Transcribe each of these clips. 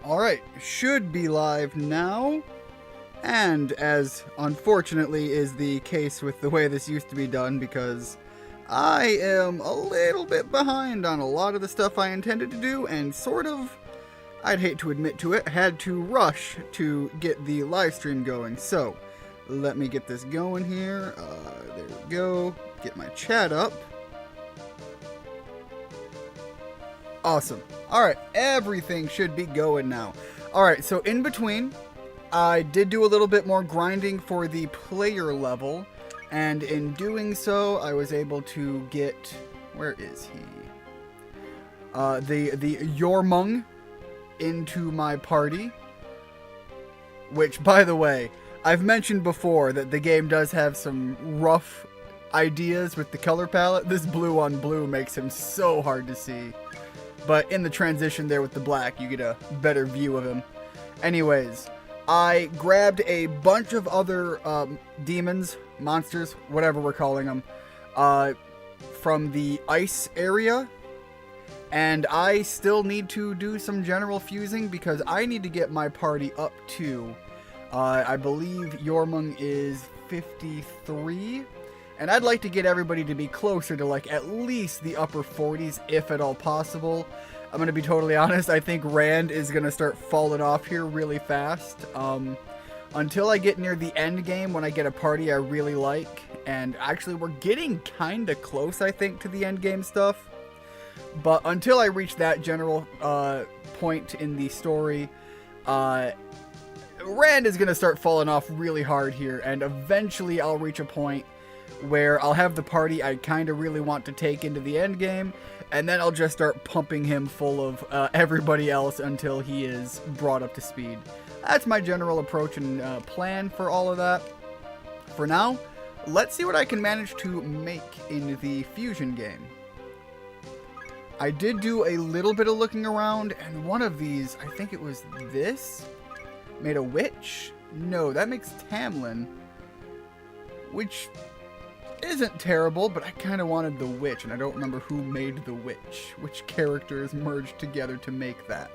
Alright, should be live now. And as unfortunately is the case with the way this used to be done, because I am a little bit behind on a lot of the stuff I intended to do, and sort of, I'd hate to admit to it, had to rush to get the live stream going. So, let me get this going here. There we go. Get my chat up. Awesome. Alright, everything should be going now. Alright, so in between, I did do a little bit more grinding for the player level, and in doing so, I was able to get... Where is he? The Yormung into my party, which, by the way, I've mentioned before that the game does have some rough ideas with the color palette. This blue on blue makes him so hard to see. But in the transition there with the black, you get a better view of him. Anyways, I grabbed a bunch of other demons, monsters, whatever we're calling them, from the ice area. And I still need to do some general fusing because I need to get my party up to, I believe Yormung is 53. And I'd like to get everybody to be closer to, like, at least the upper 40s, if at all possible. I'm going to be totally honest, I think Rand is going to start falling off here really fast. Until I get near the end game, when I get a party I really like. And actually, we're getting kind of close, I think, to the end game stuff. But until I reach that general point in the story, Rand is going to start falling off really hard here. And eventually, I'll reach a point where I'll have the party I kind of really want to take into the end game, and then I'll just start pumping him full of everybody else until he is brought up to speed. That's my general approach and plan for all of that. For now, let's see what I can manage to make in the fusion game. I did do a little bit of looking around, and one of these, I think it was this, made a witch? No, that makes Tamlin, which isn't terrible, but I kind of wanted the witch, and I don't remember who made the witch. Which characters merged together to make that?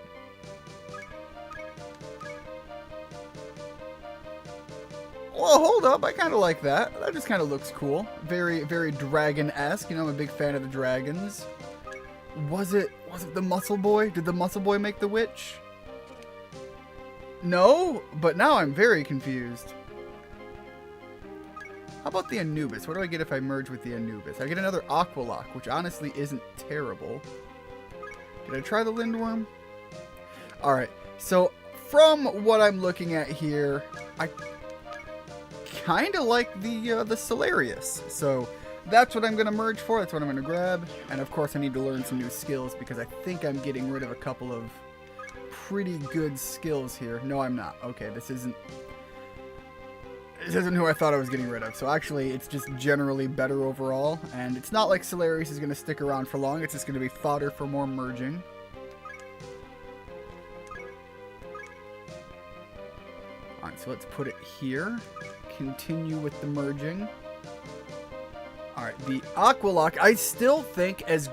Well, hold up, I kind of like that. That just kind of looks cool. Very, very dragon-esque. You know, I'm a big fan of the dragons. Was it the Muscle Boy? Did the Muscle Boy make the witch? No, but now I'm very confused. How about the Anubis? What do I get if I merge with the Anubis? I get another Aqualock, which honestly isn't terrible. Did I try the Lindworm? Alright, so from what I'm looking at here, I kind of like the Solarius. So that's what I'm going to merge for. That's what I'm going to grab. And of course I need to learn some new skills because I think I'm getting rid of a couple of pretty good skills here. No, I'm not. Okay, this isn't who I thought I was getting rid of. So actually, it's just generally better overall. And it's not like Solarius is going to stick around for long. It's just going to be fodder for more merging. Alright, so let's put it here. Continue with the merging. Alright, the Aqualock, I still think as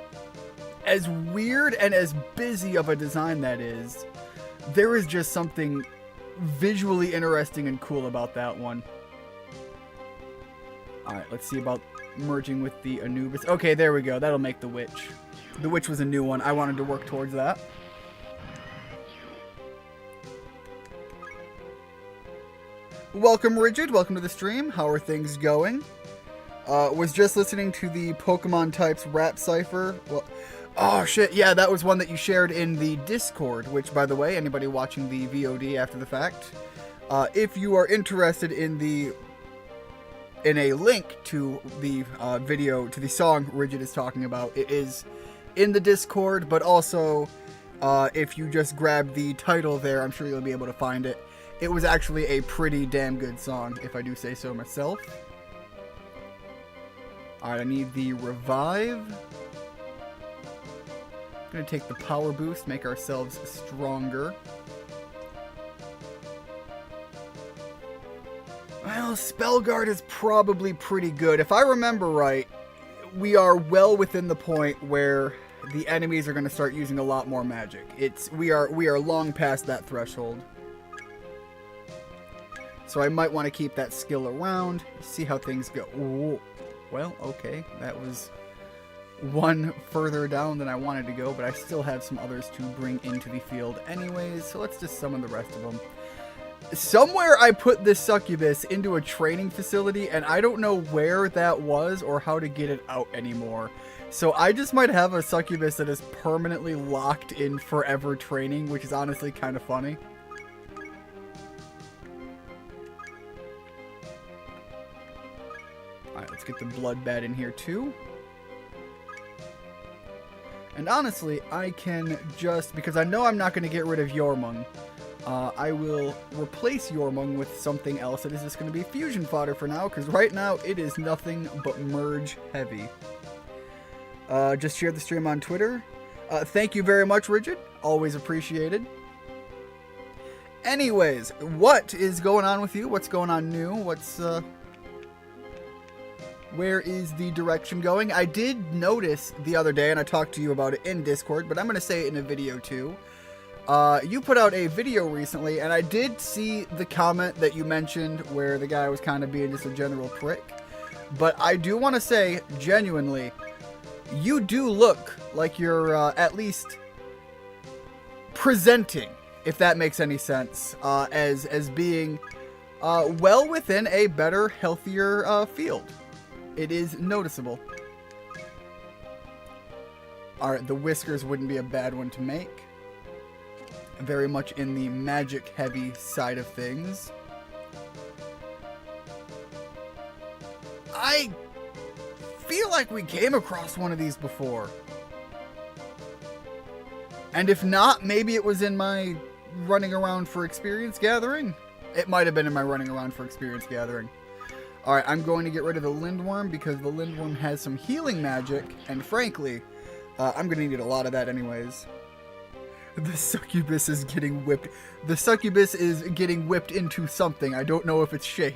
weird and as busy of a design that is, there is just something visually interesting and cool about that one. Alright, let's see about merging with the Anubis. Okay, there we go. That'll make the witch. The witch was a new one. I wanted to work towards that. Welcome, Rigid. Welcome to the stream. How are things going? Was just listening to the Pokemon Types rap cipher. Well, oh shit, yeah, that was one that you shared in the Discord, which, by the way, anybody watching the VOD after the fact, if you are interested in a link to the video, to the song Rigid is talking about, it is in the Discord, but also, if you just grab the title there, I'm sure you'll be able to find it. It was actually a pretty damn good song, if I do say so myself. Alright, I need the revive. I'm going to take the power boost, make ourselves stronger. Well, Spellguard is probably pretty good. If I remember right, we are well within the point where the enemies are going to start using a lot more magic. We are long past that threshold. So I might want to keep that skill around, see how things go. Ooh. Well, okay, that was one further down than I wanted to go, but I still have some others to bring into the field anyways, so let's just summon the rest of them. Somewhere I put this succubus into a training facility, and I don't know where that was or how to get it out anymore. So I just might have a succubus that is permanently locked in forever training, which is honestly kind of funny. Alright, let's get the blood bat in here too. And honestly, I can just, because I know I'm not going to get rid of Yormung, I will replace Yormung with something else that is just going to be fusion fodder for now, because right now it is nothing but merge heavy. Just shared the stream on Twitter. Thank you very much, Rigid. Always appreciated. Anyways, what is going on with you? What's going on new? Where is the direction going? I did notice the other day, and I talked to you about it in Discord, but I'm going to say it in a video too. You put out a video recently, and I did see the comment that you mentioned where the guy was kind of being just a general prick. But I do want to say, genuinely, you do look like you're at least presenting, if that makes any sense, as being well within a better, healthier field. It is noticeable. Alright, the whiskers wouldn't be a bad one to make. Very much in the magic heavy side of things. I feel like we came across one of these before. And if not, maybe it was in my running around for experience gathering. It might have been in my running around for experience gathering. Alright, I'm going to get rid of the Lindworm because the Lindworm has some healing magic, and frankly, I'm going to need a lot of that anyways. The succubus is getting whipped. The succubus is getting whipped into something. I don't know if it's shape.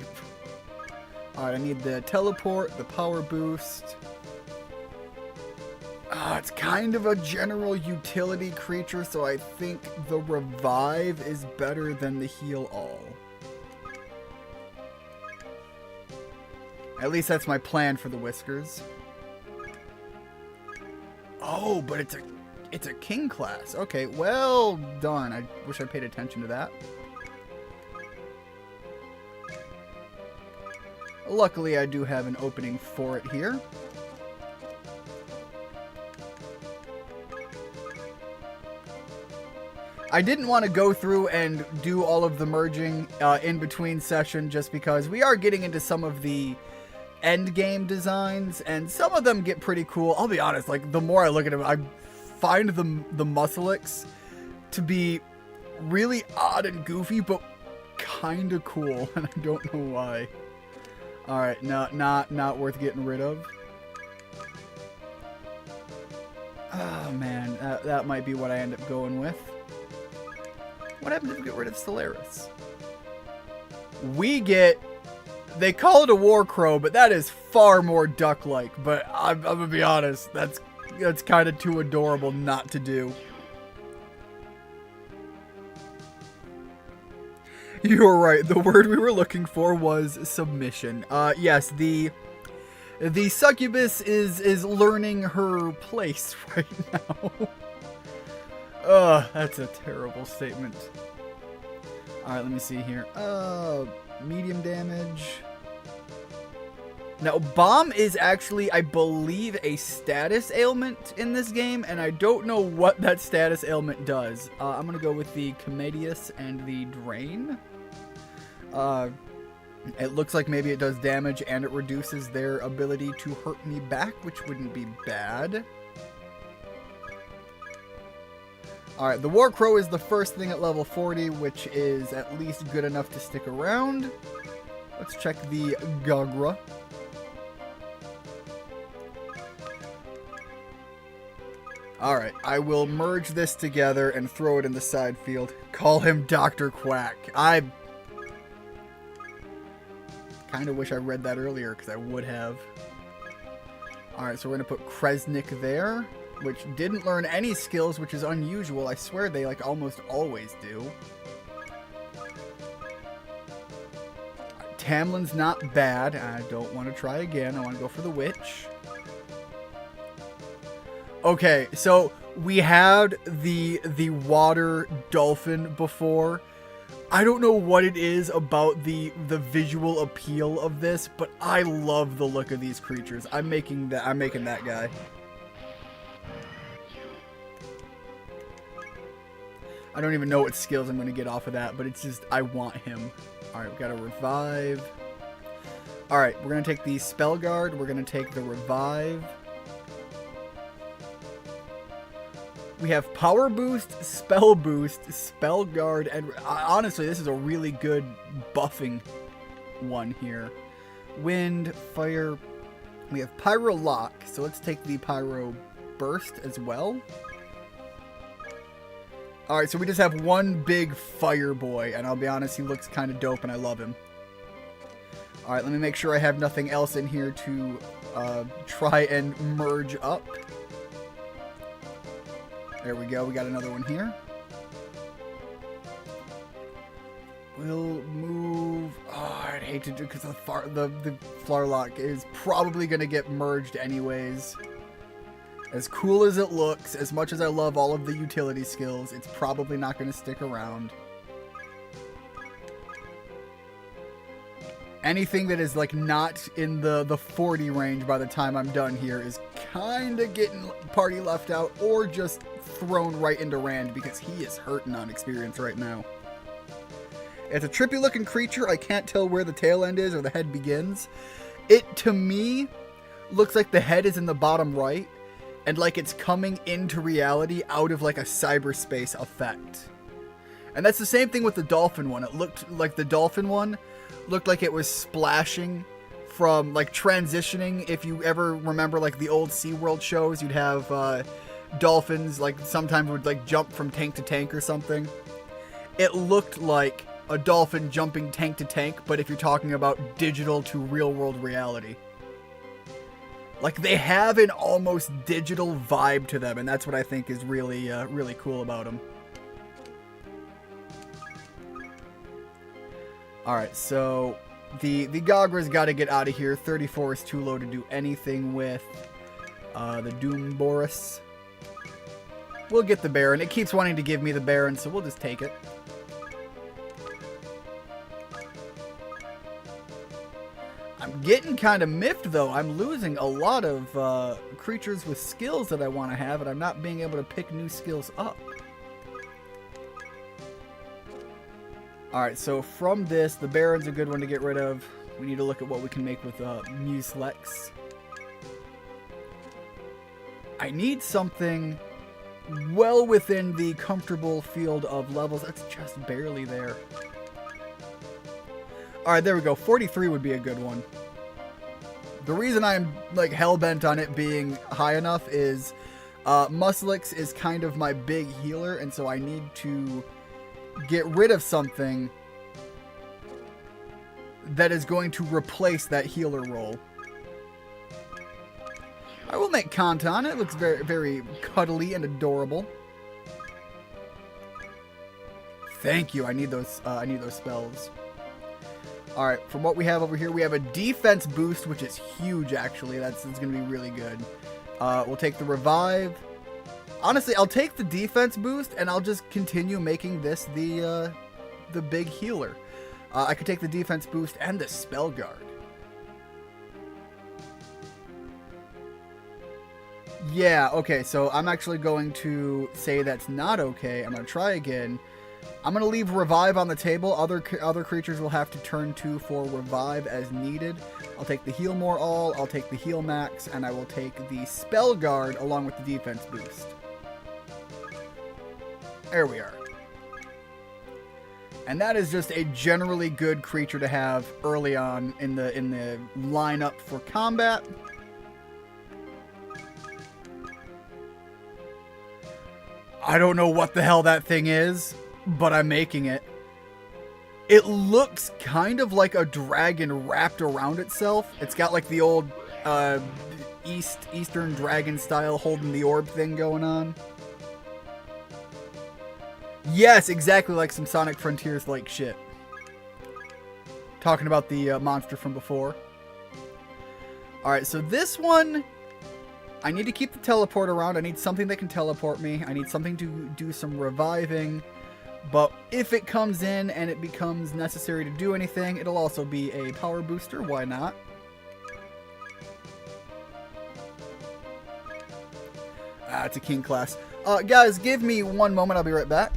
Alright, I need the teleport, the power boost. It's kind of a general utility creature, so I think the revive is better than the heal all. At least that's my plan for the whiskers. Oh, but it's a king class. Okay, well, darn. I wish I paid attention to that. Luckily, I do have an opening for it here. I didn't want to go through and do all of the merging in between session just because we are getting into some of the end game designs, and some of them get pretty cool. I'll be honest, like, the more I look at them, I find the Muselix to be really odd and goofy, but kind of cool, and I don't know why. Alright, not worth getting rid of. Oh man, that might be what I end up going with. What happens if we get rid of Stellaris? We get... They call it a war crow, but that is far more duck-like. But I'm gonna be honest, that's kind of too adorable not to do. You're right. The word we were looking for was submission. Yes, the succubus is learning her place right now. That's a terrible statement. All right, let me see here. Medium damage. Now, bomb is actually, I believe, a status ailment in this game, and I don't know what that status ailment does. I'm gonna go with the Commedius and the Drain. It looks like maybe it does damage and it reduces their ability to hurt me back, which wouldn't be bad. Alright, the War Crow is the first thing at level 40, which is at least good enough to stick around. Let's check the Gagra. Alright, I will merge this together and throw it in the side field. Call him Dr. Quack. I kind of wish I read that earlier, because I would have. Alright, so we're going to put Kresnik there. which didn't learn any skills, which is unusual. I swear they like almost always do. Tamlin's not bad. I don't want to try again. I want to go for the witch. Okay, so we had the water dolphin before. I don't know what it is about the visual appeal of this, but I love the look of these creatures. I'm making that guy. I don't even know what skills I'm going to get off of that, but it's just, I want him. Alright, we've got a revive. Alright, we're going to take the spell guard. We're going to take the revive. We have power boost, spell guard, and honestly, this is a really good buffing one here. Wind, fire. We have pyro lock, so let's take the pyro burst as well. Alright, so we just have one big fire boy, and I'll be honest, he looks kind of dope, and I love him. Alright, let me make sure I have nothing else in here to try and merge up. There we go, we got another one here. We'll move... Oh, I'd hate to do because the Flarlock is probably going to get merged anyways. As cool as it looks, as much as I love all of the utility skills, it's probably not going to stick around. Anything that is like not in the 40 range by the time I'm done here is kind of getting party left out or just thrown right into Rand because he is hurting on experience right now. It's a trippy looking creature. I can't tell where the tail end is or the head begins. It, to me, looks like the head is in the bottom right and like it's coming into reality out of like a cyberspace effect. And that's the same thing with the dolphin one. It looked like the dolphin one looked like it was splashing from like transitioning. If you ever remember like the old SeaWorld shows, you'd have dolphins like sometimes would like jump from tank to tank or something. It looked like a dolphin jumping tank to tank, but if you're talking about digital to real world reality. Like they have an almost digital vibe to them, and that's what I think is really really cool about them. Alright, so the Gogra's got to get out of here. 34 is too low to do anything with. The Doom Boris. We'll get the Baron. It keeps wanting to give me the Baron, so we'll just take it. I'm getting kind of miffed, though. I'm losing a lot of creatures with skills that I want to have, and I'm not being able to pick new skills up. Alright, so from this, the Baron's a good one to get rid of. We need to look at what we can make with Mucilex. I need something well within the comfortable field of levels. That's just barely there. Alright, there we go. 43 would be a good one. The reason I'm like hell-bent on it being high enough is Mucilex is kind of my big healer, and so I need to get rid of something that is going to replace that healer role. I will make Kantan. It looks very, very cuddly and adorable. Thank you. I need those spells. All right. From what we have over here, we have a defense boost, which is huge. Actually, that's going to be really good. We'll take the revive. Honestly, I'll take the defense boost, and I'll just continue making this the big healer. I could take the defense boost and the spell guard. Yeah, okay, so I'm actually going to say that's not okay. I'm going to try again. I'm going to leave revive on the table. Other creatures will have to turn to for revive as needed. I'll take the heal more all, I'll take the heal max, and I will take the spell guard along with the defense boost. There we are. And that is just a generally good creature to have early on in the lineup for combat. I don't know what the hell that thing is, but I'm making it. It looks kind of like a dragon wrapped around itself. It's got like the old Eastern dragon style holding the orb thing going on. Yes, exactly like some Sonic Frontiers like shit. Talking about the monster from before. Alright, so this one, I need to keep the teleport around. I need something that can teleport me. I need something to do some reviving. But if it comes in and it becomes necessary to do anything, it'll also be a power booster. Why not? Ah, it's a king class. Guys, give me one moment. I'll be right back.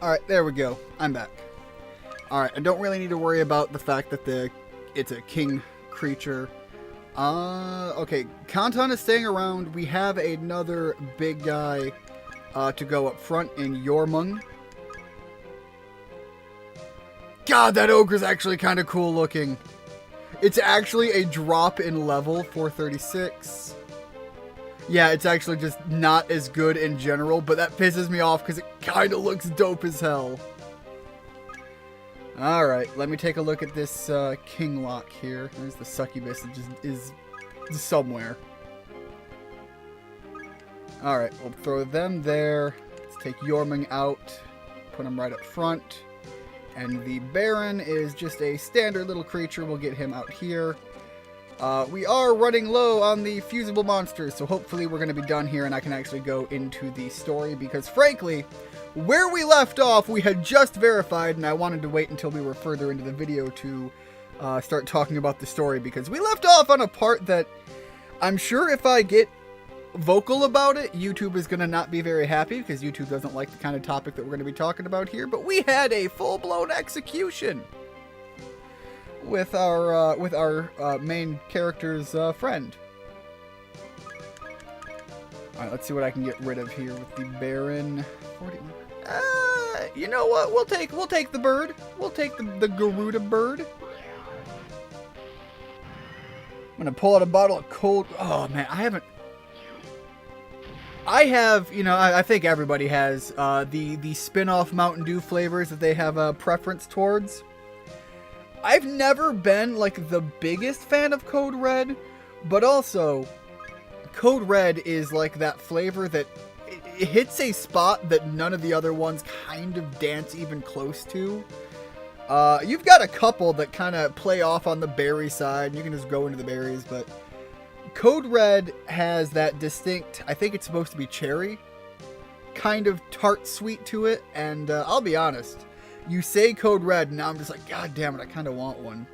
Alright, there we go. I'm back. Alright, I don't really need to worry about the fact that it's a king creature. Okay, Kanton is staying around. We have another big guy to go up front in Yormung. God, that ogre's actually kind of cool looking. It's actually a drop in level, 436. Yeah, it's actually just not as good in general, but that pisses me off because it kind of looks dope as hell. Alright, let me take a look at this king lock here. There's the succubus. It just is somewhere. Alright, we'll throw them there. Let's take Yormung out. Put him right up front. And the Baron is just a standard little creature. We'll get him out here. We are running low on the fusible monsters, so hopefully we're going to be done here and I can actually go into the story, because frankly, where we left off, we had just verified, and I wanted to wait until we were further into the video to start talking about the story, because we left off on a part that I'm sure if I get vocal about it, YouTube is going to not be very happy, because YouTube doesn't like the kind of topic that we're going to be talking about here, but we had a full-blown execution with our main character's friend. Alright, let's see what I can get rid of here with the Baron. 41. You know what? We'll take the bird. We'll take the Garuda bird. I'm gonna pull out a bottle of cold. Oh man, I have, you know, I think everybody has the spin-off Mountain Dew flavors that they have a preference towards. I've never been, like, the biggest fan of Code Red, but also, Code Red is, like, that flavor that it hits a spot that none of the other ones kind of dance even close to. You've got a couple that kind of play off on the berry side, and you can just go into the berries, but Code Red has that distinct, I think it's supposed to be cherry, kind of tart sweet to it, and I'll be honest. You say Code Red, and now I'm just like, God damn it, I kind of want one.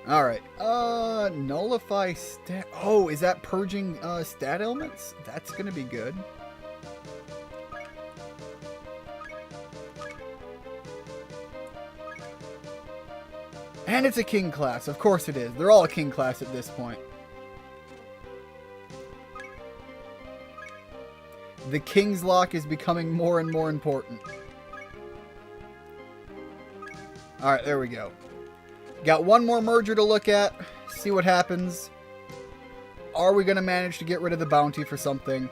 Alright, nullify stat. Oh, is that purging stat elements? That's gonna be good. And it's a king class, of course it is. They're all a king class at this point. The King's Lock is becoming more and more important. Alright, there we go. Got one more merger to look at. See what happens. Are we going to manage to get rid of the bounty for something?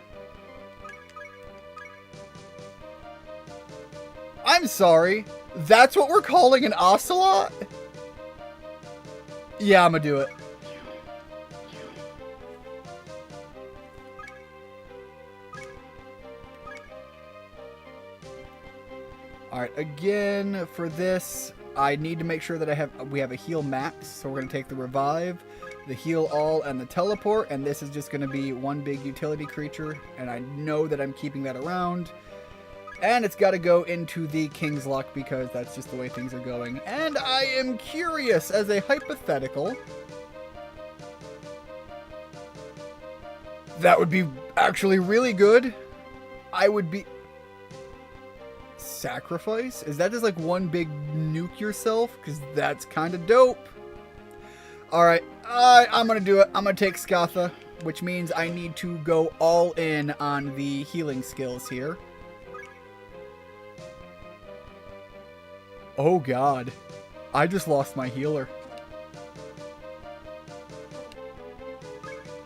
I'm sorry. That's what we're calling an ocelot? Yeah, I'm going to do it. Alright, again, for this, I need to make sure that we have a heal max. So we're going to take the revive, the heal all, and the teleport. And this is just going to be one big utility creature. And I know that I'm keeping that around. And it's got to go into the King's Lock because that's just the way things are going. And I am curious, as a hypothetical, that would be actually really good. I would be... Sacrifice? Is that just like one big nuke yourself? Because that's kind of dope. Alright, I'm going to do it. I'm going to take Skatha, which means I need to go all in on the healing skills here. Oh god. I just lost my healer.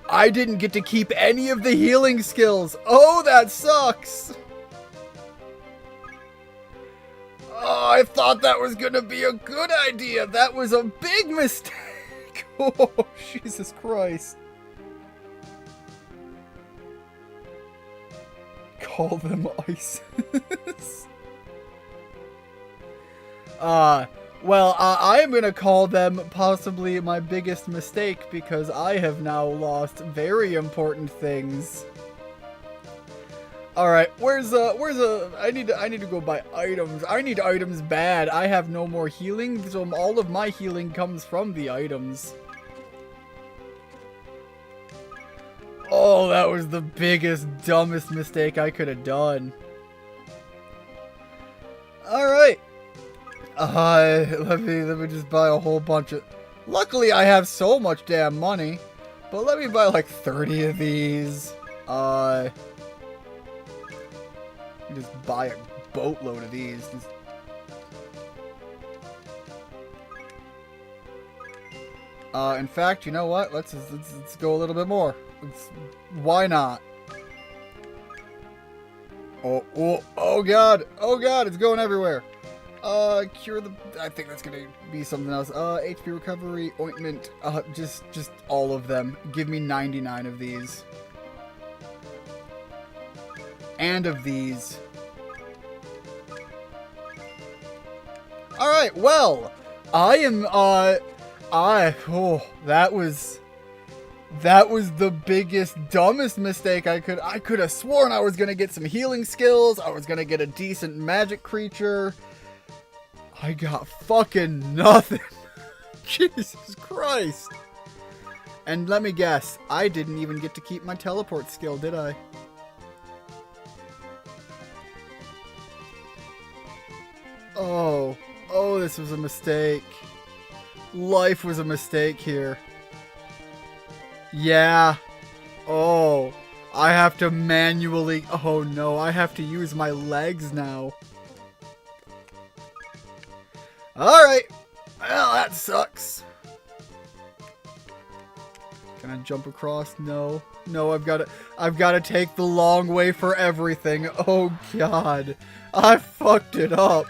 I didn't get to keep any of the healing skills. Oh, that sucks. Oh, I thought that was going to be a good idea. That was a big mistake. Oh, Jesus Christ. Call them ISIS. Well, I am going to call them possibly my biggest mistake because I have now lost very important things. Alright, I need to go buy items. I need items bad. I have no more healing, so all of my healing comes from the items. Oh, that was the biggest, dumbest mistake I could have done. Alright. Let me just buy a whole bunch of... Luckily, I have so much damn money. But let me buy like 30 of these. Just buy a boatload of these. In fact, you know what? Let's go a little bit more. Why not? Oh god! Oh god! It's going everywhere. Cure the... I think that's gonna be something else. HP recovery, ointment, just all of them. Give me 99 of these. And of these. Alright, well, I am, that was the biggest, dumbest mistake I could have sworn I was gonna get some healing skills, I was gonna get a decent magic creature. I got fucking nothing. Jesus Christ. And let me guess, I didn't even get to keep my teleport skill, did I? Oh, this was a mistake. Life was a mistake here. Yeah. Oh, I have to manually... Oh no, I have to use my legs now. Alright. Well, that sucks. Can I jump across? No. No, I've got to take the long way for everything. Oh god. I fucked it up.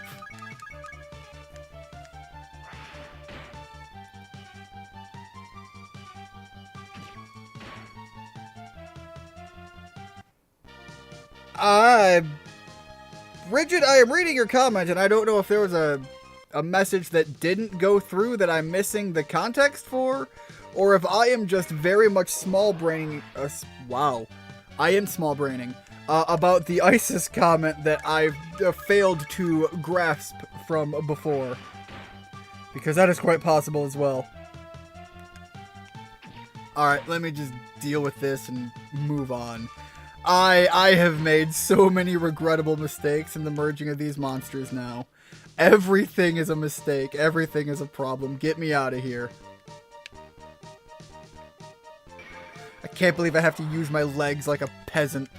Rigid, I am reading your comment, and I don't know if there was a message that didn't go through that I'm missing the context for, or if I am just very much small-braining, wow, I am small-braining, about the ISIS comment that I've failed to grasp from before, because that is quite possible as well. Alright, let me just deal with this and move on. I have made so many regrettable mistakes in the merging of these monsters now. Everything is a mistake. Everything is a problem. Get me out of here. I can't believe I have to use my legs like a peasant.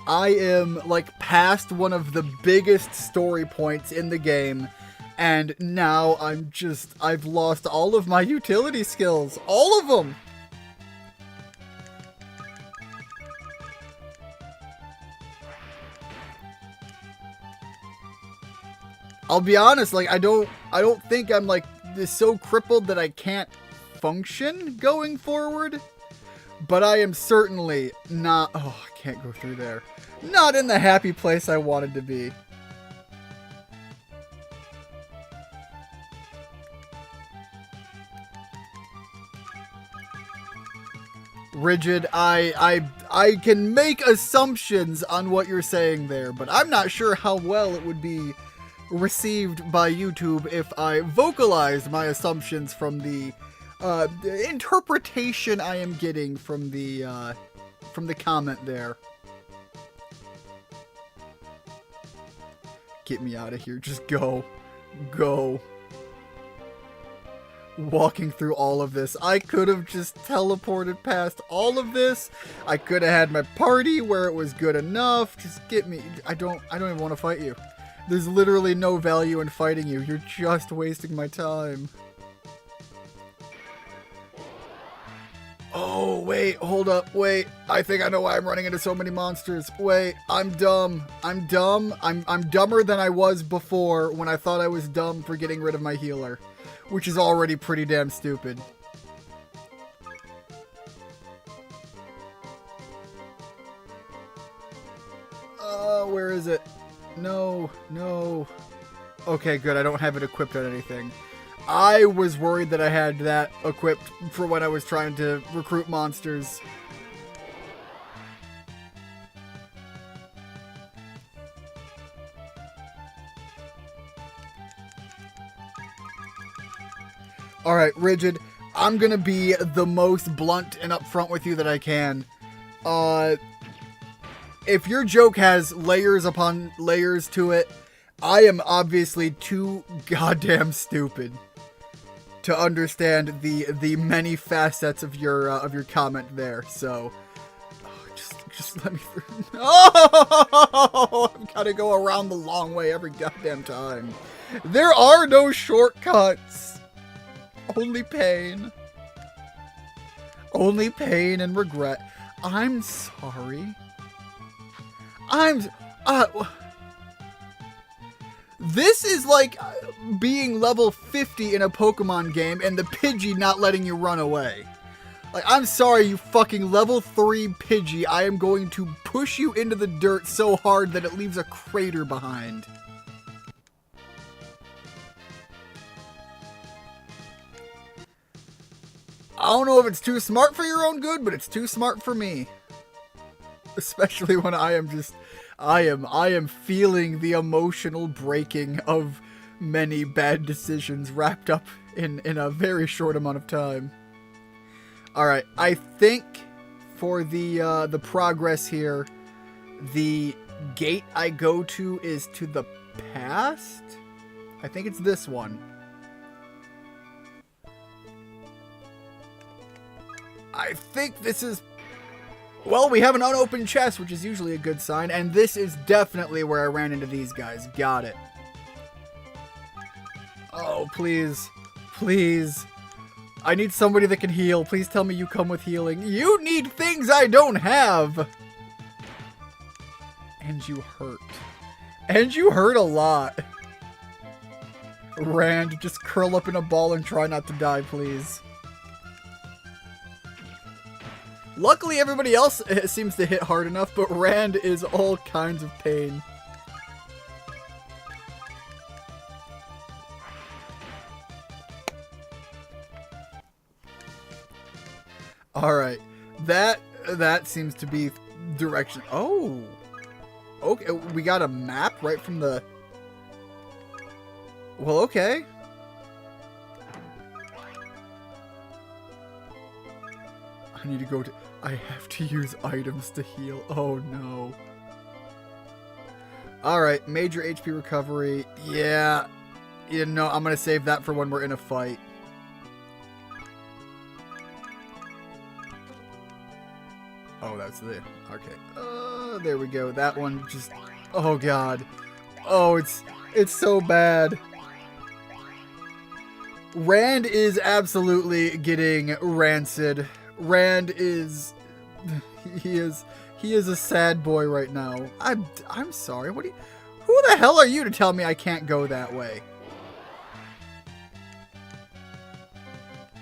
I am, like, past one of the biggest story points in the game, and now I've lost all of my utility skills. All of them! I'll be honest, like, I don't think I'm, like, so crippled that I can't function going forward. But I am certainly not... Oh, I can't go through there. Not in the happy place I wanted to be. Rigid, I can make assumptions on what you're saying there, but I'm not sure how well it would be received by YouTube if I vocalized my assumptions from the interpretation I am getting from the comment there. Get me out of here. Just go. Go. Walking through all of this. I could have just teleported past all of this. I could have had my party where it was good enough. Just get me. I don't even want to fight you. There's literally no value in fighting you. You're just wasting my time. Oh, wait, hold up, wait. I think I know why I'm running into so many monsters. Wait, I'm dumb. I'm dumb. I'm dumber than I was before when I thought I was dumb for getting rid of my healer, which is already pretty damn stupid. Where is it? No, no. Okay, good. I don't have it equipped on anything. I was worried that I had that equipped for when I was trying to recruit monsters. Alright, Rigid, I'm gonna be the most blunt and upfront with you that I can. If your joke has layers upon layers to it, I am obviously too goddamn stupid to understand the many facets of your comment there. So, just let me through. Oh, I've got to go around the long way every goddamn time. There are no shortcuts. Only pain. Only pain and regret. I'm sorry. This is like being level 50 in a Pokemon game and the Pidgey not letting you run away. Like, I'm sorry, you fucking level 3 Pidgey. I am going to push you into the dirt so hard that it leaves a crater behind. I don't know if it's too smart for your own good, but it's too smart for me. Especially when I am feeling the emotional breaking of many bad decisions wrapped up in a very short amount of time. Alright, I think for the progress here, the gate I go to is to the past? I think it's this one. I think this is... Well, we have an unopened chest, which is usually a good sign, and this is definitely where I ran into these guys. Got it. Oh, please. Please. I need somebody that can heal. Please tell me you come with healing. You need things I don't have! And you hurt. And you hurt a lot. Rand, just curl up in a ball and try not to die, please. Luckily, everybody else seems to hit hard enough, but Rand is all kinds of pain. Alright, that seems to be direction. Oh! Okay, we got a map right from the... Well, okay. I need to go to... I have to use items to heal. Oh, no. Alright, major HP recovery. Yeah. You know, I'm going to save that for when we're in a fight. Oh, it's there. Okay. There we go. That one just... Oh, God. Oh, it's so bad. Rand is absolutely getting rancid. Rand is... He is a sad boy right now. I'm sorry. Who the hell are you to tell me I can't go that way?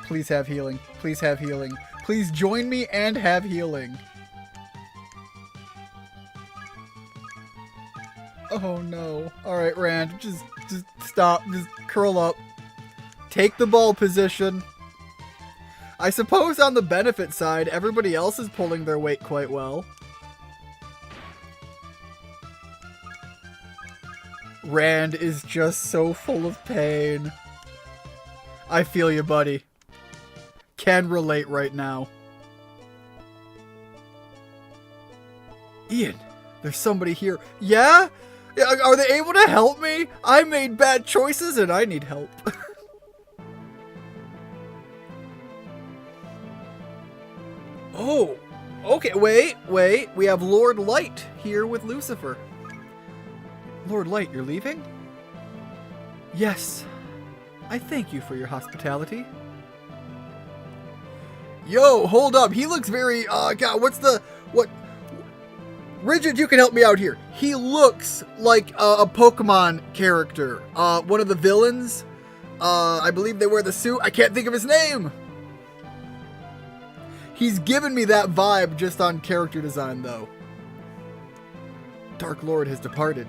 Please have healing. Please have healing. Please join me and have healing. Oh no. Alright, Rand. Just stop. Just curl up. Take the ball position. I suppose on the benefit side, everybody else is pulling their weight quite well. Rand is just so full of pain. I feel you, buddy. Can relate right now. Ian, there's somebody here. Yeah? Are they able to help me? I made bad choices and I need help. Oh, okay, wait. We have Lord Light here with Lucifer. Lord Light, you're leaving? Yes. I thank you for your hospitality. Yo, hold up. He looks very, God, what? Rigid, you can help me out here. He looks like a Pokemon character. One of the villains. I believe they wear the suit. I can't think of his name. He's given me that vibe just on character design, though. Dark Lord has departed.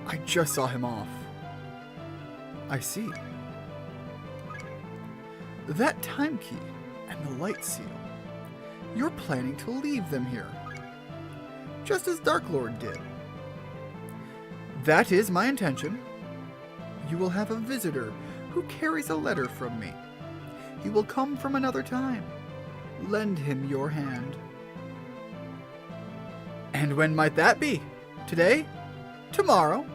I just saw him off. I see. That time key and the light seal. You're planning to leave them here. Just as Dark Lord did. That is my intention. You will have a visitor who carries a letter from me. He will come from another time. Lend him your hand. And when might that be? Today? Tomorrow?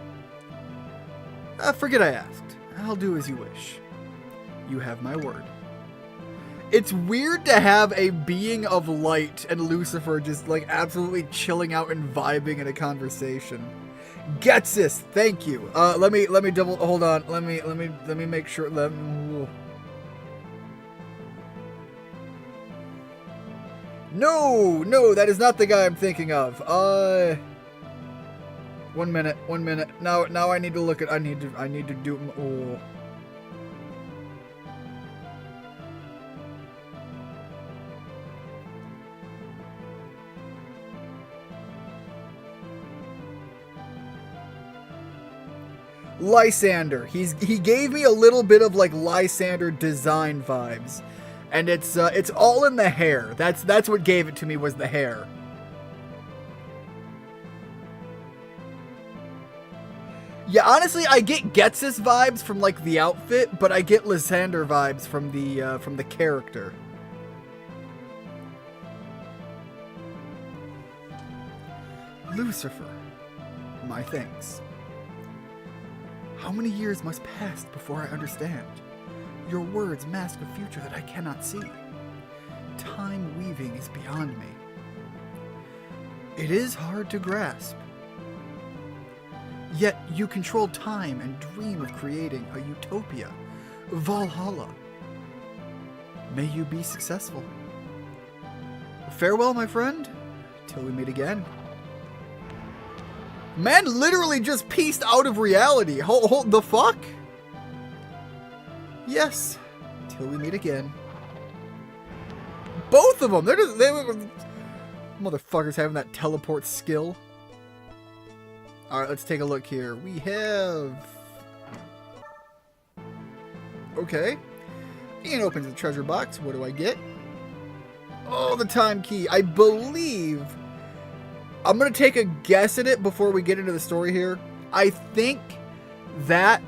Forget I asked. I'll do as you wish. You have my word. It's weird to have a being of light and Lucifer just like absolutely chilling out and vibing in a conversation. Getsis, thank you. Let me double. Hold on. Let me make sure. No, that is not the guy I'm thinking of. 1 minute. Now I need to look at. I need to do. Oh. Lysander. He gave me a little bit of like Lysander design vibes, and it's all in the hair. That's what gave it to me, was the hair. Yeah, honestly, I get Getsis vibes from like the outfit, but I get Lysander vibes from the character. Lucifer, my thanks. How many years must pass before I understand? Your words mask a future that I cannot see. Time weaving is beyond me. It is hard to grasp. Yet you control time and dream of creating a utopia, Valhalla. May you be successful. Farewell, my friend, till we meet again. Man literally just pieced out of reality. Hold the fuck? Yes. Till we meet again. Both of them. They motherfuckers having that teleport skill. Alright, let's take a look here. We have... Okay. Ian opens the treasure box. What do I get? Oh, the time key. I believe... I'm going to take a guess at it before we get into the story here. I think that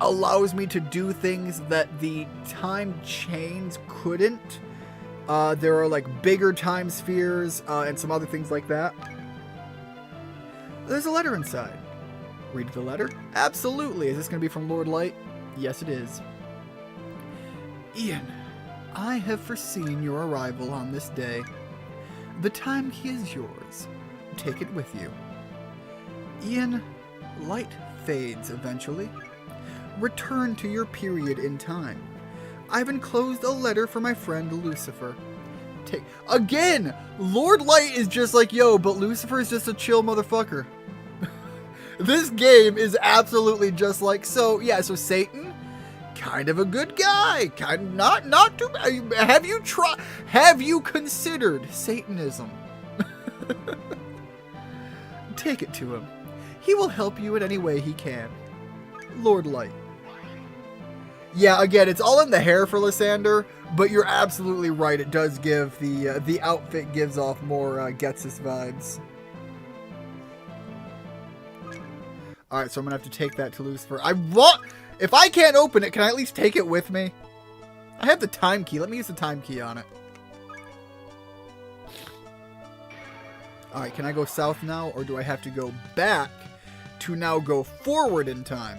allows me to do things that the time chains couldn't. There are like bigger time spheres and some other things like that. There's a letter inside. Read the letter? Absolutely. Is this going to be from Lord Light? Yes, it is. Ian, I have foreseen your arrival on this day. The time key is yours. Take it with you. Ian, light fades eventually. Return to your period in time. I've enclosed a letter for my friend Lucifer. Again! Lord Light is just like, yo, but Lucifer is just a chill motherfucker. This game is absolutely just like, so Satan, kind of a good guy, not too bad. Have you considered Satanism? Take it to him. He will help you in any way he can. Lord Light. Yeah, again, it's all in the hair for Lysander, but you're absolutely right. It does give the outfit gives off more Getsus vibes. All right, so I'm gonna have to take that to Lucifer. If I can't open it, can I at least take it with me? I have the time key. Let me use the time key on it. All right, can I go south now, or do I have to go back to now go forward in time?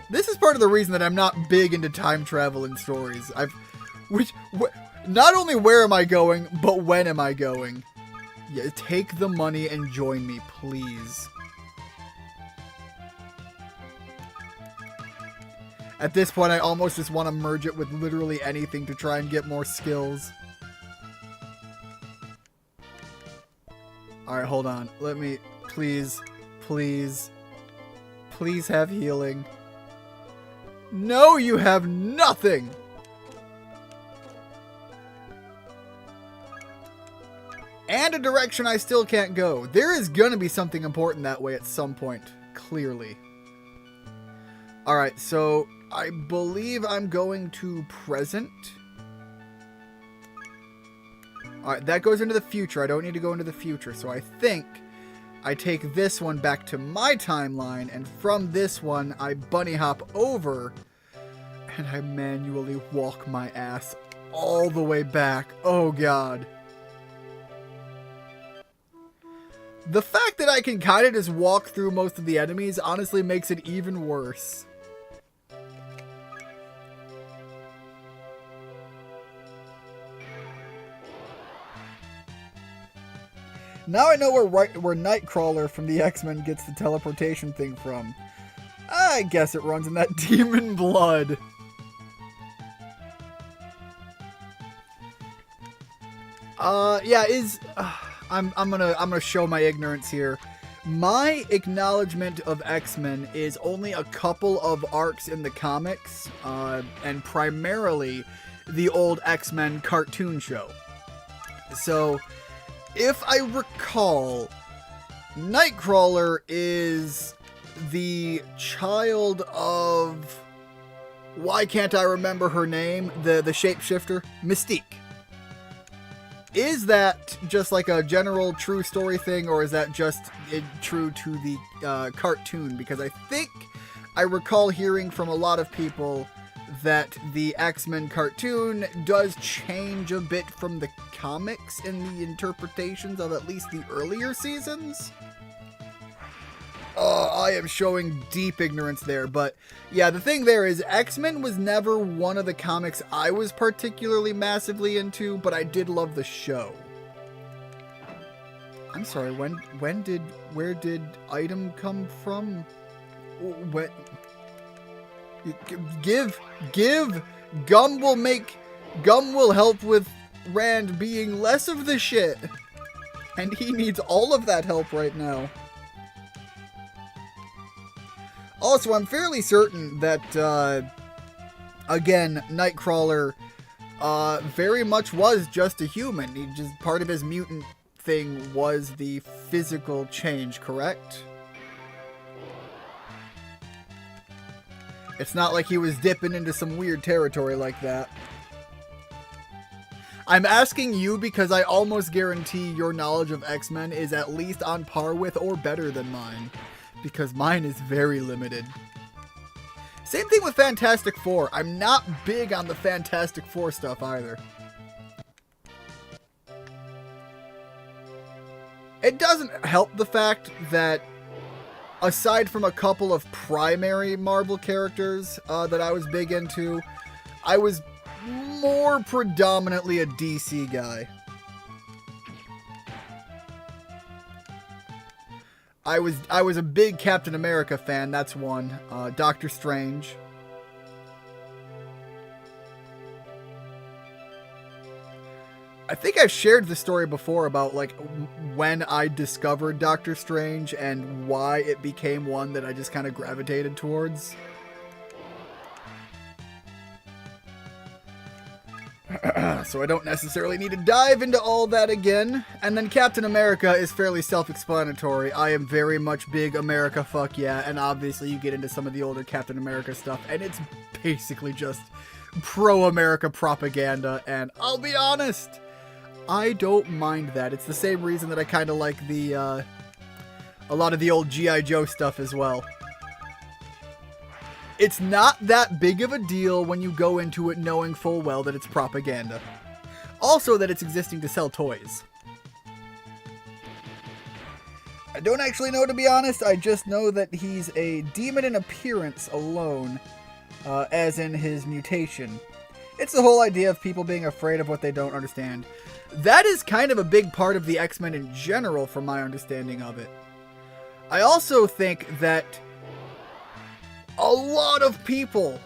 This is part of the reason that I'm not big into time travel in stories. Not only where am I going, but when am I going? Yeah, take the money and join me, please. At this point, I almost just want to merge it with literally anything to try and get more skills. Alright, hold on. Let me, please have healing. No, you have nothing! And a direction I still can't go. There is gonna be something important that way at some point, clearly. Alright, so I believe I'm going to present. Alright, that goes into the future. I don't need to go into the future, so I think I take this one back to my timeline, and from this one, I bunny hop over, and I manually walk my ass all the way back. Oh, God. The fact that I can kind of just walk through most of the enemies honestly makes it even worse. Now I know where Nightcrawler from the X-Men gets the teleportation thing from. I guess it runs in that demon blood. I'm gonna show my ignorance here. My acknowledgement of X-Men is only a couple of arcs in the comics, and primarily the old X-Men cartoon show. So, if I recall, Nightcrawler is the child of... Why can't I remember her name? The shapeshifter? Mystique. Is that just like a general true story thing, or is that just true to the cartoon? Because I think I recall hearing from a lot of people that the X-Men cartoon does change a bit from the comics in the interpretations of at least the earlier seasons. I am showing deep ignorance there, but yeah, the thing there is X-Men was never one of the comics I was particularly massively into, but I did love the show. I'm sorry, where did item come from? What? Give, Gum will help with Rand being less of the shit. And he needs all of that help right now. Also, I'm fairly certain that, again, Nightcrawler, very much was just a human. He just, part of his mutant thing was the physical change, correct? It's not like he was dipping into some weird territory like that. I'm asking you because I almost guarantee your knowledge of X-Men is at least on par with or better than mine. Because mine is very limited. Same thing with Fantastic Four. I'm not big on the Fantastic Four stuff either. It doesn't help the fact that aside from a couple of primary Marvel characters that I was big into, I was more predominantly a DC guy. I was a big Captain America fan. That's one. Doctor Strange. I think I've shared the story before about like when I discovered Doctor Strange and why it became one that I just kind of gravitated towards. So I don't necessarily need to dive into all that again. And then Captain America is fairly self-explanatory. I am very much big America fuck yeah, and obviously you get into some of the older Captain America stuff and it's basically just pro-America propaganda, and I'll be honest, I don't mind that. It's the same reason that I kind of like the a lot of the old G.I. Joe stuff as well. It's not that big of a deal when you go into it knowing full well that it's propaganda. Also that it's existing to sell toys. I don't actually know, to be honest. I just know that he's a demon in appearance alone, as in his mutation. It's the whole idea of people being afraid of what they don't understand. That is kind of a big part of the X-Men in general, from my understanding of it. I also think that a lot of people,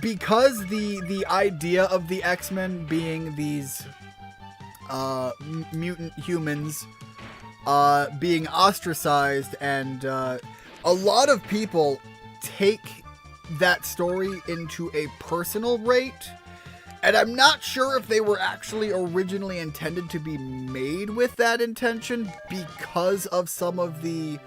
because the idea of the X-Men being these mutant humans being ostracized, and a lot of people take that story into a personal rate, and I'm not sure if they were actually originally intended to be made with that intention because of some of the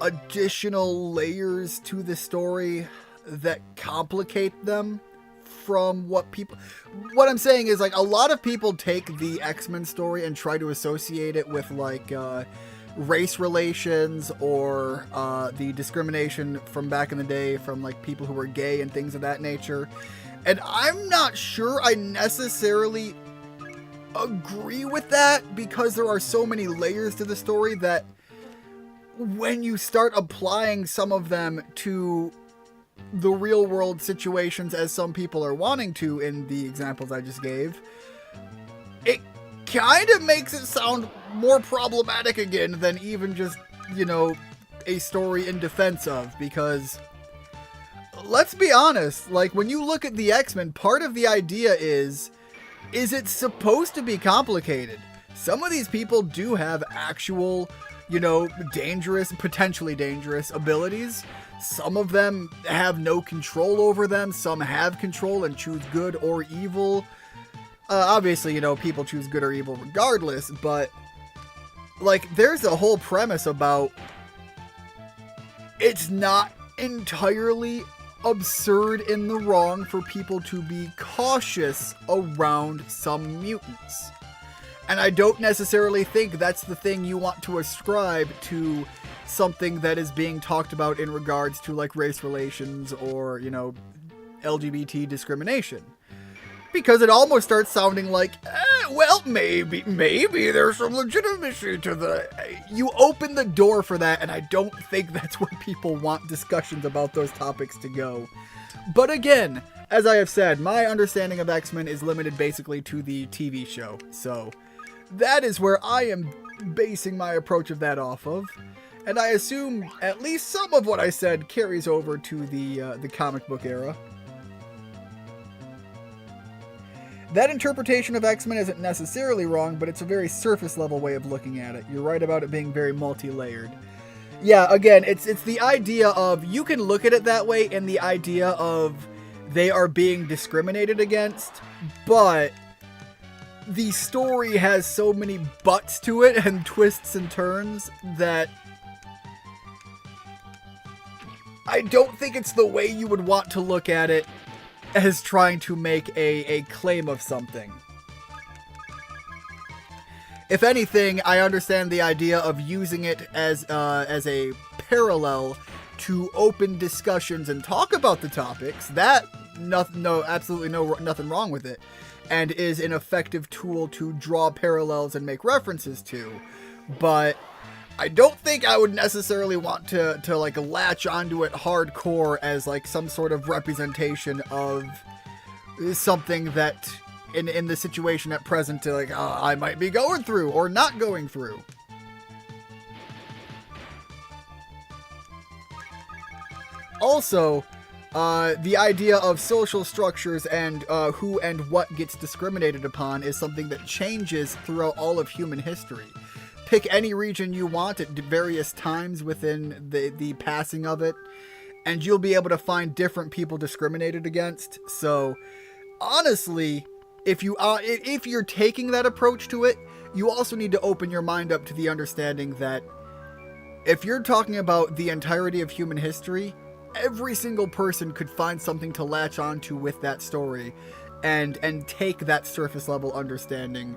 additional layers to the story that complicate them from what I'm saying is, like, a lot of people take the X-Men story and try to associate it with like race relations or the discrimination from back in the day from like people who were gay and things of that nature. And I'm not sure I necessarily agree with that, because there are so many layers to the story that when you start applying some of them to the real world situations, as some people are wanting to in the examples I just gave, it kind of makes it sound more problematic again than even just, you know, a story in defense of. Because let's be honest, like, when you look at the X-Men, part of the idea is it's supposed to be complicated. Some of these people do have actual, you know, dangerous, potentially dangerous abilities. Some of them have no control over them. Some have control and choose good or evil. Obviously, you know, people choose good or evil regardless, but like, there's a whole premise about it's not entirely absurd in the wrong for people to be cautious around some mutants. And I don't necessarily think that's the thing you want to ascribe to something that is being talked about in regards to like race relations or, you know, LGBT discrimination. Because it almost starts sounding like, well, maybe there's some legitimacy to the... You open the door for that, and I don't think that's where people want discussions about those topics to go. But again, as I have said, my understanding of X-Men is limited basically to the TV show. So that is where I am basing my approach of that off of. And I assume at least some of what I said carries over to the comic book era. That interpretation of X-Men isn't necessarily wrong, but it's a very surface level way of looking at it. You're right about it being very multi-layered. Yeah, again, it's the idea of, you can look at it that way, and the idea of they are being discriminated against, but the story has so many buts to it and twists and turns that I don't think it's the way you would want to look at it as trying to make a claim of something. If anything, I understand the idea of using it as a parallel to open discussions and talk about the topics. That, absolutely nothing wrong with it, and is an effective tool to draw parallels and make references to. But I don't think I would necessarily want to like latch onto it hardcore as like some sort of representation of something that in the situation at present to like I might be going through or not going through. Also, the idea of social structures and who and what gets discriminated upon is something that changes throughout all of human history. Pick any region you want at various times within the passing of it, and you'll be able to find different people discriminated against. So, honestly, if you're taking that approach to it, you also need to open your mind up to the understanding that if you're talking about the entirety of human history, every single person could find something to latch onto with that story and take that surface level understanding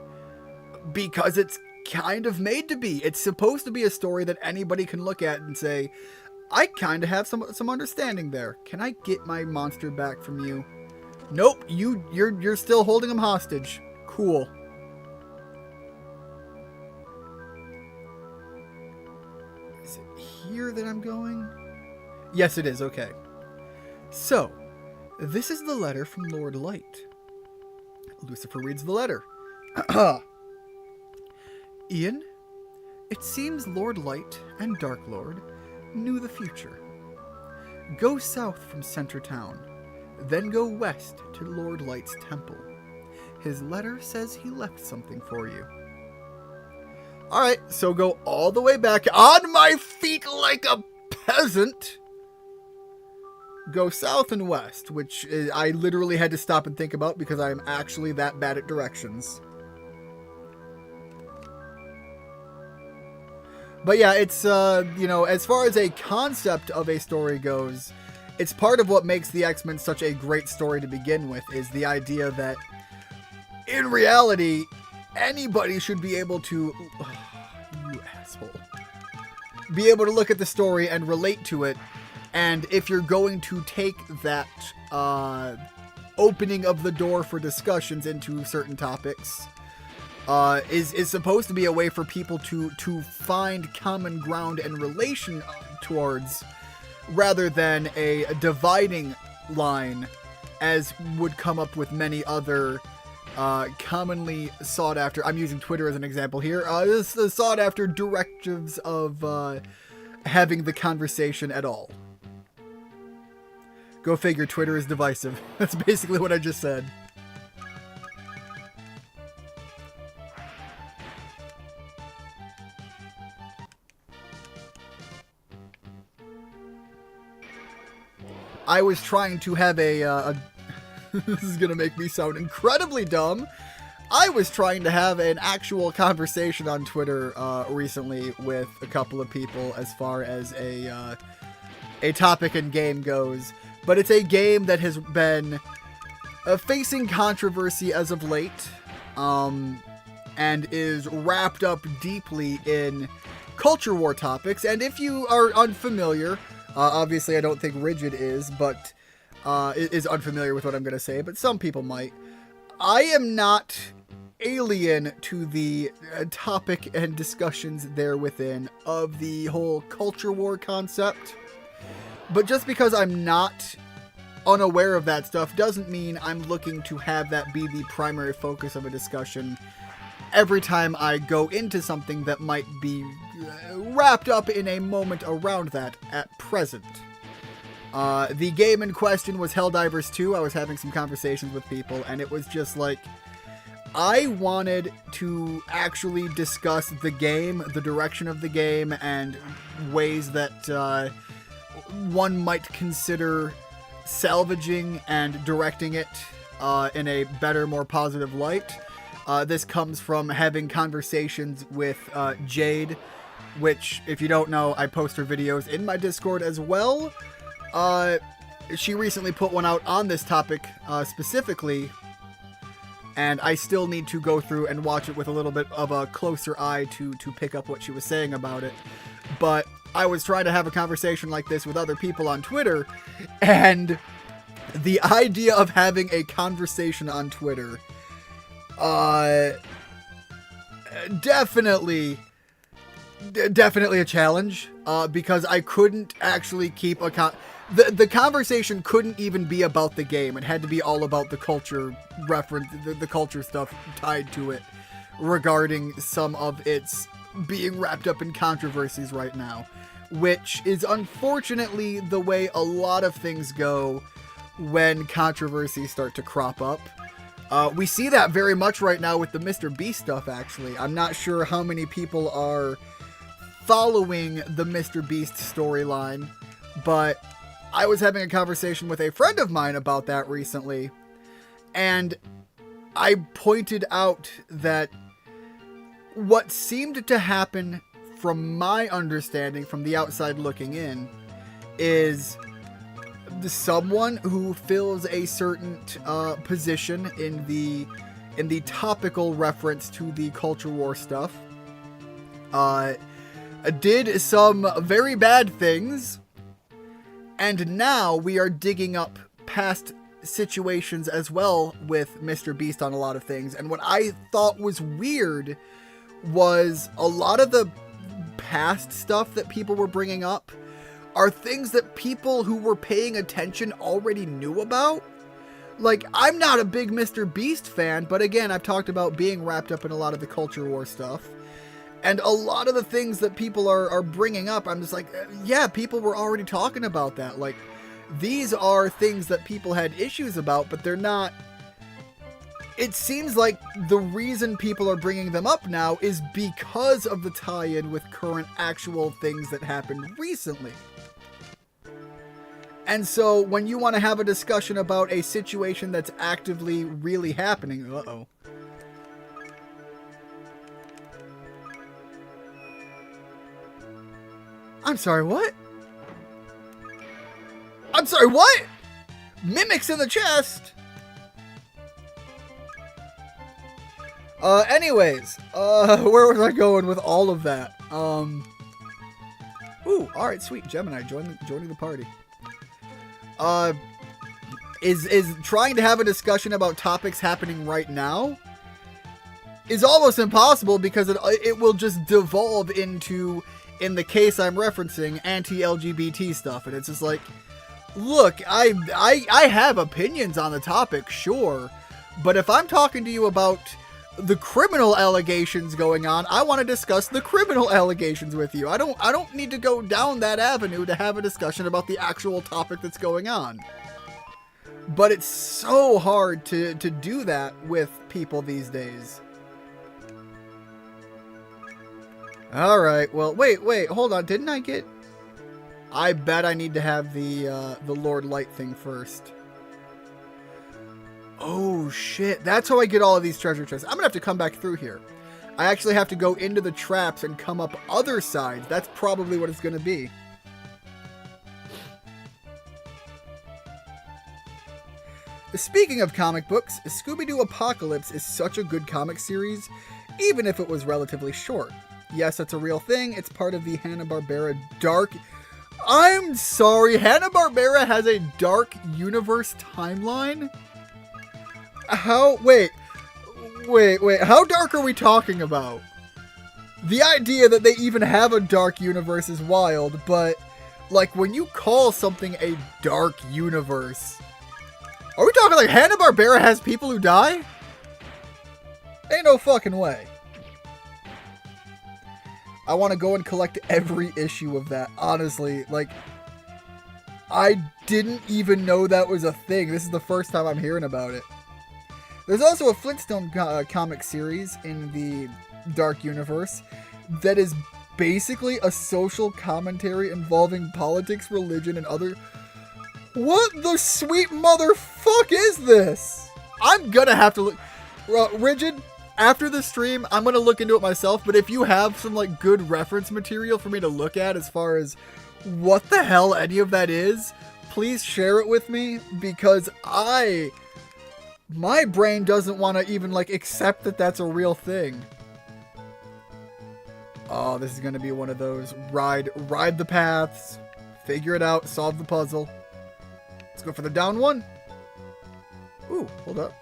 because it's kind of made to be. It's supposed to be a story that anybody can look at and say, I kind of have some understanding there. Can I get my monster back from you? Nope, you're still holding him hostage. Cool. Is it here that I'm going? Yes, it is. Okay. So, this is the letter from Lord Light. Lucifer reads the letter. Ian, it seems Lord Light and Dark Lord knew the future. Go south from Center Town, then go west to Lord Light's temple. His letter says he left something for you. Alright, so go all the way back on my feet like a peasant. Go south and west, which I literally had to stop and think about because I'm actually that bad at directions. But yeah, it's, as far as a concept of a story goes, it's part of what makes the X-Men such a great story to begin with, is the idea that, in reality, anybody should be able to, you asshole, be able to look at the story and relate to it. And if you're going to take that opening of the door for discussions into certain topics, is supposed to be a way for people to find common ground and relation towards, rather than a dividing line, as would come up with many other commonly sought after, I'm using Twitter as an example here, sought after directives of having the conversation at all. Go figure, Twitter is divisive. That's basically what I just said. I was trying to have a this is going to make me sound incredibly dumb. I was trying to have an actual conversation on Twitter recently with a couple of people as far as a topic and game goes. But it's a game that has been facing controversy as of late, and is wrapped up deeply in culture war topics. And if you are unfamiliar, obviously I don't think Rigid is, but is unfamiliar with what I'm going to say, but some people might. I am not alien to the topic and discussions there within of the whole culture war concept. But just because I'm not unaware of that stuff doesn't mean I'm looking to have that be the primary focus of a discussion every time I go into something that might be wrapped up in a moment around that at present. The game in question was Helldivers 2. I was having some conversations with people, and it was just like, I wanted to actually discuss the game, the direction of the game, and ways that one might consider salvaging and directing it in a better, more positive light. This comes from having conversations with Jade, which, if you don't know, I post her videos in my Discord as well. She recently put one out on this topic specifically, and I still need to go through and watch it with a little bit of a closer eye to pick up what she was saying about it. But I was trying to have a conversation like this with other people on Twitter, and the idea of having a conversation on Twitter, definitely a challenge, because I couldn't actually keep the conversation couldn't even be about the game. It had to be all about the culture reference, the culture stuff tied to it, regarding some of its being wrapped up in controversies right now, which is unfortunately the way a lot of things go when controversies start to crop up. We see that very much right now with the Mr. Beast stuff, actually. I'm not sure how many people are following the Mr. Beast storyline, but I was having a conversation with a friend of mine about that recently, and I pointed out that what seemed to happen, from my understanding, from the outside looking in, is someone who fills a certain position in the topical reference to the culture war stuff did some very bad things, and now we are digging up past situations as well with Mr. Beast on a lot of things. And what I thought was weird was a lot of the past stuff that people were bringing up are things that people who were paying attention already knew about. Like, I'm not a big Mr. Beast fan, but again, I've talked about being wrapped up in a lot of the culture war stuff. And a lot of the things that people are bringing up, I'm just like, yeah, people were already talking about that. Like, these are things that people had issues about, but they're not... It seems like the reason people are bringing them up now is because of the tie-in with current actual things that happened recently. And so when you want to have a discussion about a situation that's actively really happening... Uh-oh. I'm sorry, what? I'm sorry, what? Mimics in the chest? Anyways, where was I going with all of that? Ooh, alright, sweet. Gemini, joining the party. Is trying to have a discussion about topics happening right now is almost impossible because it will just devolve into, in the case I'm referencing, anti-LGBT stuff. And it's just like, look, I have opinions on the topic, sure. But if I'm talking to you about the criminal allegations going on, I want to discuss the criminal allegations with you. I don't need to go down that avenue to have a discussion about the actual topic that's going on. But it's so hard to do that with people these days. Alright, well, wait, hold on. Didn't I get... I bet I need to have the Lord Light thing first. Oh, shit. That's how I get all of these treasure chests. I'm going to have to come back through here. I actually have to go into the traps and come up other sides. That's probably what it's going to be. Speaking of comic books, Scooby-Doo Apocalypse is such a good comic series, even if it was relatively short. Yes, it's a real thing. It's part of the Hanna-Barbera Dark... I'm sorry, Hanna-Barbera has a Dark Universe timeline? How... Wait, how dark are we talking about? The idea that they even have a dark universe is wild, but, like, when you call something a dark universe... Are we talking like Hanna-Barbera has people who die? Ain't no fucking way. I want to go and collect every issue of that, honestly. Like, I didn't even know that was a thing. This is the first time I'm hearing about it. There's also a Flintstone comic series in the Dark Universe that is basically a social commentary involving politics, religion, and other... What the sweet motherfuck is this? I'm gonna have to look... Rigid, after the stream, I'm gonna look into it myself, but if you have some, like, good reference material for me to look at as far as what the hell any of that is, please share it with me, because my brain doesn't want to even, like, accept that that's a real thing. Oh, this is gonna be one of those ride the paths, figure it out, solve the puzzle. Let's go for the down one. Ooh, hold up.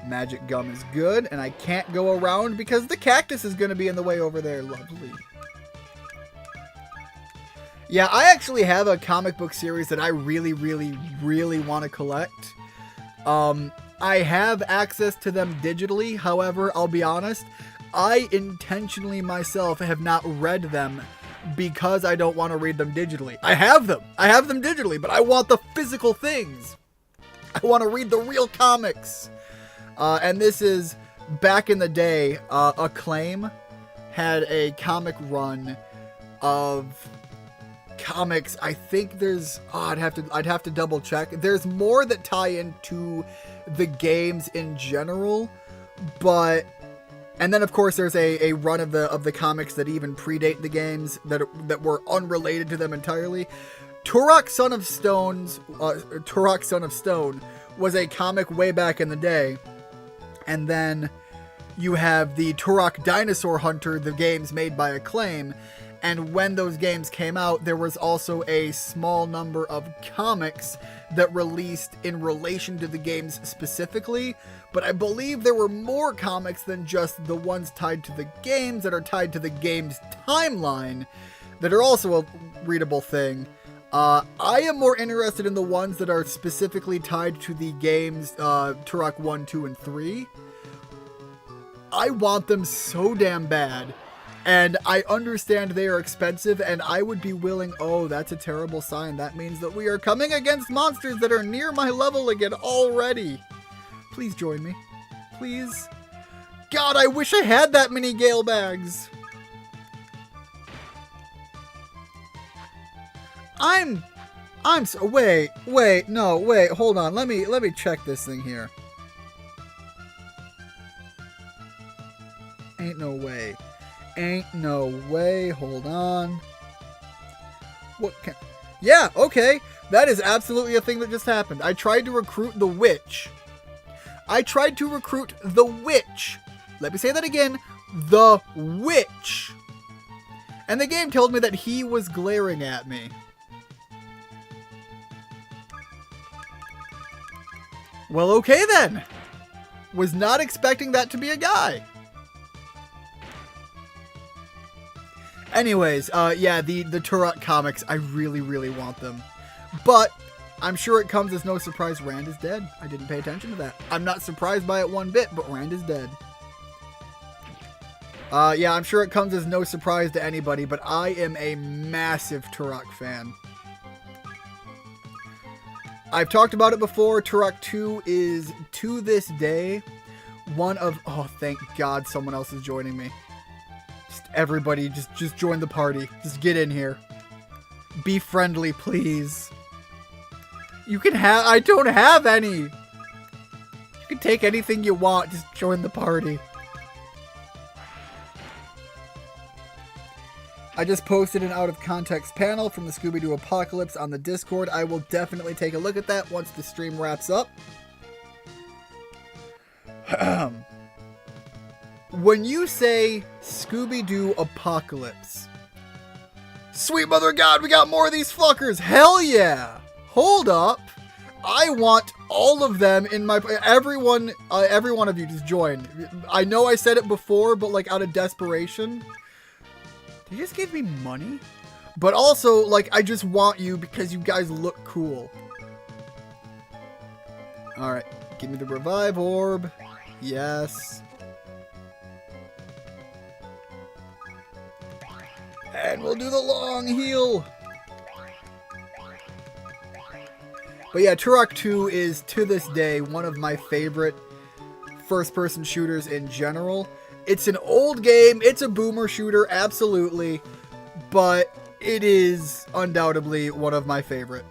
Magic gum is good, and I can't go around because the cactus is going to be in the way over there. Lovely. Yeah, I actually have a comic book series that I really, really, really want to collect. I have access to them digitally. However, I'll be honest, I intentionally myself have not read them because I don't want to read them digitally. I have them digitally, but I want the physical things. I want to read the real comics. And this is back in the day. Acclaim had a comic run of comics. I think there's I'd have to double check. There's more that tie into the games in general, but and then of course there's a run of the comics that even predate the games that were unrelated to them entirely. Turok Son of Stone was a comic way back in the day, and then you have the Turok Dinosaur Hunter, the games made by Acclaim. And when those games came out, there was also a small number of comics that released in relation to the games specifically. But I believe there were more comics than just the ones tied to the games that are tied to the game's timeline that are also a readable thing. I am more interested in the ones that are specifically tied to the games Turok 1, 2, and 3. I want them so damn bad. And I understand they are expensive, and I would be willing... Oh, that's a terrible sign. That means that we are coming against monsters that are near my level again already. Please join me. Please. God, I wish I had that many Gale bags. I'm so... Wait, hold on. Let me check this thing here. Ain't no way. Hold on. Yeah, okay. That is absolutely a thing that just happened. I tried to recruit the witch. Let me say that again. The witch. And the game told me that he was glaring at me. Well, okay then. Was not expecting that to be a guy. Anyways, yeah, the Turok comics, I really, really want them. But I'm sure it comes as no surprise Rand is dead. I didn't pay attention to that. I'm not surprised by it one bit, but Rand is dead. Yeah, I'm sure it comes as no surprise to anybody, but I am a massive Turok fan. I've talked about it before. Turok 2 is, to this day, one of... Oh, thank God someone else is joining me. Everybody, just join the party. Just get in here. Be friendly, please. You can have... I don't have any. You can take anything you want. Just join the party. I just posted an out-of-context panel from the Scooby-Doo Apocalypse on the Discord. I will definitely take a look at that once the stream wraps up. When you say Scooby-Doo Apocalypse, sweet mother of God, we got more of these fuckers. Hell yeah. Hold up. I want all of them in my... every one of you just join. I know I said it before, but like out of desperation. They just gave me money? But also, like, I just want you because you guys look cool. Alright. Give me the revive orb. Yes. And we'll do the long heal. But yeah, Turok 2 is, to this day, one of my favorite first-person shooters in general. It's an old game. It's a boomer shooter, absolutely. But it is undoubtedly one of my favorite.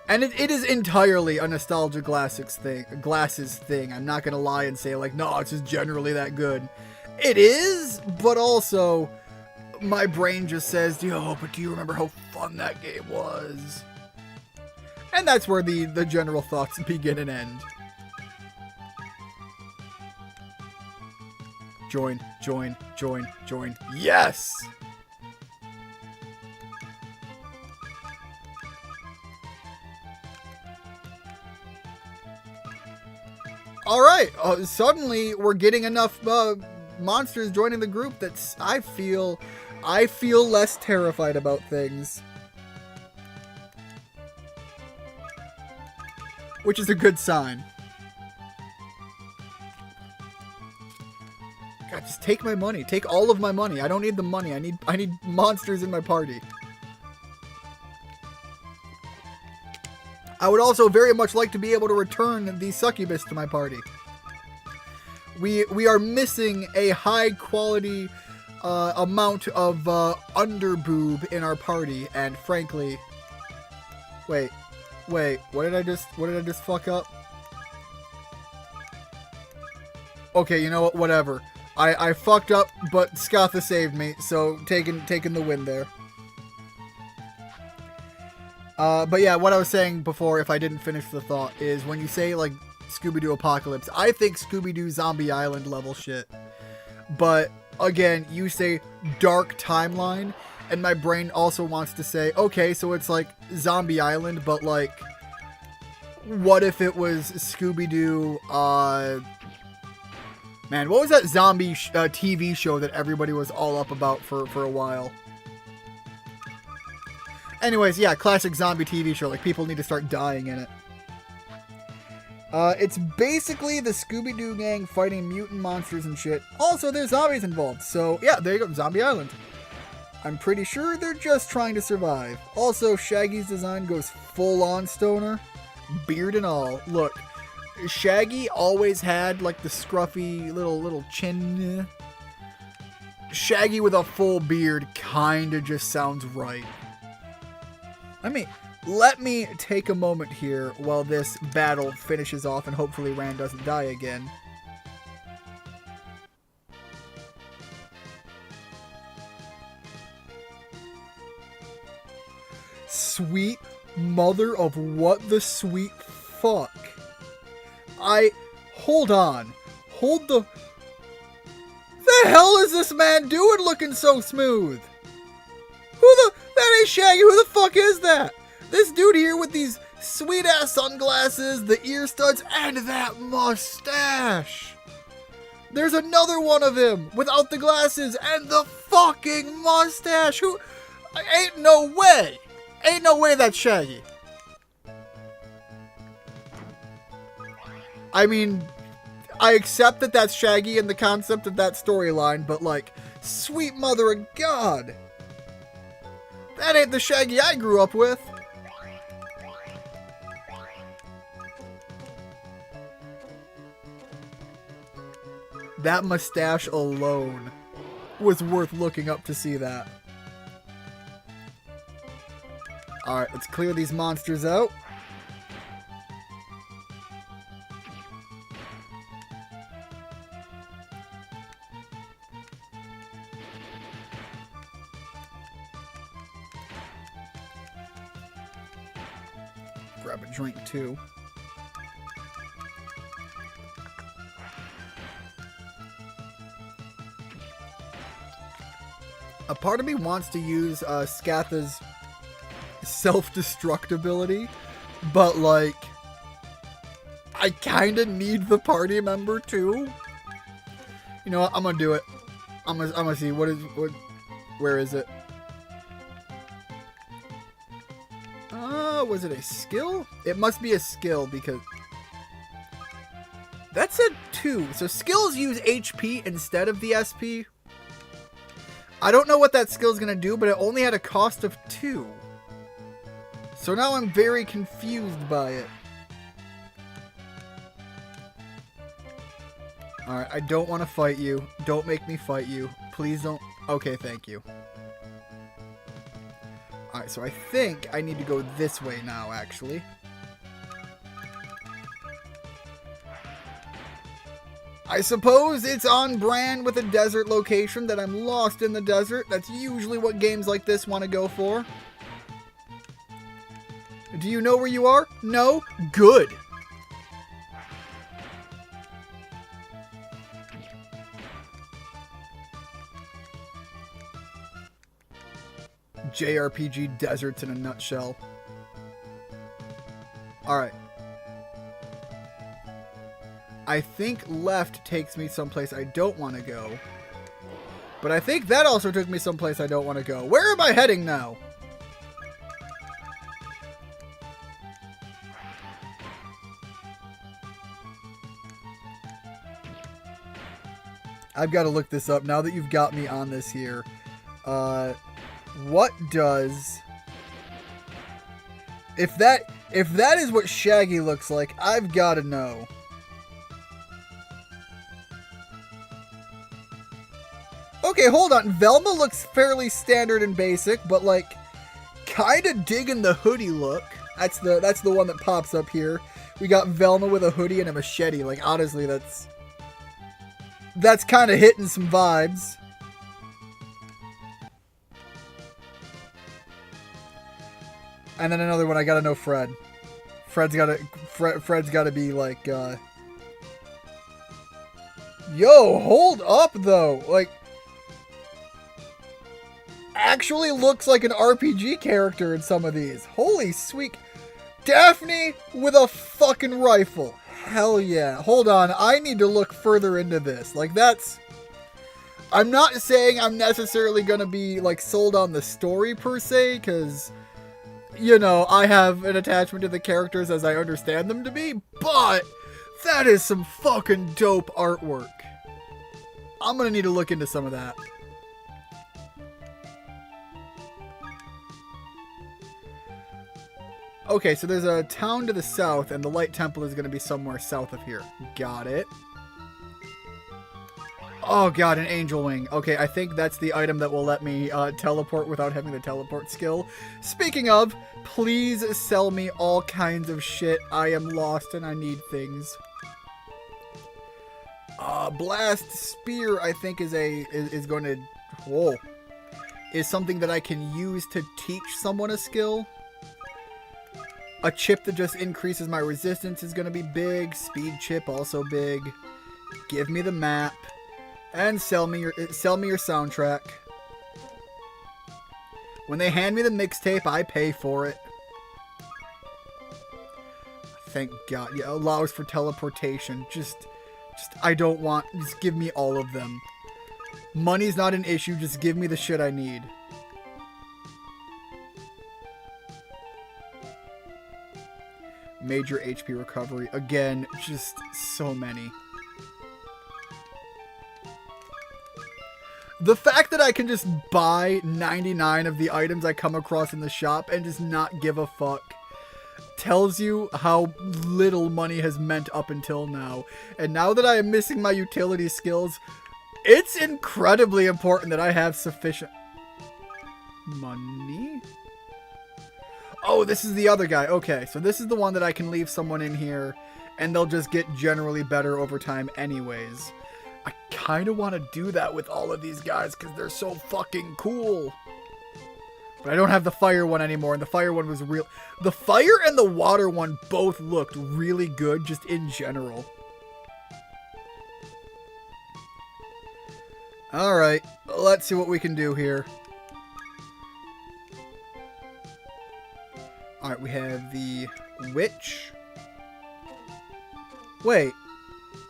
And it is entirely a nostalgia glasses thing. I'm not going to lie and say, like, no, it's just generally that good. It is, but also... my brain just says, yo, but do you remember how fun that game was? And that's where the general thoughts begin and end. Join. Yes! Alright, suddenly we're getting enough monsters joining the group that's... I feel less terrified about things. Which is a good sign. Just take my money. Take all of my money. I don't need the money. I need monsters in my party. I would also very much like to be able to return the succubus to my party. We are missing a high quality amount of underboob in our party, and frankly, wait, what did I just fuck up? Okay, you know what? Whatever. I fucked up, but Skatha saved me, so taking the win there. But yeah, what I was saying before, if I didn't finish the thought, is when you say, like, Scooby-Doo Apocalypse, I think Scooby-Doo Zombie Island level shit. But, again, you say Dark Timeline, and my brain also wants to say, okay, so it's like Zombie Island, but, like, what if it was Scooby-Doo, man, what was that zombie TV show that everybody was all up about for a while? Anyways, yeah, classic zombie TV show. Like, people need to start dying in it. It's basically the Scooby-Doo gang fighting mutant monsters and shit. Also, there's zombies involved. So, yeah, there you go. Zombie Island. I'm pretty sure they're just trying to survive. Also, Shaggy's design goes full-on stoner. Beard and all. Look, Shaggy always had, like, the scruffy little chin. Shaggy with a full beard kinda just sounds right. Let me take a moment here while this battle finishes off and hopefully Rand doesn't die again. Sweet mother of what the sweet fuck. Hold on. The hell is this man doing looking so smooth? That ain't Shaggy. Who the fuck is that? This dude here with these sweet-ass sunglasses, the ear studs, and that mustache. There's another one of him without the glasses and the fucking mustache. Ain't no way. Ain't no way that's Shaggy. I mean, I accept that that's Shaggy and the concept of that storyline, but like, sweet mother of God. That ain't the Shaggy I grew up with. That mustache alone was worth looking up to see that. Alright, let's clear these monsters out. Grab a drink too. A part of me wants to use Skatha's self-destructibility, but like, I kind of need the party member too. You know what? I'm gonna do it. I'm gonna see where is it? Was it a skill? It must be a skill because that said 2. So skills use HP instead of the SP. I don't know what that skill is gonna do, but it only had a cost of 2. So now I'm very confused by it. Alright, I don't want to fight you. Don't make me fight you. Please don't. Okay, thank you. Alright, so I think I need to go this way now, actually. I suppose it's on brand with a desert location that I'm lost in the desert. That's usually what games like this want to go for. Do you know where you are? No? Good. JRPG deserts in a nutshell. Alright. I think left takes me someplace I don't want to go. But I think that also took me someplace I don't want to go. Where am I heading now? I've got to look this up now that you've got me on this here. What does... If that is what Shaggy looks like, I've got to know. Okay, hold on. Velma looks fairly standard and basic, but like kind of digging the hoodie look. That's the one that pops up here. We got Velma with a hoodie and a machete. Like honestly, that's kind of hitting some vibes. And then another one, I gotta know Fred. Fred's gotta be like, yo, hold up though. Like, actually looks like an RPG character in some of these. Holy sweet. Daphne with a fucking rifle. Hell yeah. Hold on, I need to look further into this. Like, that's... I'm not saying I'm necessarily gonna be, like, sold on the story per se, because... You know, I have an attachment to the characters as I understand them to be, but that is some fucking dope artwork. I'm gonna need to look into some of that. Okay, so there's a town to the south, and the Light Temple is gonna be somewhere south of here. Got it. Oh god, an angel wing. Okay, I think that's the item that will let me teleport without having the teleport skill. Speaking of, please sell me all kinds of shit. I am lost and I need things. Blast spear, I think, is going to... Whoa. Is something that I can use to teach someone a skill. A chip that just increases my resistance is going to be big. Speed chip, also big. Give me the map. And sell me your soundtrack. When they hand me the mixtape, I pay for it. Thank God. Yeah, allows for teleportation. Just I don't want... Just give me all of them. Money's not an issue. Just give me the shit I need. Major HP recovery. Again, just so many. The fact that I can just buy 99 of the items I come across in the shop and just not give a fuck tells you how little money has meant up until now. And now that I am missing my utility skills, it's incredibly important that I have sufficient money. Oh, this is the other guy. Okay, so this is the one that I can leave someone in here and they'll just get generally better over time anyways. I kind of want to do that with all of these guys because they're so fucking cool. But I don't have the fire one anymore, and the fire one was real. The fire and the water one both looked really good just in general. Alright, let's see what we can do here. Alright, we have the witch. Wait.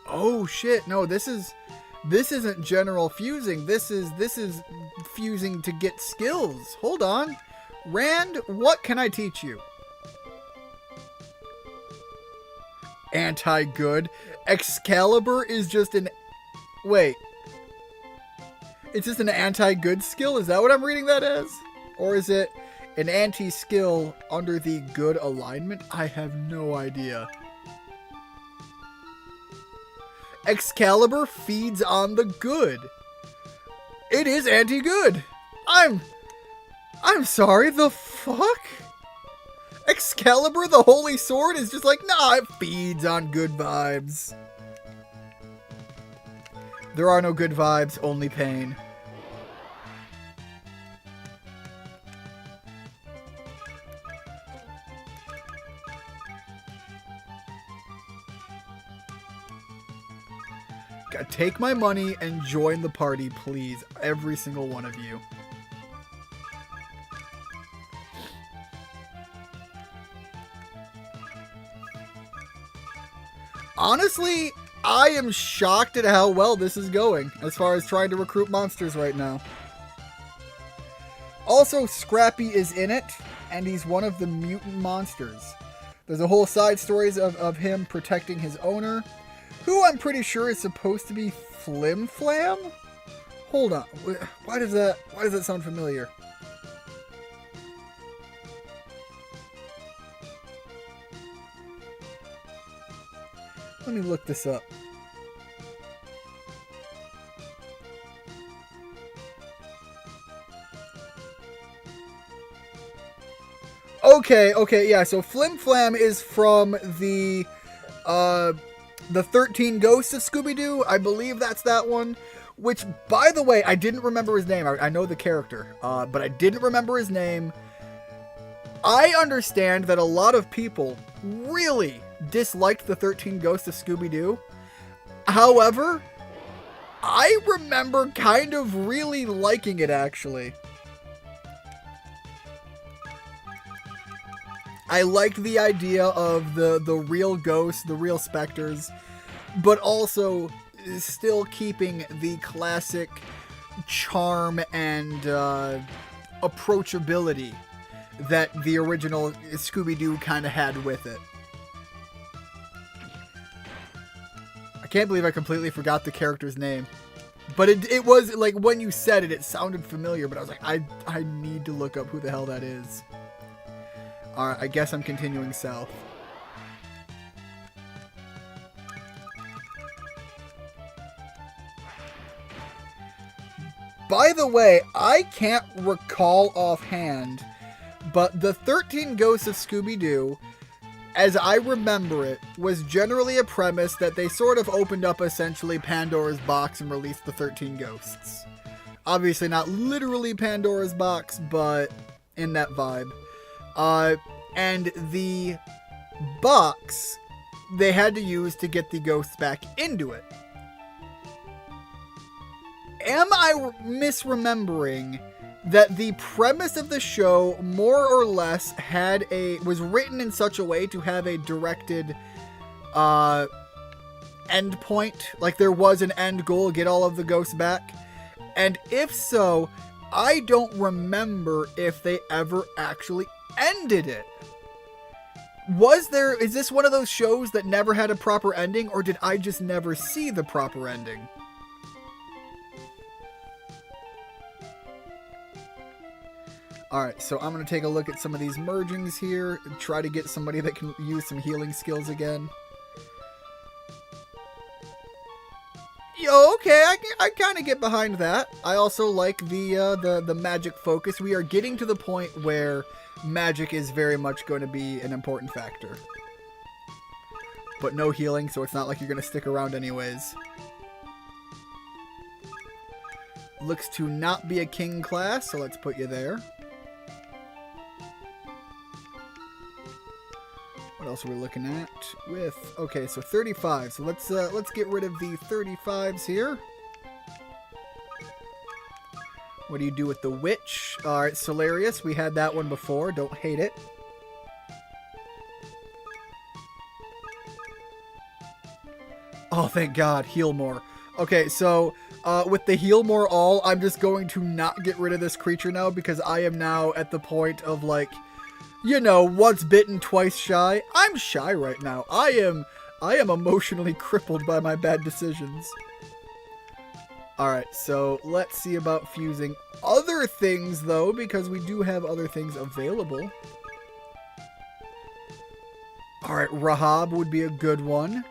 Oh shit, no, this isn't general fusing. This is fusing to get skills. Hold on. Rand, what can I teach you? Anti-good. Excalibur is just an... Wait. It's just an anti-good skill? Is that what I'm reading that as? Or is it an anti-skill under the good alignment? I have no idea. Excalibur feeds on the good. It is anti-good. I'm sorry, the fuck? Excalibur, the holy sword, is just like, nah, it feeds on good vibes. There are no good vibes, only pain. Take my money and join the party, please. Every single one of you. Honestly, I am shocked at how well this is going as far as trying to recruit monsters right now. Also, Scrappy is in it, and he's one of the mutant monsters. There's a whole side stories of him protecting his owner, who I'm pretty sure is supposed to be Flim Flam? Hold on. Why does that sound familiar? Let me look this up. Okay, yeah, so Flim Flam is from the 13 Ghosts of Scooby-Doo. I believe that's that one. Which, by the way, I didn't remember his name. I know the character, but I didn't remember his name. I understand that a lot of people really disliked the 13 Ghosts of Scooby-Doo. However, I remember kind of really liking it, actually. I liked the idea of the real ghosts, the real specters, but also still keeping the classic charm and approachability that the original Scooby-Doo kind of had with it. I can't believe I completely forgot the character's name. But it was, like, when you said it, it sounded familiar, but I was like, I need to look up who the hell that is. Alright, I guess I'm continuing south. By the way, I can't recall offhand, but the 13 Ghosts of Scooby-Doo, as I remember it, was generally a premise that they sort of opened up essentially Pandora's box and released the 13 Ghosts. Obviously not literally Pandora's box, but in that vibe. And the box they had to use to get the ghosts back into it. Am I misremembering that the premise of the show more or less was written in such a way to have a directed end point? Like there was an end goal, get all of the ghosts back? And if so, I don't remember if they ever actually ended it. Is this one of those shows that never had a proper ending, or did I just never see the proper ending? Alright, so I'm going to take a look at some of these mergings here and try to get somebody that can use some healing skills again. Yo, okay, I kind of get behind that. I also like the magic focus. We are getting to the point where magic is very much going to be an important factor. But no healing, so it's not like you're going to stick around anyways. Looks to not be a king class, so let's put you there. What else are we looking at? Okay, so 35. So let's get rid of the 35s here. What do you do with the witch? Alright, Solarius. We had that one before. Don't hate it. Oh, thank God. Heal more. Okay, so with the heal more all, I'm just going to not get rid of this creature now because I am now at the point of, like, you know, once bitten, twice shy. I'm shy right now. I am emotionally crippled by my bad decisions. Alright, so let's see about fusing other things, though, because we do have other things available. Alright, Rahab would be a good one.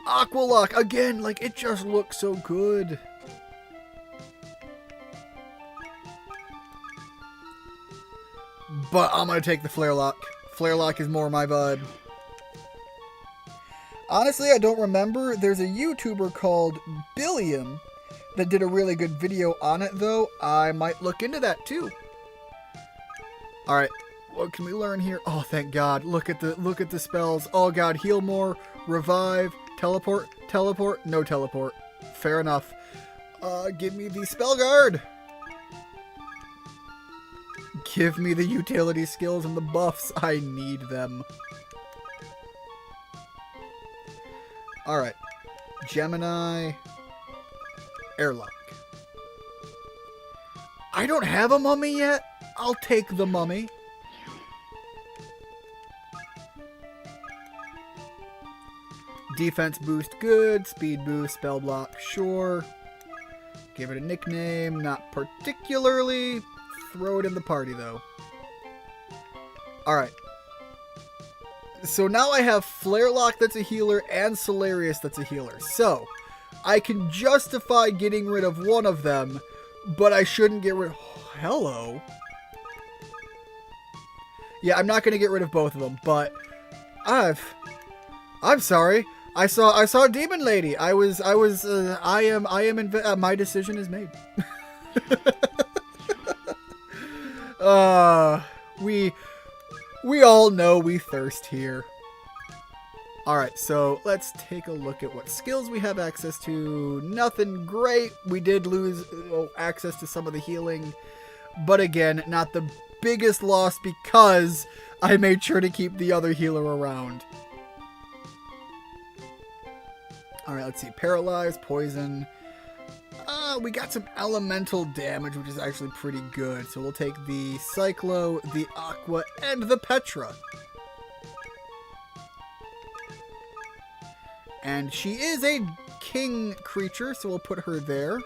Aqualock, again, like, it just looks so good. But I'm going to take the Flarelock. Flarelock is more my vibe. Honestly, I don't remember. There's a YouTuber called Billiam that did a really good video on it, though. I might look into that, too. Alright, what can we learn here? Oh, thank God. Look at the spells. Oh, God. Heal more, revive, teleport, no teleport. Fair enough. Give me the spell guard. Give me the utility skills and the buffs. I need them. Alright. Gemini. Airlock. I don't have a mummy yet. I'll take the mummy. Defense boost, good. Speed boost, spell block, sure. Give it a nickname, not particularly. Throw it in the party, though. Alright. So now I have Flarelock that's a healer and Solarius that's a healer. So, I can justify getting rid of one of them, but I shouldn't get rid of... Oh, hello? Yeah, I'm not going to get rid of both of them, but I'm sorry. I saw Demon Lady. I am my decision is made. We all know we thirst here. Alright, so let's take a look at what skills we have access to. Nothing great. We did lose access to some of the healing. But again, not the biggest loss because I made sure to keep the other healer around. Alright, let's see. Paralyze, poison. We got some elemental damage, which is actually pretty good. So we'll take the Cyclo, the Aqua, and the Petra. And she is a king creature, so we'll put her there.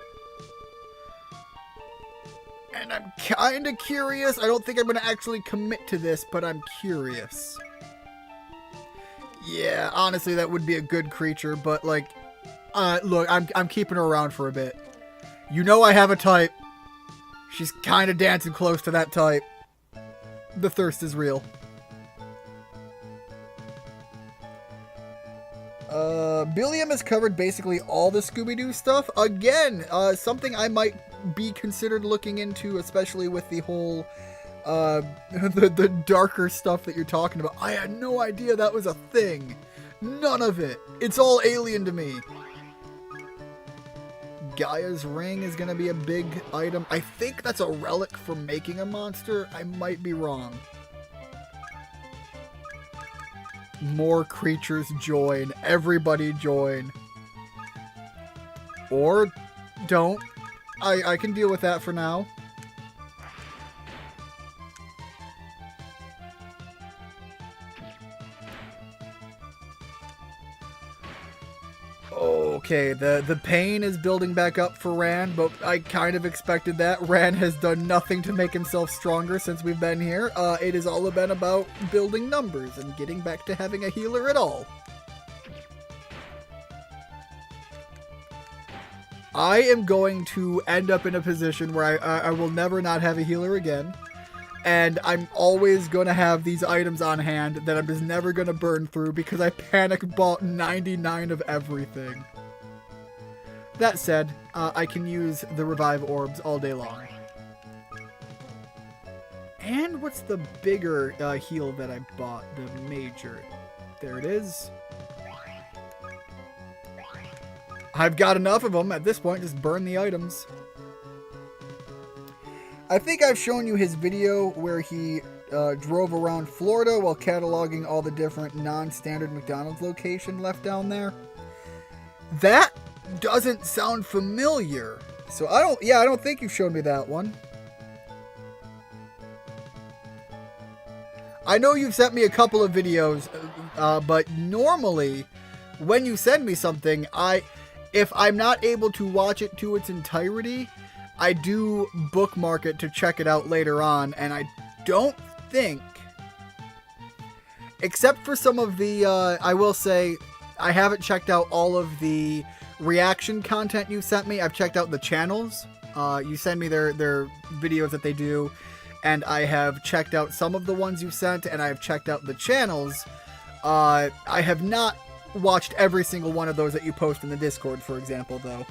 And I'm kind of curious. I don't think I'm going to actually commit to this, but I'm curious. Yeah, honestly, that would be a good creature, but like, look, I'm keeping her around for a bit. You know I have a type. She's kind of dancing close to that type. The thirst is real. Billiam has covered basically all the Scooby-Doo stuff. Again, something I might be considered looking into, especially with the whole, the darker stuff that you're talking about. I had no idea that was a thing. None of it. It's all alien to me. Gaia's ring is going to be a big item. I think that's a relic for making a monster. I might be wrong. More creatures join. Everybody join. Or don't. I can deal with that for now. Okay, the pain is building back up for Ran, but I kind of expected that. Ran has done nothing to make himself stronger since we've been here. It has all been about building numbers and getting back to having a healer at all. I am going to end up in a position where I will never not have a healer again. And I'm always going to have these items on hand that I'm just never going to burn through because I panic bought 99 of everything. That said, I can use the revive orbs all day long. And what's the bigger heal that I bought? The major. There it is. I've got enough of them at this point. Just burn the items. I think I've shown you his video where he drove around Florida while cataloging all the different non-standard McDonald's locations left down there. That doesn't sound familiar. So I don't think you've shown me that one. I know you've sent me a couple of videos, but normally when you send me something, if I'm not able to watch it to its entirety, I do bookmark it to check it out later on, and I don't think, except for some of the, I will say, I haven't checked out all of the reaction content you sent me. I've checked out the channels. You send me their videos that they do, and I have checked out some of the ones you sent, and I have checked out the channels. I have not watched every single one of those that you post in the Discord, for example, though.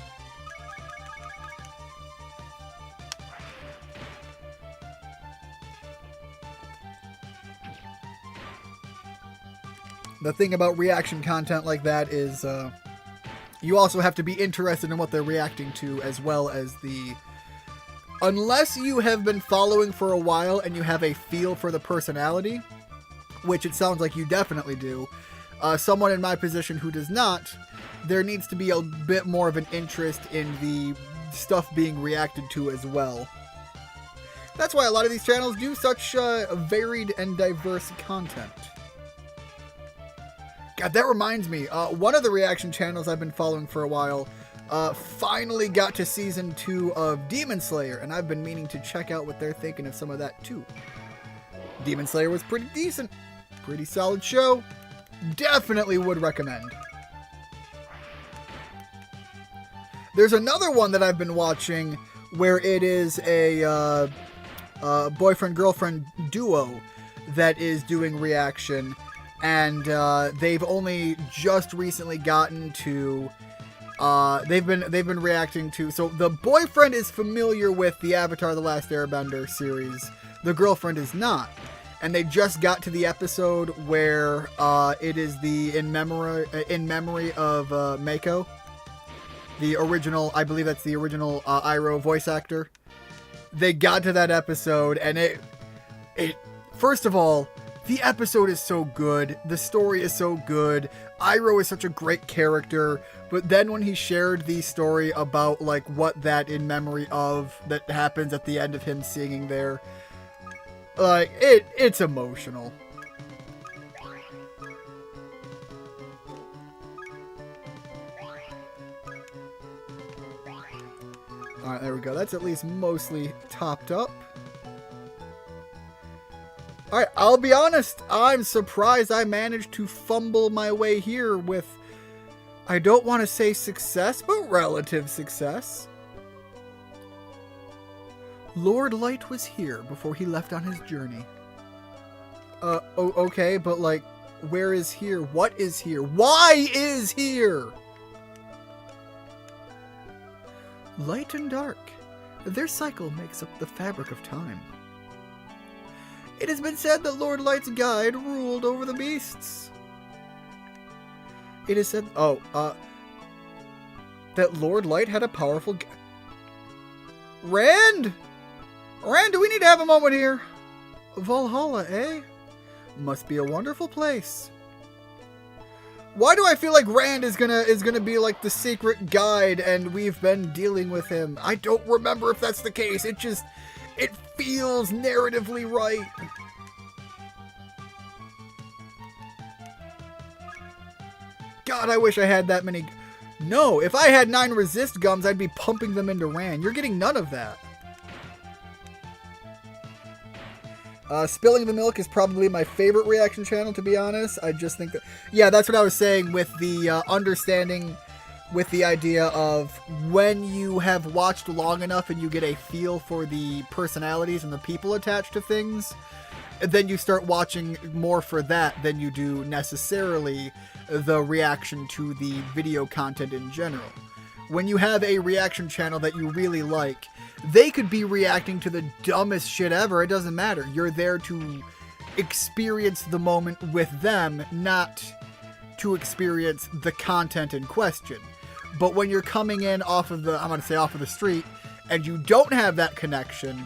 The thing about reaction content like that is you also have to be interested in what they're reacting to, as well as the... Unless you have been following for a while and you have a feel for the personality, which it sounds like you definitely do, someone in my position who does not, there needs to be a bit more of an interest in the stuff being reacted to as well. That's why a lot of these channels do such varied and diverse content. God, that reminds me. One of the reaction channels I've been following for a while finally got to season 2 of Demon Slayer, and I've been meaning to check out what they're thinking of some of that too. Demon Slayer was pretty decent. Pretty solid show. Definitely would recommend. There's another one that I've been watching where it is a boyfriend-girlfriend duo that is doing reaction, and they've only just recently gotten to they've been reacting to, so the boyfriend is familiar with the Avatar: The Last Airbender series, the girlfriend is not, and they just got to the episode where it is the in memory of Mako, the original, I believe that's the original Iroh voice actor. They got to that episode, and it first of all, the episode is so good. The story is so good. Iroh is such a great character. But then when he shared the story about like what that in memory of that happens at the end of him singing there, like it's emotional. All right, there we go. That's at least mostly topped up. Alright, I'll be honest, I'm surprised I managed to fumble my way here with, I don't want to say success, but relative success. Lord Light was here before he left on his journey. Okay, but like, where is here? What is here? Why is here? Light and dark, their cycle makes up the fabric of time. It has been said that Lord Light's guide ruled over the beasts. It is said, that Lord Light had a powerful Rand? Rand, do we need to have a moment here? Valhalla, eh? Must be a wonderful place. Why do I feel like Rand is gonna be like the secret guide and we've been dealing with him? I don't remember if that's the case. It feels narratively right. God, I wish I had that many. No, if I had 9 resist gums, I'd be pumping them into Rand. You're getting none of that. Spilling the Milk is probably my favorite reaction channel, to be honest. I just think that, yeah, that's what I was saying with the understanding, with the idea of when you have watched long enough and you get a feel for the personalities and the people attached to things, then you start watching more for that than you do necessarily the reaction to the video content in general. When you have a reaction channel that you really like, they could be reacting to the dumbest shit ever. It doesn't matter. You're there to experience the moment with them, not to experience the content in question. But when you're coming in off of the, I'm going to say off of the street, and you don't have that connection,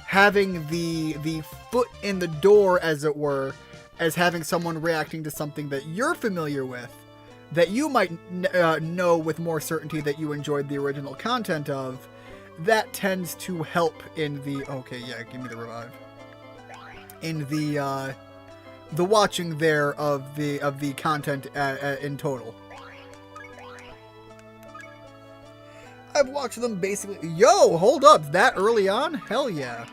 having the foot in the door, as it were, as having someone reacting to something that you're familiar with, that you might know with more certainty that you enjoyed the original content of, that tends to help in the, okay, yeah, give me the revive, in the watching there of the content in total. I've watched them basically, yo, hold up, that early on? Hell yeah.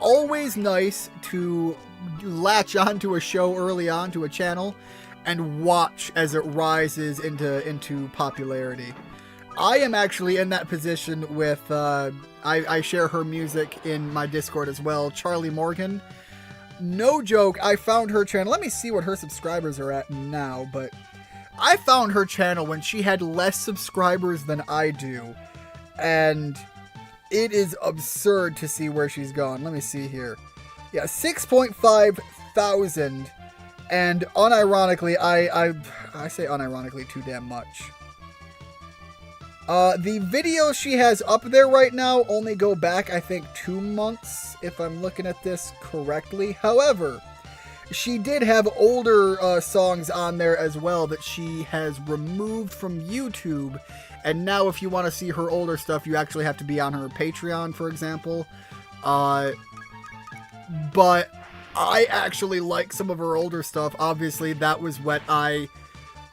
Always nice to latch onto a show early on, to a channel, and watch as it rises into popularity. I am actually in that position with, I share her music in my Discord as well, Charlie Morgan. No joke, I found her channel. Let me see what her subscribers are at now, but I found her channel when she had less subscribers than I do, and it is absurd to see where she's gone. Let me see here. Yeah, 6.5 thousand, and unironically, I say unironically too damn much. The videos she has up there right now only go back, I think, 2 months, if I'm looking at this correctly. However, she did have older songs on there as well that she has removed from YouTube, and now if you want to see her older stuff, you actually have to be on her Patreon, for example. But I actually like some of her older stuff. Obviously, that was what I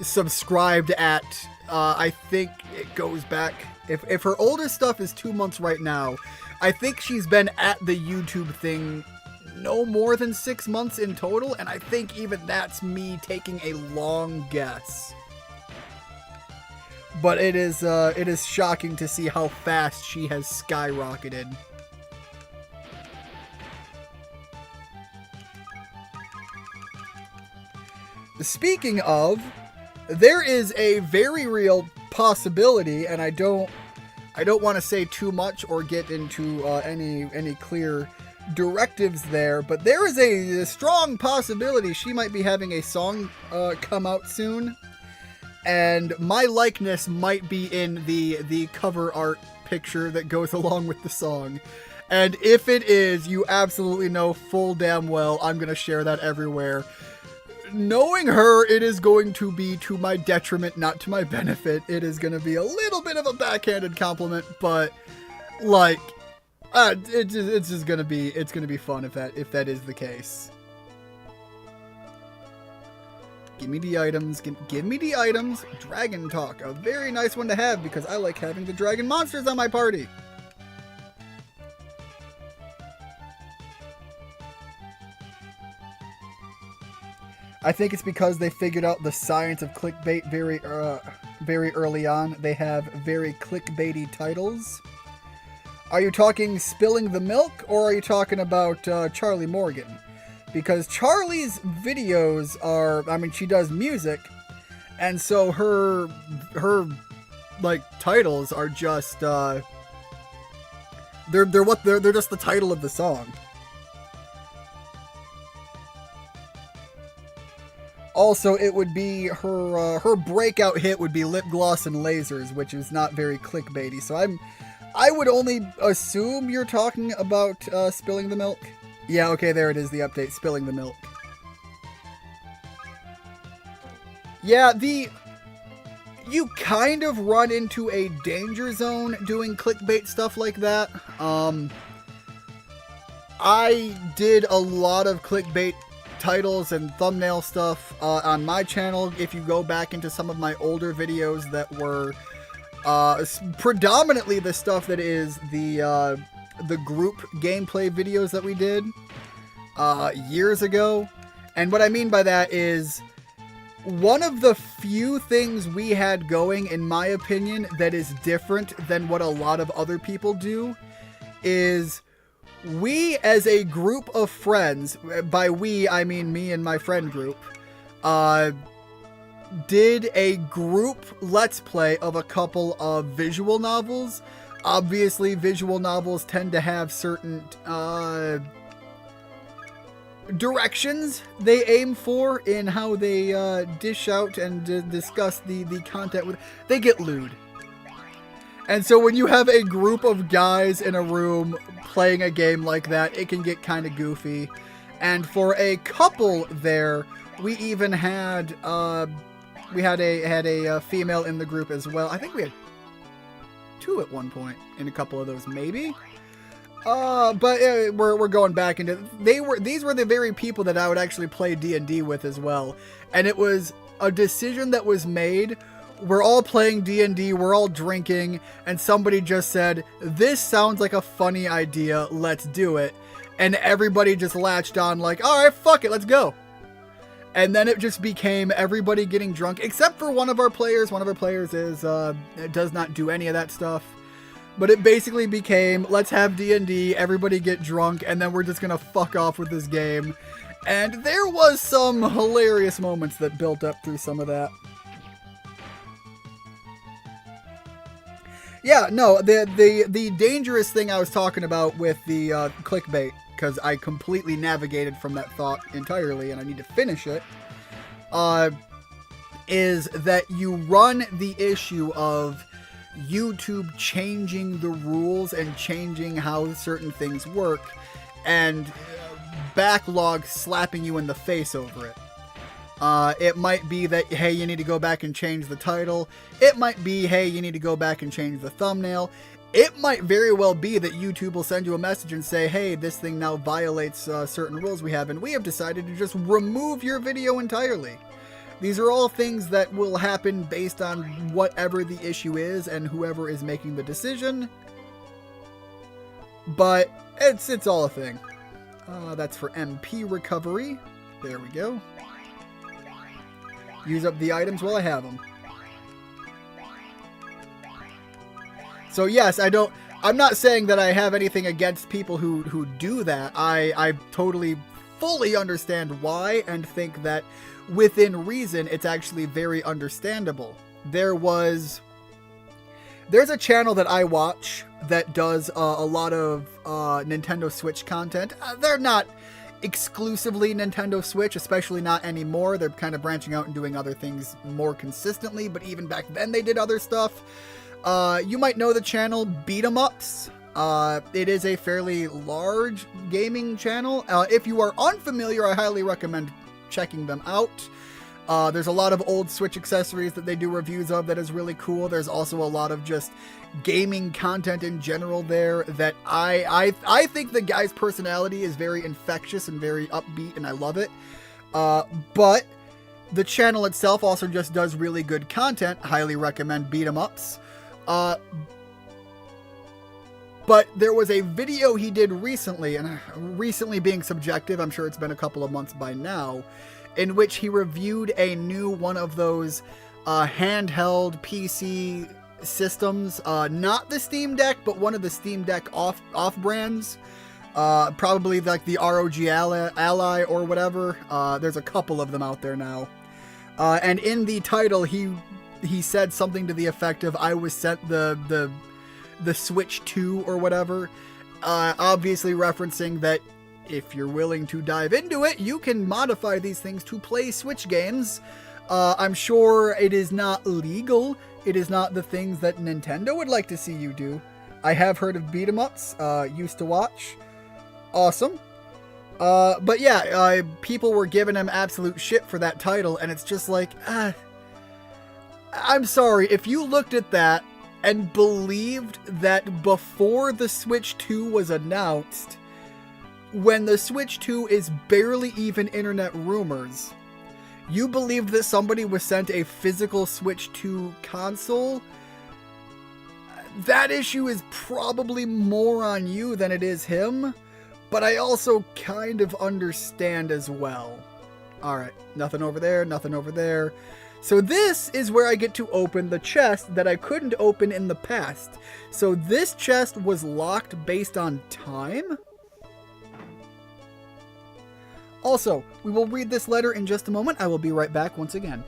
subscribed at. I think it goes back. If her older stuff is 2 months right now, I think she's been at the YouTube thing no more than 6 months in total, and I think even that's me taking a long guess. But it is shocking to see how fast she has skyrocketed. Speaking of, there is a very real possibility, and I don't want to say too much or get into any clear directives there, but there is a strong possibility she might be having a song come out soon, and my likeness might be in the cover art picture that goes along with the song. And if it is, you absolutely know full damn well I'm going to share that everywhere. Knowing her, it is going to be to my detriment, not to my benefit. It is going to be a little bit of a backhanded compliment, but like, it's just going to be fun if that is the case. Give me the items. Give me the items. Dragon Talk, a very nice one to have because I like having the dragon monsters on my party. I think it's because they figured out the science of clickbait very early on. They have very clickbaity titles. Are you talking Spilling the Milk, or are you talking about Charlie Morgan? Because Charlie's videos are, I mean, she does music, and so her like titles are just they're just the title of the song. Also, it would be her breakout hit would be Lip Gloss and Lasers, which is not very clickbaity. So I would only assume you're talking about Spilling the Milk. Yeah, okay, there it is, the update, Spilling the Milk. Yeah, you kind of run into a danger zone doing clickbait stuff like that. I did a lot of clickbait titles and thumbnail stuff on my channel. If you go back into some of my older videos that were predominantly the stuff that is the group gameplay videos that we did years ago. And what I mean by that is one of the few things we had going, in my opinion, that is different than what a lot of other people do is we, as a group of friends, by we, I mean me and my friend group, did a group Let's Play of a couple of visual novels. Obviously, visual novels tend to have certain directions they aim for in how they dish out and discuss the content with. They get lewd. And so when you have a group of guys in a room playing a game like that, it can get kind of goofy. And for a couple there, we even had we had a female in the group as well. I think we had 2 at one point in a couple of those, maybe. But we're going back into these were the very people that I would actually play D&D with as well. And it was a decision that was made. We're all playing D&D, we're all drinking, and somebody just said, "This sounds like a funny idea, let's do it." And everybody just latched on like, "All right, fuck it, let's go." And then it just became everybody getting drunk, except for one of our players. One of our players does not do any of that stuff. But it basically became, let's have D&D, everybody get drunk, and then we're just gonna fuck off with this game. And there was some hilarious moments that built up through some of that. Yeah, no, the dangerous thing I was talking about with the clickbait, because I completely navigated from that thought entirely, and I need to finish it, is that you run the issue of YouTube changing the rules and changing how certain things work, and backlog slapping you in the face over it. It might be that, hey, you need to go back and change the title. It might be, hey, you need to go back and change the thumbnail. it might very well be that YouTube will send you a message and say, hey, this thing now violates certain rules we have, and we have decided to just remove your video entirely. These are all things that will happen based on whatever the issue is and whoever is making the decision. But it's all a thing. That's for MP recovery. There we go. Use up the items while I have them. So yes, I'm not saying that I have anything against people who do that. I totally, fully understand why and think that within reason, it's actually very understandable. There's a channel that I watch that does a lot of Nintendo Switch content. They're not exclusively Nintendo Switch, especially not anymore. They're kind of branching out and doing other things more consistently, but even back then they did other stuff. You might know the channel Beat 'em Ups. It is a fairly large gaming channel. If you are unfamiliar, I highly recommend checking them out. There's a lot of old Switch accessories that they do reviews of that is really cool. There's also a lot of just gaming content in general there that I think the guy's personality is very infectious and very upbeat, and I love it. But the channel itself also just does really good content. Highly recommend Beat 'em Ups. But there was a video he did recently, and recently being subjective, I'm sure it's been a couple of months by now, in which he reviewed a new one of those handheld PC systems, not the Steam Deck, but one of the Steam Deck off brands, probably like the ROG Ally or whatever. There's a couple of them out there now. And in the title, he said something to the effect of, I was sent the Switch 2 or whatever, obviously referencing that if you're willing to dive into it, you can modify these things to play Switch games. I'm sure it is not legal. It is not the things that Nintendo would like to see you do. I have heard of beat 'em ups, used to watch. Awesome. But yeah, people were giving him absolute shit for that title, and it's just like, I'm sorry, if you looked at that and believed that before the Switch 2 was announced, when the Switch 2 is barely even internet rumors, you believed that somebody was sent a physical Switch 2 console, that issue is probably more on you than it is him, but I also kind of understand as well. Alright, nothing over there, nothing over there. So this is where I get to open the chest that I couldn't open in the past. So this chest was locked based on time? Also, we will read this letter in just a moment. I will be right back once again.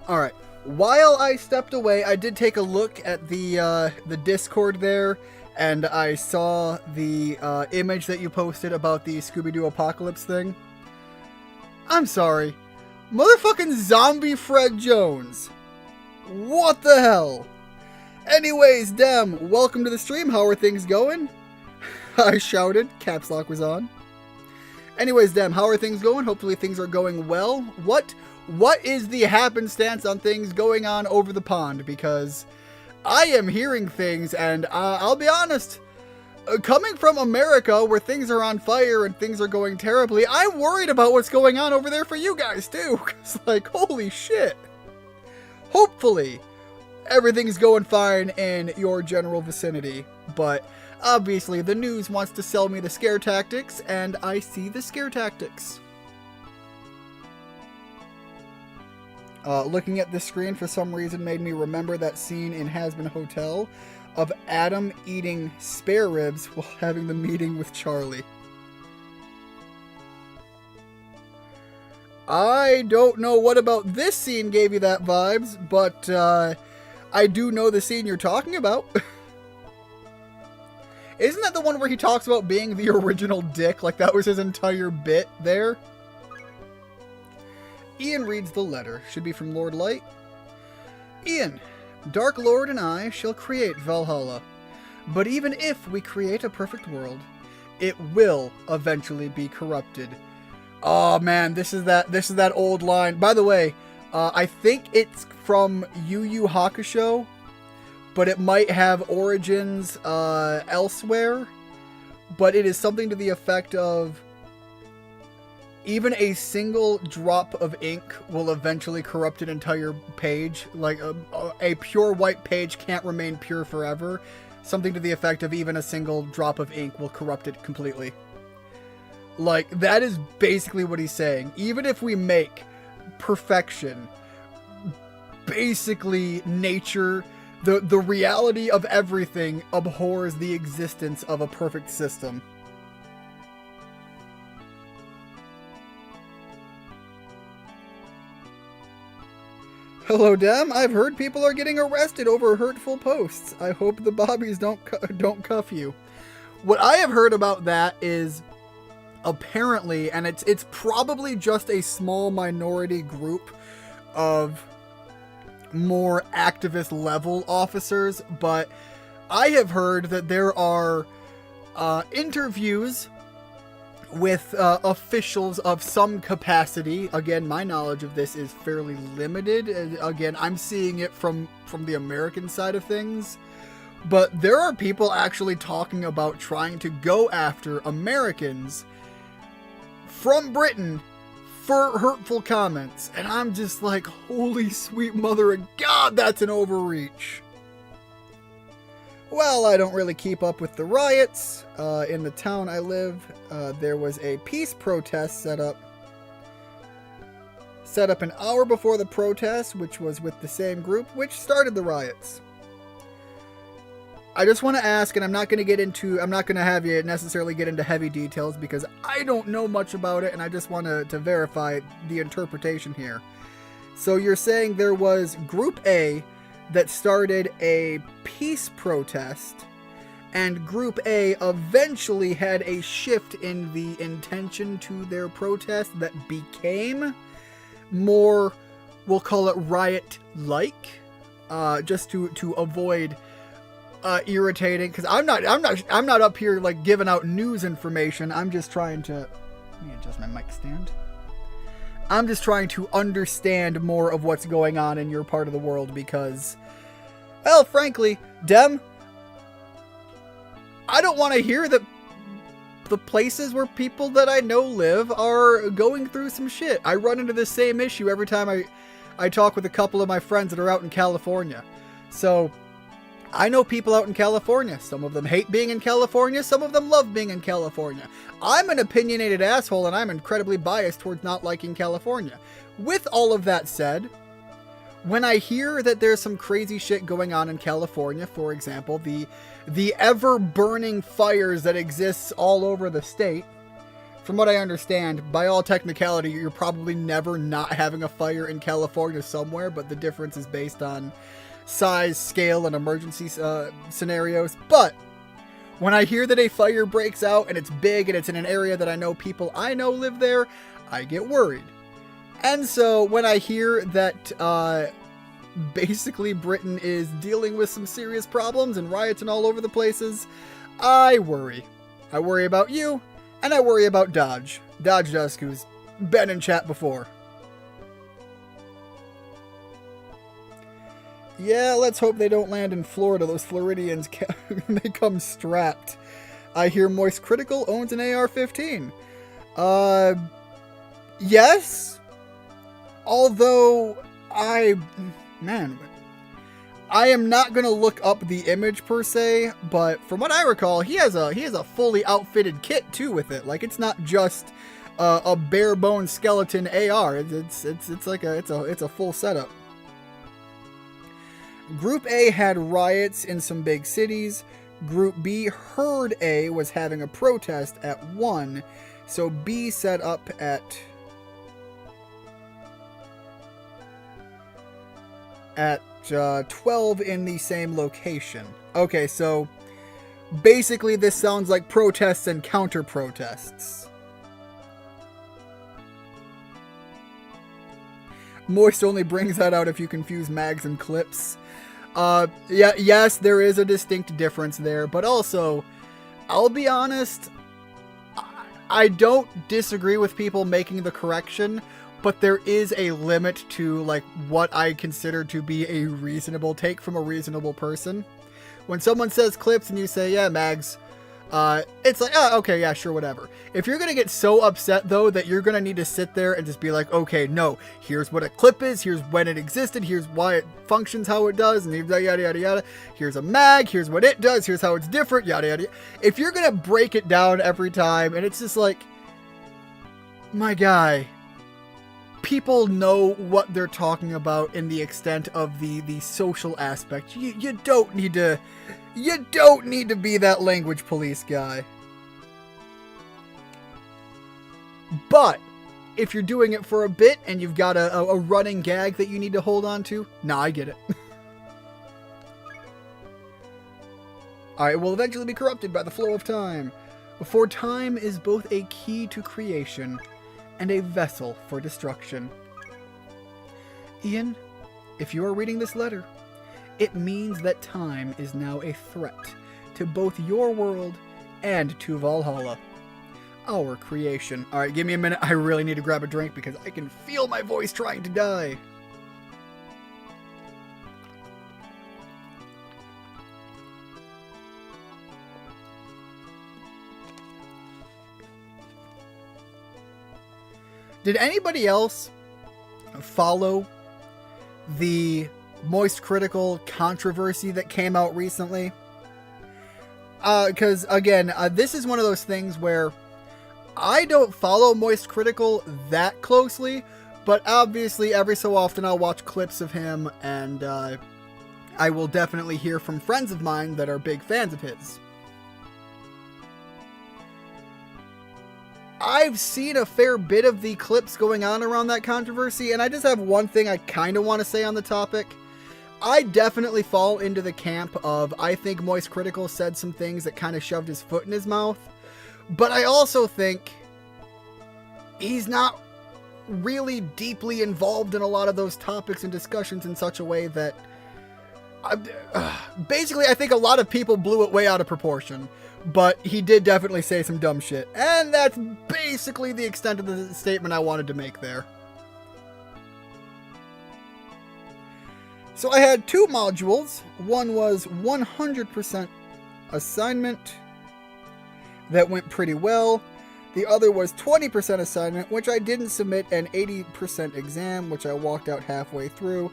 Alright. While I stepped away, I did take a look at the Discord there, and I saw the image that you posted about the Scooby-Doo Apocalypse thing. I'm sorry. Motherfucking zombie Fred Jones. What the hell? Anyways, Dem, welcome to the stream. How are things going? I shouted. Caps lock was on. Anyways, Dem, how are things going? Hopefully things are going well. What is the happenstance on things going on over the pond? Because I am hearing things, and I'll be honest, coming from America where things are on fire and things are going terribly, I'm worried about what's going on over there for you guys too. Cause like, holy shit. Hopefully everything's going fine in your general vicinity, but obviously the news wants to sell me the scare tactics, and I see the scare tactics. Looking at this screen for some reason made me remember that scene in Hazbin Hotel of Adam eating spare ribs while having the meeting with Charlie. I don't know what about this scene gave you that vibes, but I do know the scene you're talking about. Isn't that the one where he talks about being the original dick? Like that was his entire bit there? Ian reads the letter. Should be from Lord Light. Ian, Dark Lord and I shall create Valhalla. But even if we create a perfect world, it will eventually be corrupted. Oh man, this is that old line. By the way, I think it's from Yu Yu Hakusho, but it might have origins elsewhere. But it is something to the effect of, even a single drop of ink will eventually corrupt an entire page. Like a pure white page can't remain pure forever. Something to the effect of even a single drop of ink will corrupt it completely. Like, that is basically what he's saying. Even if we make perfection, basically nature, the reality of everything abhors the existence of a perfect system. Hello, Dem. I've heard people are getting arrested over hurtful posts. I hope the bobbies don't cuff you. What I have heard about that is apparently, and it's probably just a small minority group of more activist level officers, but I have heard that there are interviews with officials of some capacity. Again, my knowledge of this is fairly limited. Again, I'm seeing it from the American side of things. But there are people actually talking about trying to go after Americans from Britain for hurtful comments. And I'm just like, holy sweet mother of God, that's an overreach. Well, I don't really keep up with the riots. In the town I live, there was a peace protest set up an hour before the protest, which was with the same group which started the riots. I just want to ask, and I'm not going to have you necessarily get into heavy details because I don't know much about it, and I just want to verify the interpretation here. So you're saying there was Group A that started a peace protest, and Group A eventually had a shift in the intention to their protest that became more, we'll call it riot-like, just to avoid irritating, because I'm not up here like giving out news information. I'm just trying to, let me adjust my mic stand. I'm just trying to understand more of what's going on in your part of the world because, well, frankly, Dem, I don't want to hear that the places where people that I know live are going through some shit. I run into the same issue every time I talk with a couple of my friends that are out in California. So I know people out in California. Some of them hate being in California. Some of them love being in California. I'm an opinionated asshole, and I'm incredibly biased towards not liking California. With all of that said, when I hear that there's some crazy shit going on in California, for example, the ever-burning fires that exists all over the state, from what I understand, by all technicality, you're probably never not having a fire in California somewhere, but the difference is based on size, scale, and emergency scenarios. But when I hear that a fire breaks out and it's big and it's in an area that I know people I know live there, I get worried. And so when I hear that basically Britain is dealing with some serious problems and rioting all over the places, I worry. I worry about you, and I worry about Dodge Dusk, who's been in chat before. Yeah, let's hope they don't land in Florida. Those Floridians, they come strapped. I hear Moist Critical owns an AR-15. Yes. Although, I am not going to look up the image per se, but from what I recall, he has a fully outfitted kit too with it. Like, it's not just a bare bones skeleton AR. It's a full setup. Group A had riots in some big cities. Group B, Herd A, was having a protest at 1, so B set up at 12 in the same location. Okay, so basically this sounds like protests and counter-protests. Moist only brings that out if you confuse mags and clips. Yes, there is a distinct difference there, but also, I'll be honest, I don't disagree with people making the correction, but there is a limit to, like, what I consider to be a reasonable take from a reasonable person. When someone says clips and you say, yeah, mags, it's like, oh, okay, yeah, sure, whatever. If you're gonna get so upset, though, that you're gonna need to sit there and just be like, okay, no, here's what a clip is, here's when it existed, here's why it functions how it does, and yada, yada, yada. Here's a mag, here's what it does, here's how it's different, yada, yada. If you're gonna break it down every time, and it's just like, my guy, people know what they're talking about in the extent of the social aspect. You don't need to be that language police guy. But if you're doing it for a bit and you've got a running gag that you need to hold on to, nah, I get it. Alright, will eventually be corrupted by the flow of time. For time is both a key to creation and a vessel for destruction. Ian, if you are reading this letter, it means that time is now a threat to both your world and to Valhalla, our creation. Alright, give me a minute. I really need to grab a drink because I can feel my voice trying to die. Did anybody else follow the Moist Critical controversy that came out recently? Because, again, this is one of those things where I don't follow Moist Critical that closely, but obviously every so often I'll watch clips of him, and I will definitely hear from friends of mine that are big fans of his. I've seen a fair bit of the clips going on around that controversy, and I just have one thing I kind of want to say on the topic. I definitely fall into the camp of, I think Moist Critical said some things that kind of shoved his foot in his mouth, but I also think he's not really deeply involved in a lot of those topics and discussions in such a way that, basically, I think a lot of people blew it way out of proportion. But he did definitely say some dumb shit. And that's basically the extent of the statement I wanted to make there. So I had 2 modules. One was 100% assignment. That went pretty well. The other was 20% assignment, which I didn't submit, and 80% exam, which I walked out halfway through.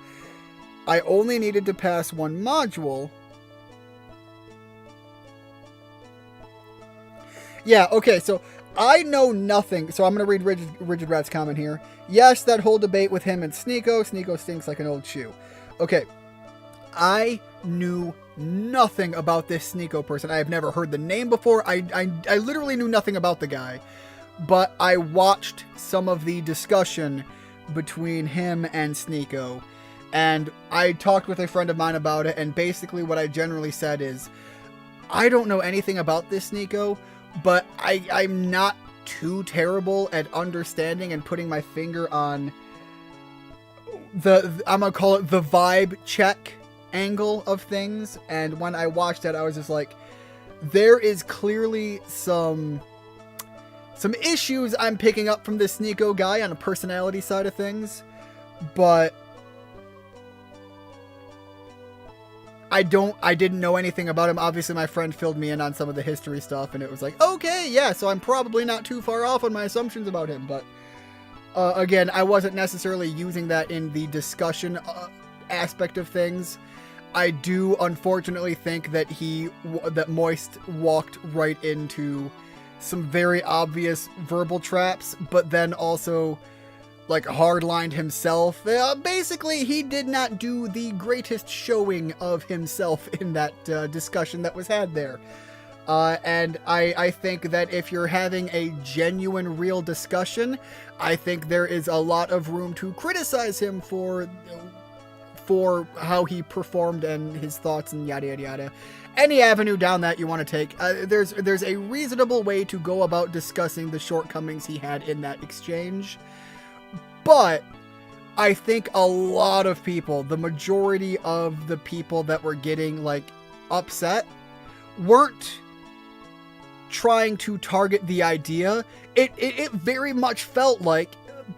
I only needed to pass 1 module. Yeah, okay, so I know nothing. So I'm going to read Rigid Rat's comment here. Yes, that whole debate with him and Sneeko. Sneeko stinks like an old shoe. Okay, I knew nothing about this Sneeko person. I have never heard the name before. I literally knew nothing about the guy. but I watched some of the discussion between him and Sneeko, and I talked with a friend of mine about it, and basically what I generally said is, I don't know anything about this Sneeko, but I'm not too terrible at understanding and putting my finger on I'm gonna call it the vibe check angle of things. And when I watched that, I was just like, there is clearly some issues I'm picking up from this Sneeko guy on a personality side of things, but I didn't know anything about him. Obviously, my friend filled me in on some of the history stuff, and it was like, okay, yeah, so I'm probably not too far off on my assumptions about him, but again, I wasn't necessarily using that in the discussion aspect of things. I do unfortunately think that that Moist walked right into some very obvious verbal traps, but then also like hardlined himself. Basically, he did not do the greatest showing of himself in that discussion that was had there. And I think that if you're having a genuine, real discussion, I think there is a lot of room to criticize him for how he performed and his thoughts and yada yada yada. Any avenue down that you want to take, there's a reasonable way to go about discussing the shortcomings he had in that exchange. But I think a lot of people, the majority of the people that were getting like upset, weren't trying to target the idea. It very much felt like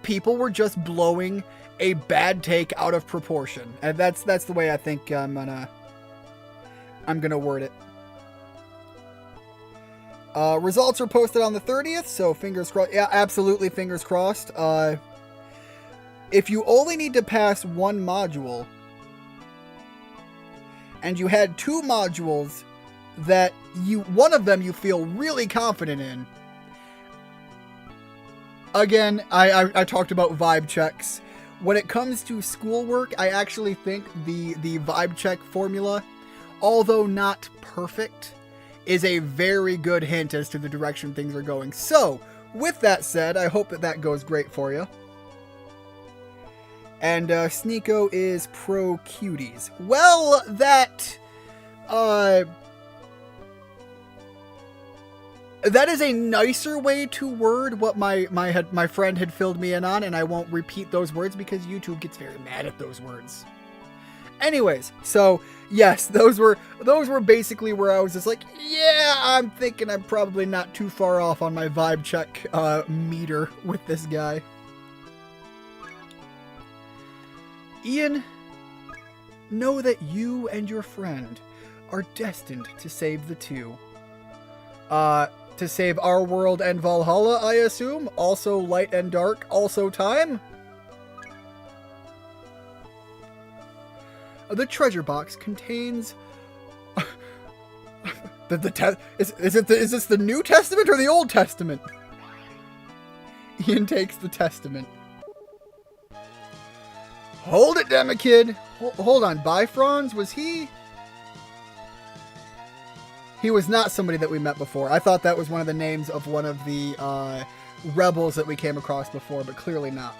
people were just blowing a bad take out of proportion, and that's the way I think I'm gonna word it. Results are posted on the 30th, so fingers crossed. Yeah, absolutely, fingers crossed. If you only need to pass one module, and you had two modules that one of them you feel really confident in. Again, I talked about vibe checks. When it comes to schoolwork, I actually think the vibe check formula, although not perfect, is a very good hint as to the direction things are going. So, with that said, I hope that goes great for you. And Sneeko is pro cuties. Well, that is a nicer way to word what my friend had filled me in on, and I won't repeat those words because YouTube gets very mad at those words. Anyways, so yes, those were basically where I was just like, yeah, I'm thinking I'm probably not too far off on my vibe check meter with this guy. Ian, know that you and your friend are destined to save the two. To save our world and Valhalla, I assume. Also light and dark, also time. The treasure box contains... Is this the New Testament or the Old Testament? Ian takes the Testament. Hold it, DemiKid. Hold on, Bifrons, was he... He was not somebody that we met before. I thought that was one of the names of one of the rebels that we came across before, but clearly not.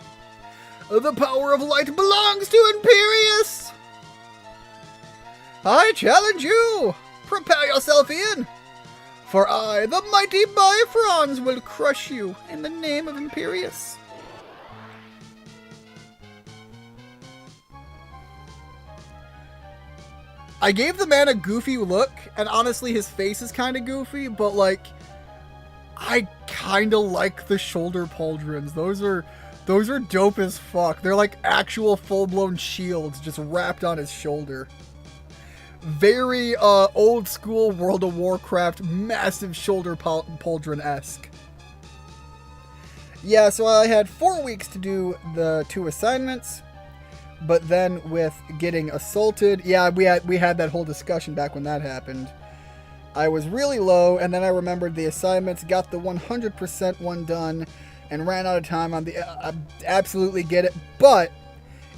The power of light belongs to Imperius! I challenge you! Prepare yourself, Ian! For I, the mighty Bifrons, will crush you in the name of Imperius. I gave the man a goofy look, and honestly his face is kind of goofy, but like, I kind of like the shoulder pauldrons. Those are dope as fuck. They're like actual full-blown shields just wrapped on his shoulder. Very old school World of Warcraft massive shoulder pauldron-esque. Yeah, so I had 4 weeks to do the 2 assignments. But then with getting assaulted, yeah, we had that whole discussion back when that happened. I was really low, and then I remembered the assignments, got the 100% one done, and ran out of time on the... I absolutely get it, but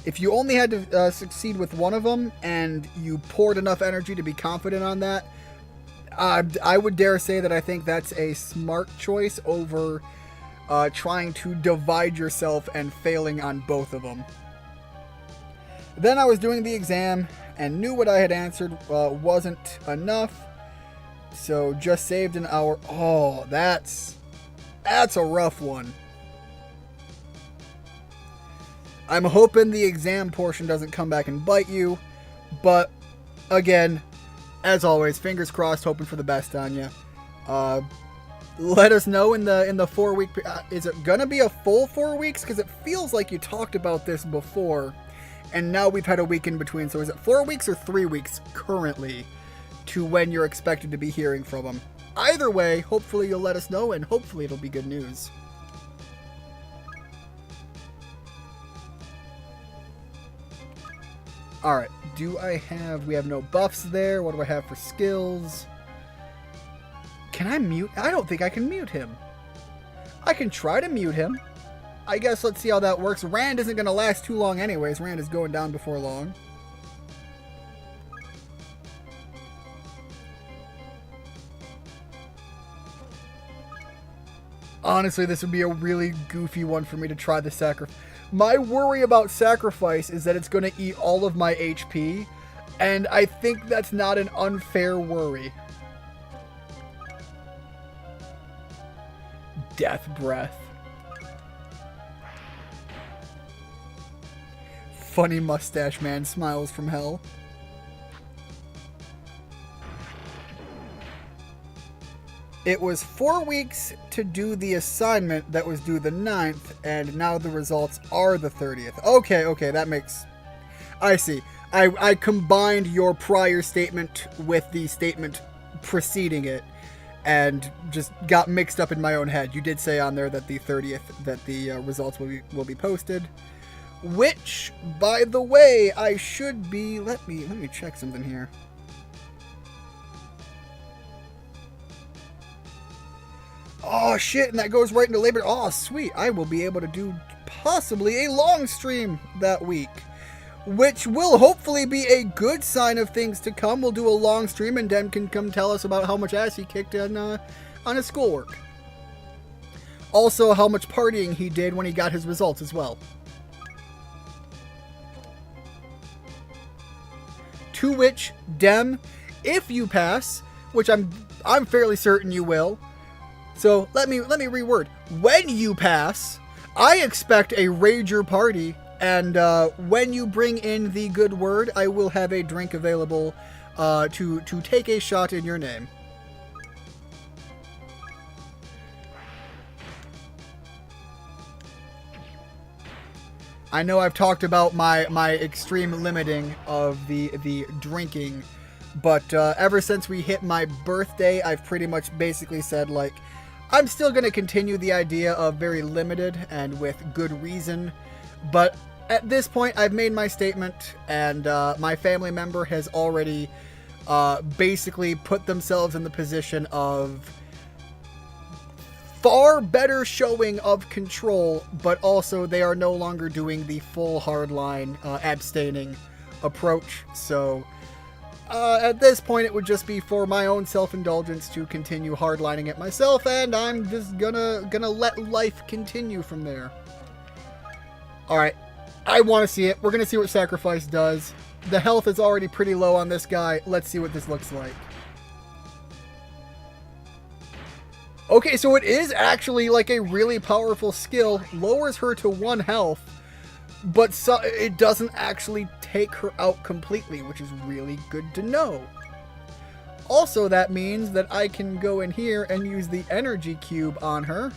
if you only had to succeed with one of them, and you poured enough energy to be confident on that, I would dare say that I think that's a smart choice over trying to divide yourself and failing on both of them. Then I was doing the exam and knew what I had answered wasn't enough, so just saved an hour. Oh, that's a rough one. I'm hoping the exam portion doesn't come back and bite you, but again, as always, fingers crossed, hoping for the best on you. Let us know in the 4 week. Is it gonna be a full 4 weeks? Because it feels like you talked about this before, and now we've had a week in between. So is it 4 weeks or 3 weeks currently to when you're expected to be hearing from them? Either way, hopefully you'll let us know, and hopefully it'll be good news. Alright, we have no buffs there. What do I have for skills? Can I mute? I don't think I can mute him. I can try to mute him. I guess let's see how that works. Rand isn't going to last too long anyways. Rand is going down before long. Honestly, this would be a really goofy one for me to try the sacrifice. My worry about sacrifice is that it's going to eat all of my HP, and I think that's not an unfair worry. Death breath. Funny mustache man smiles from hell. It was 4 weeks to do the assignment that was due the 9th, and now the results are the 30th. Okay, that makes... I see. I combined your prior statement with the statement preceding it, and just got mixed up in my own head. You did say on there that the 30th, that the results will be posted. Which, by the way, I should be... Let me check something here. Oh shit, and that goes right into Labor. Oh sweet, I will be able to do possibly a long stream that week, which will hopefully be a good sign of things to come. We'll do a long stream and Dem can come tell us about how much ass he kicked on his schoolwork. Also, how much partying he did when he got his results as well. To which, Dem, if you pass, which I'm fairly certain you will. So let me reword. When you pass, I expect a rager party, and when you bring in the good word, I will have a drink available to take a shot in your name. I know I've talked about my extreme limiting of the drinking, but ever since we hit my birthday, I've pretty much basically said, like, I'm still going to continue the idea of very limited and with good reason, but at this point I've made my statement, and my family member has already basically put themselves in the position of far better showing of control, but also they are no longer doing the full hardline abstaining approach, so at this point, it would just be for my own self-indulgence to continue hardlining it myself, and I'm just gonna let life continue from there. Alright, I want to see it. We're gonna see what Sacrifice does. The health is already pretty low on this guy. Let's see what this looks like. Okay, so it is actually like a really powerful skill. Lowers her to 1 health. But it doesn't actually take her out completely, which is really good to know. Also, that means that I can go in here and use the energy cube on her.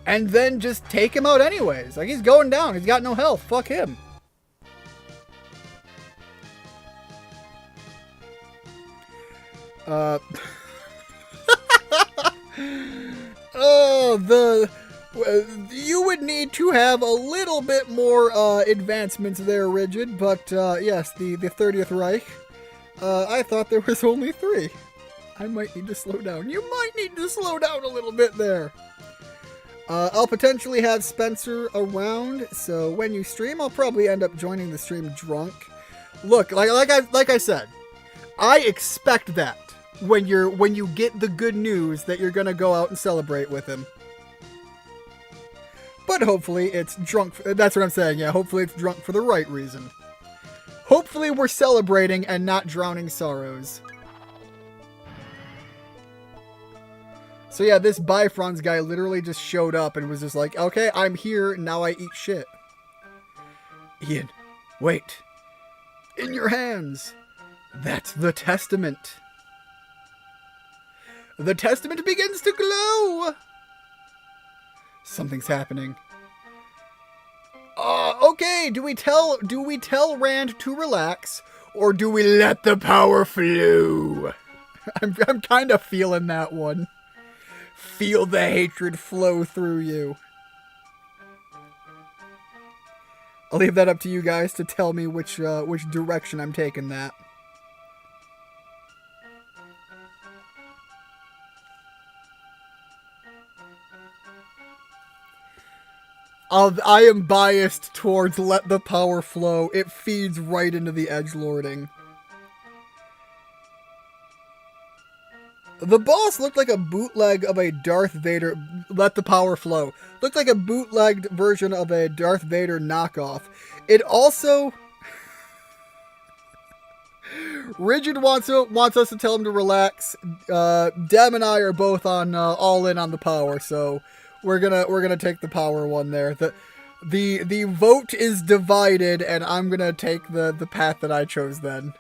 And then just take him out anyways. Like, he's going down. He's got no health. Fuck him. You would need to have a little bit more advancements there, Rigid, but yes, the 30th Reich. I thought there was only 3. I might need to slow down. You might need to slow down a little bit there. I'll potentially have Spencer around, so when you stream, I'll probably end up joining the stream drunk. Look, like I said, I expect that. when you get the good news that you're gonna go out and celebrate with him. But hopefully it's drunk. That's what I'm saying. Yeah, hopefully it's drunk for the right reason. Hopefully we're celebrating and not drowning sorrows. So yeah, this Bifrons guy literally just showed up and was just like, okay, I'm here, now I eat shit. Ian, wait. In your hands. That's the testament. The testament begins to glow. Something's happening. Okay, do we tell Rand to relax, or do we let the power flow? I'm kind of feeling that one. Feel the hatred flow through you. I'll leave that up to you guys to tell me which direction I'm taking that. I am biased towards let the power flow. It feeds right into the edgelording. The boss looked like a bootleg of a Darth Vader. Let the power flow. Looked like a bootlegged version of a Darth Vader knockoff. It also... Rigid wants us to tell him to relax. Dem and I are both on all in on the power, so we're gonna take the power one there. The vote is divided, and I'm gonna take the path that I chose then.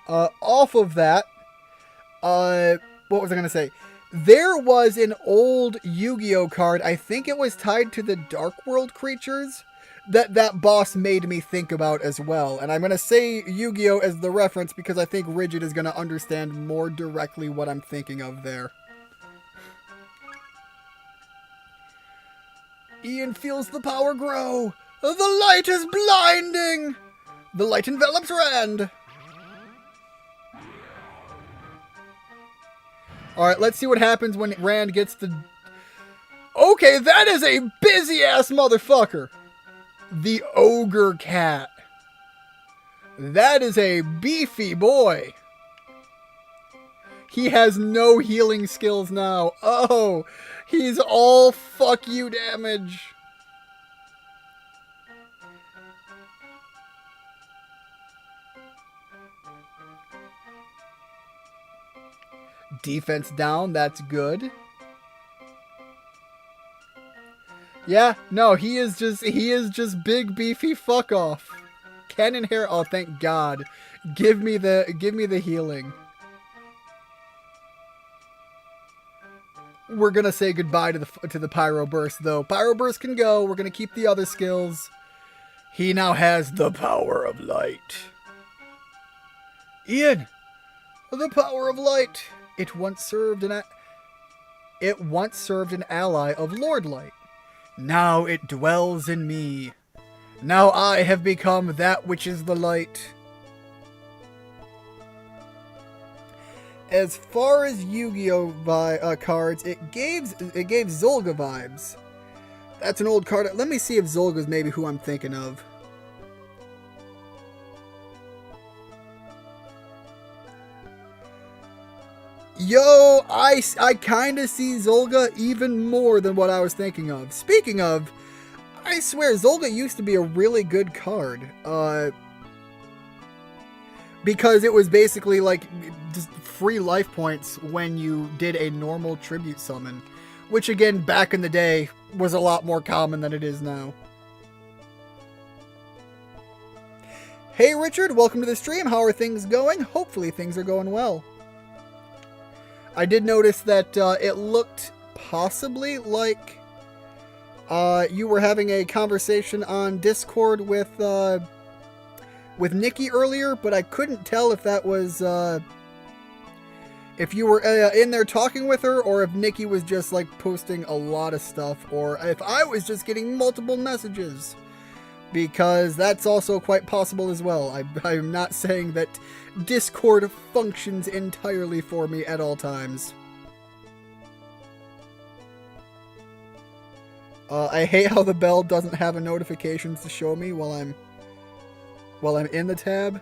Off of that, what was I gonna say? There was an old Yu-Gi-Oh card, I think it was tied to the Dark World creatures, that boss made me think about as well. And I'm gonna say Yu-Gi-Oh as the reference because I think Rigid is gonna understand more directly what I'm thinking of there. Ian feels the power grow. The light is blinding. The light envelops Rand. Alright, let's see what happens when Rand gets the... Okay, that is a busy-ass motherfucker. The Ogre Cat. That is a beefy boy. He has no healing skills now. Oh, he's all fuck you damage. Defense down, that's good. Yeah, no, he is just big beefy fuck off. Cannon hair, oh thank God. Give me the healing. We're gonna say goodbye to the Pyro Burst though. Pyro Burst can go, we're gonna keep the other skills. He now has the power of light. Ian! The power of light! It once served an ally of Lord Light. Now it dwells in me. Now I have become that which is the light. As far as Yu-Gi-Oh cards, it gave Zolga vibes. That's an old card. Let me see if Zolga's maybe who I'm thinking of. Yo, I kind of see Zolga even more than what I was thinking of. Speaking of, I swear Zolga used to be a really good card. Because it was basically like just free life points when you did a normal tribute summon. Which again, back in the day, was a lot more common than it is now. Hey Richard, welcome to the stream. How are things going? Hopefully things are going well. I did notice that it looked possibly like you were having a conversation on Discord with Nikki earlier, but I couldn't tell if that was if you were in there talking with her, or if Nikki was just like posting a lot of stuff, or if I was just getting multiple messages, because that's also quite possible as well. I'm not saying that Discord functions entirely for me at all times. I hate how the bell doesn't have a notifications to show me while I'm in the tab.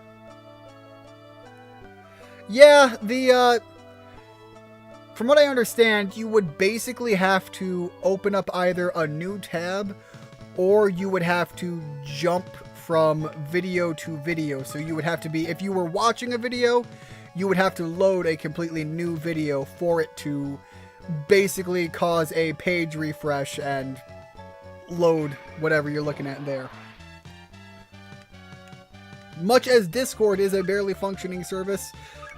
Yeah, from what I understand, you would basically have to open up either a new tab or you would have to jump from video to video. So you would have to be, if you were watching a video, you would have to load a completely new video for it to basically cause a page refresh and load whatever you're looking at there. Much as Discord is a barely functioning service,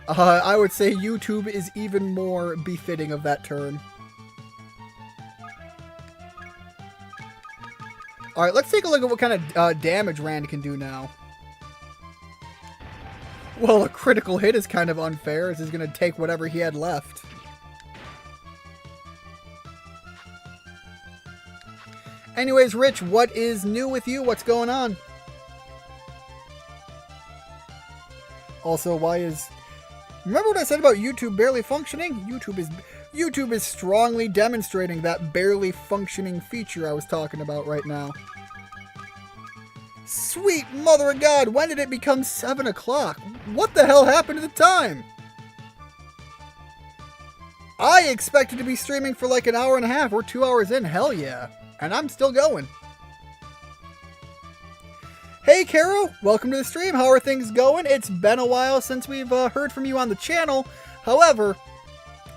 I would say YouTube is even more befitting of that term. Alright, let's take a look at what kind of damage Rand can do now. Well, a critical hit is kind of unfair, as he's going to take whatever he had left. Anyways, Rich, what is new with you? What's going on? Also, why is... Remember what I said about YouTube barely functioning? YouTube is strongly demonstrating that barely functioning feature I was talking about right now. Sweet mother of God, when did it become 7 o'clock? What the hell happened to the time? I expected to be streaming for like an hour and a half. We're 2 hours in, hell yeah. And I'm still going. Hey Carol, welcome to the stream. How are things going? It's been a while since we've heard from you on the channel. However,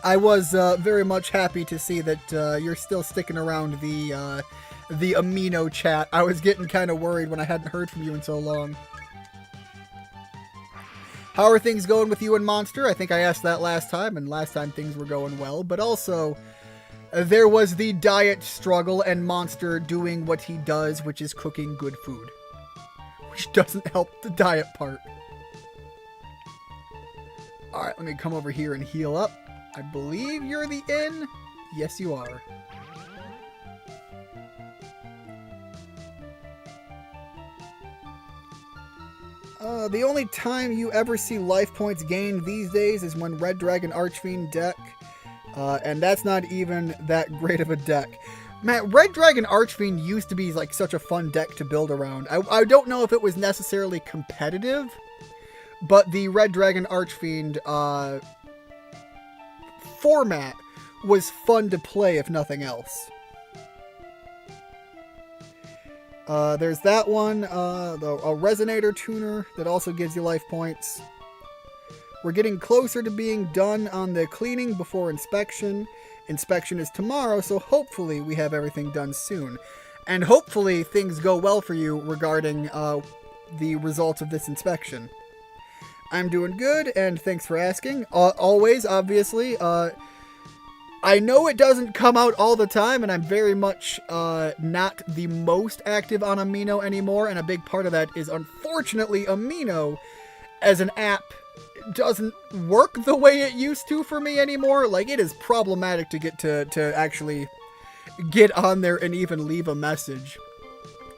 I was very much happy to see that you're still sticking around the amino chat. I was getting kind of worried when I hadn't heard from you in so long. How are things going with you and Monster? I think I asked that last time, and last time things were going well, but also there was the diet struggle and Monster doing what he does, which is cooking good food. Which doesn't help the diet part. Alright, let me come over here and heal up. I believe you're the inn? Yes, you are. The only time you ever see life points gained these days is when Red Dragon Archfiend deck. And that's not even that great of a deck. Man, Red Dragon Archfiend used to be like such a fun deck to build around. I don't know if it was necessarily competitive, but the Red Dragon Archfiend format was fun to play if nothing else. There's that one, a Resonator Tuner that also gives you life points. We're getting closer to being done on the cleaning before inspection. Inspection is tomorrow, so hopefully we have everything done soon. And hopefully things go well for you regarding the results of this inspection. I'm doing good, and thanks for asking. Always, obviously. I know it doesn't come out all the time, and I'm very much not the most active on Amino anymore, and a big part of that is, unfortunately, Amino as an app doesn't work the way it used to for me anymore. Like, it is problematic to get to actually get on there and even leave a message.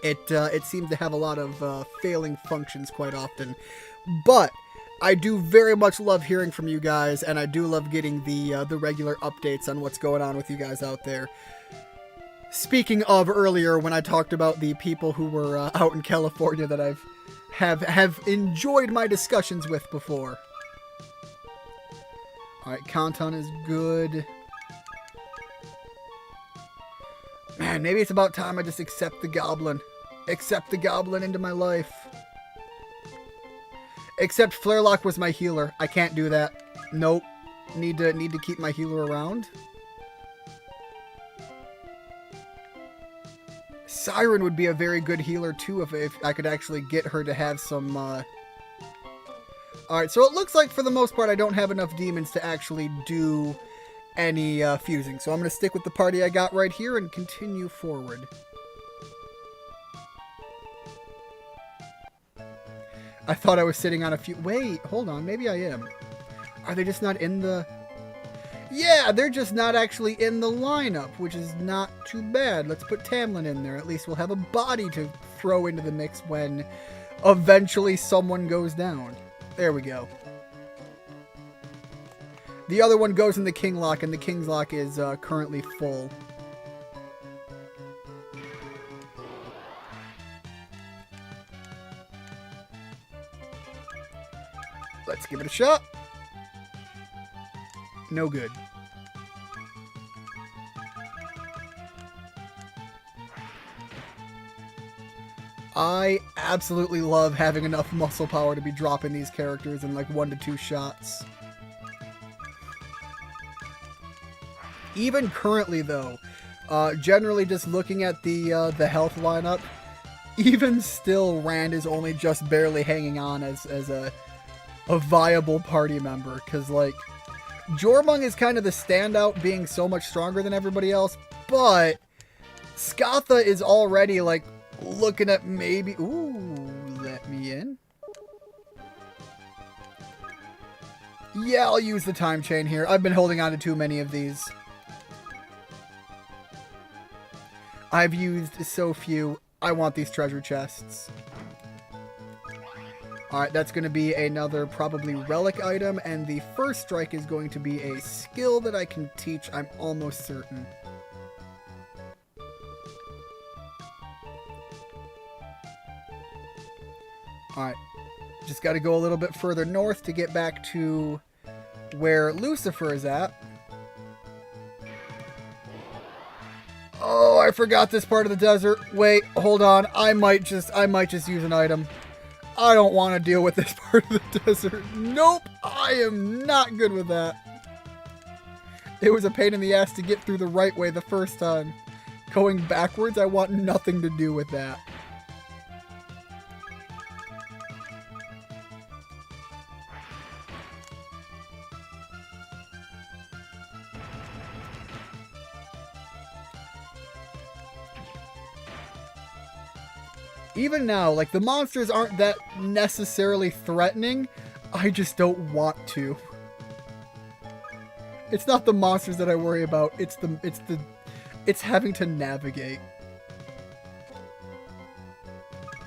It seems to have a lot of failing functions quite often. But I do very much love hearing from you guys, and I do love getting the regular updates on what's going on with you guys out there. Speaking of earlier, when I talked about the people who were out in California that have enjoyed my discussions with before. Alright, Kanton is good. Man, maybe it's about time I just accept the goblin. Accept the goblin into my life. Except Flarelock was my healer. I can't do that. Nope. Need to keep my healer around. Siren would be a very good healer too if I could actually get her to have some Alright, so it looks like for the most part I don't have enough demons to actually do any fusing. So I'm going to stick with the party I got right here and continue forward. I thought I was sitting on a few... Wait, hold on. Maybe I am. Are they just not in the... Yeah, they're just not actually in the lineup, which is not too bad. Let's put Tamlin in there. At least we'll have a body to throw into the mix when eventually someone goes down. There we go. The other one goes in the King Lock, and the King's Lock is currently full. Let's give it a shot. No good. I absolutely love having enough muscle power to be dropping these characters in like 1 to 2 shots. Even currently though, generally just looking at the health lineup, even still Rand is only just barely hanging on as a viable party member, because like Jormung is kind of the standout, being so much stronger than everybody else, but Skatha is already like looking at maybe... Ooh, let me in. Yeah, I'll use the time chain here. I've been holding on to too many of these. I've used so few. I want these treasure chests. Alright, that's going to be another probably relic item, and the first strike is going to be a skill that I can teach, I'm almost certain. Alright, just got to go a little bit further north to get back to where Lucifer is at. Oh, I forgot this part of the desert. Wait, hold on. I might just use an item. I don't want to deal with this part of the desert. Nope, I am not good with that. It was a pain in the ass to get through the right way the first time. Going backwards, I want nothing to do with that. Even now, like, the monsters aren't that necessarily threatening. I just don't want to. It's not the monsters that I worry about. It's having to navigate.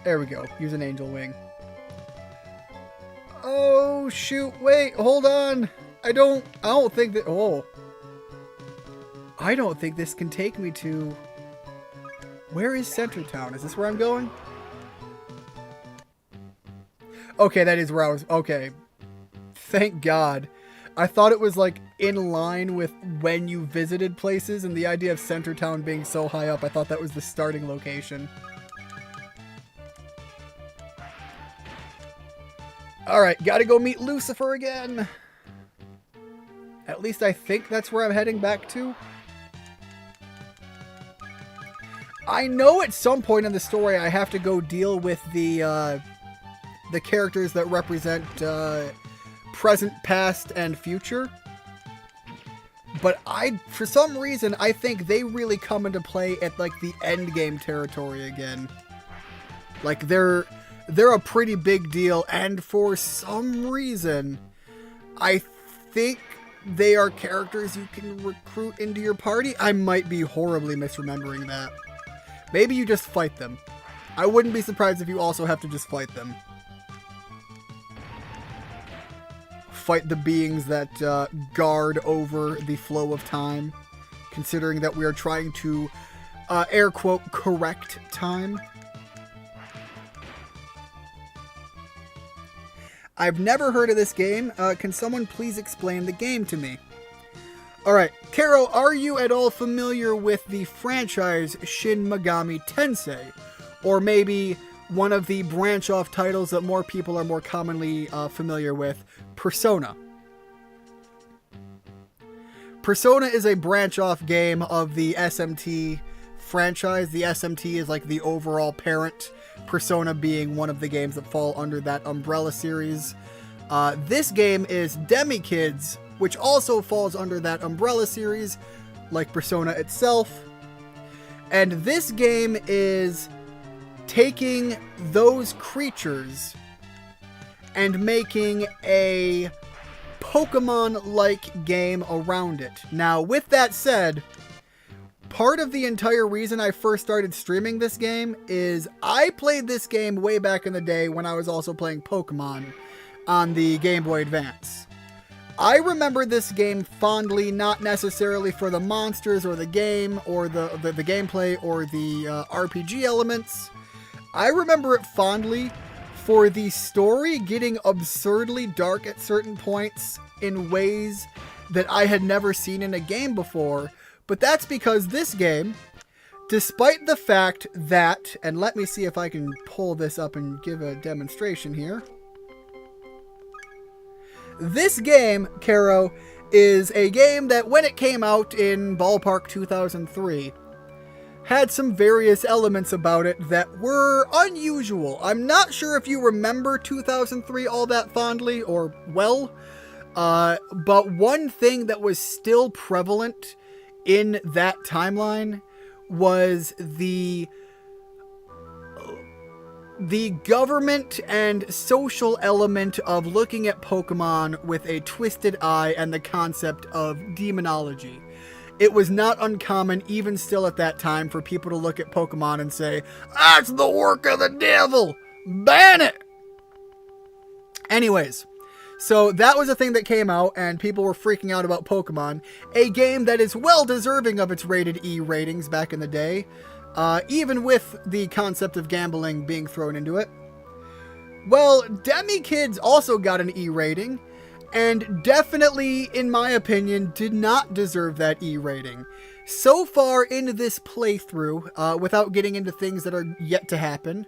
There we go. Use an angel wing. Oh shoot! Wait, hold on. I don't think that. Oh, I don't think this can take me to. Where is Center Town? Is this where I'm going? Okay, that is where I was. Okay. Thank God. I thought it was like in line with when you visited places, and the idea of Center Town being so high up, I thought that was the starting location. Alright, gotta go meet Lucifer again. At least I think that's where I'm heading back to. I know at some point in the story I have to go deal with the characters that represent present, past, and future. But for some reason, I think they really come into play at like the end game territory again. Like they're a pretty big deal, and for some reason, I think they are characters you can recruit into your party. I might be horribly misremembering that. Maybe you just fight them. I wouldn't be surprised if you also have to just fight them. Fight the beings that guard over the flow of time, considering that we are trying to, air quote, correct time. I've never heard of this game. Can someone please explain the game to me? Alright, Karo, are you at all familiar with the franchise Shin Megami Tensei? Or maybe one of the branch-off titles that more people are more commonly familiar with, Persona. Persona is a branch-off game of the SMT franchise. The SMT is like the overall parent, Persona being one of the games that fall under that umbrella series. This game is DemiKids, which also falls under that umbrella series, like Persona itself. And this game is taking those creatures and making a Pokemon-like game around it. Now, with that said, part of the entire reason I first started streaming this game is I played this game way back in the day when I was also playing Pokemon on the Game Boy Advance. I remember this game fondly, not necessarily for the monsters or the game or the gameplay or the RPG elements. I remember it fondly for the story getting absurdly dark at certain points in ways that I had never seen in a game before. But that's because this game, despite the fact that, and let me see if I can pull this up and give a demonstration here. This game, Caro, is a game that when it came out in ballpark 2003, had some various elements about it that were unusual. I'm not sure if you remember 2003 all that fondly or well, but one thing that was still prevalent in that timeline was the government and social element of looking at Pokemon with a twisted eye and the concept of demonology. It was not uncommon, even still at that time, for people to look at Pokemon and say, "That's the work of the devil! Ban it!" Anyways, so that was a thing that came out, and people were freaking out about Pokemon, a game that is well deserving of its rated E ratings back in the day, even with the concept of gambling being thrown into it. Well, DemiKids also got an E rating, and definitely, in my opinion, did not deserve that E rating. So far in this playthrough, without getting into things that are yet to happen,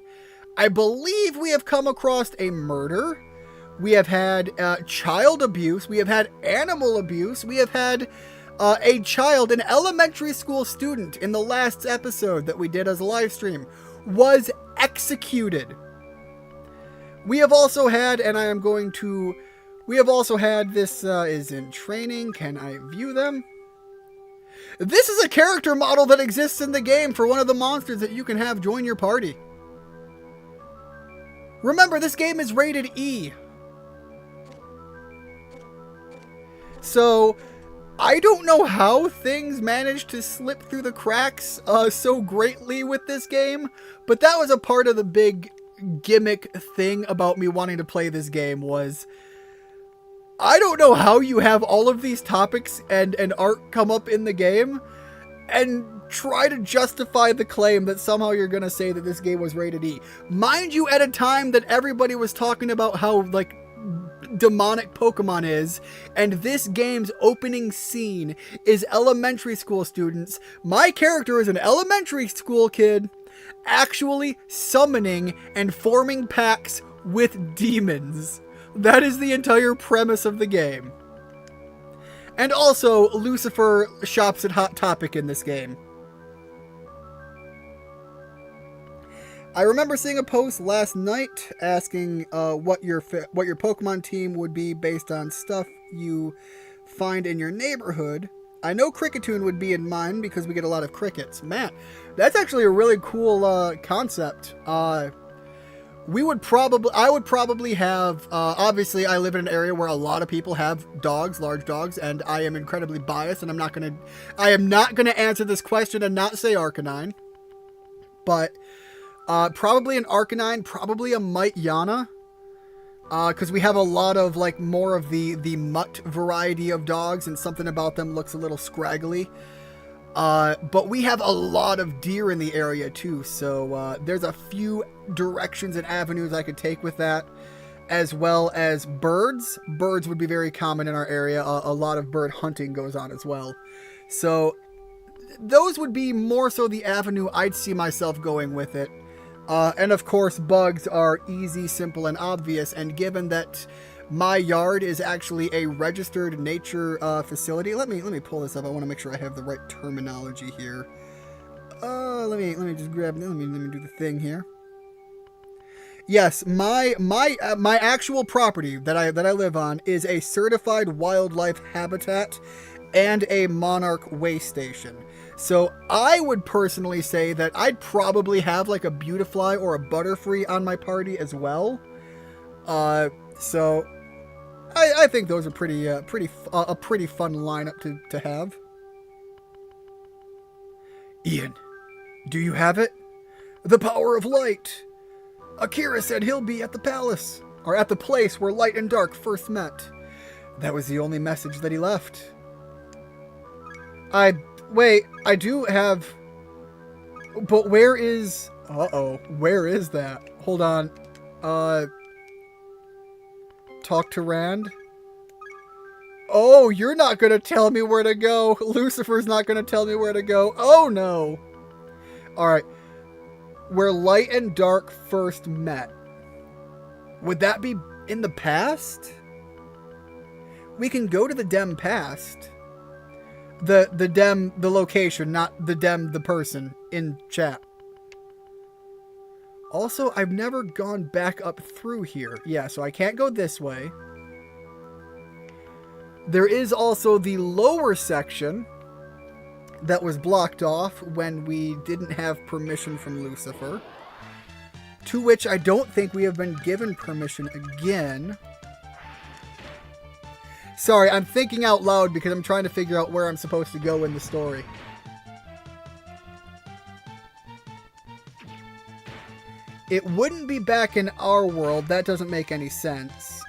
I believe we have come across a murder. We have had child abuse. We have had animal abuse. We have had a child, an elementary school student in the last episode that we did as a live stream, was executed. We have also had, and I am going to... We have also had, this is in training. Can I view them? This is a character model that exists in the game for one of the monsters that you can have join your party. Remember, this game is rated E. So, I don't know how things managed to slip through the cracks so greatly with this game, but that was a part of the big gimmick thing about me wanting to play this game was... I don't know how you have all of these topics and art come up in the game and try to justify the claim that somehow you're going to say that this game was rated E. Mind you, at a time that everybody was talking about how, like, demonic Pokemon is, and this game's opening scene is elementary school students. My character is an elementary school kid actually summoning and forming packs with demons. That is the entire premise of the game. And also, Lucifer shops at Hot Topic in this game. I remember seeing a post last night asking what your Pokemon team would be based on stuff you find in your neighborhood. I know Cricketune would be in mine because we get a lot of crickets. Man, that's actually a really cool concept. I would probably have, obviously I live in an area where a lot of people have dogs, large dogs, and I am incredibly biased, and I am not gonna answer this question and not say Arcanine. But, probably an Arcanine, probably a Might-Yana, because we have a lot of, like, more of the mutt variety of dogs, and something about them looks a little scraggly. But we have a lot of deer in the area too, so there's a few directions and avenues I could take with that, as well as birds. Birds would be very common in our area. A lot of bird hunting goes on as well. So those would be more so the avenue I'd see myself going with it. And of course, bugs are easy, simple, and obvious, and given that my yard is actually a registered nature facility. Let me pull this up. I want to make sure I have the right terminology here. Let me just grab. Let me do the thing here. Yes, my actual property that I live on is a certified wildlife habitat and a monarch way station. So I would personally say that I'd probably have like a Beautifly or a Butterfree on my party as well. So I think those are a pretty fun lineup to have. Ian, do you have it? The power of light. Akira said he'll be at the palace, or at the place where light and dark first met. That was the only message that he left. Wait, I do have... But where is... Uh-oh, where is that? Hold on. Talk to Rand? Oh, you're not going to tell me where to go. Lucifer's not going to tell me where to go. Oh, no. All right. Where light and dark first met. Would that be in the past? We can go to the Dem past. The Dem, the location, not the Dem, the person in chat. Also, I've never gone back up through here. Yeah, so I can't go this way. There is also the lower section that was blocked off when we didn't have permission from Lucifer, to which I don't think we have been given permission again. Sorry, I'm thinking out loud because I'm trying to figure out where I'm supposed to go in the story. It wouldn't be back in our world. That doesn't make any sense.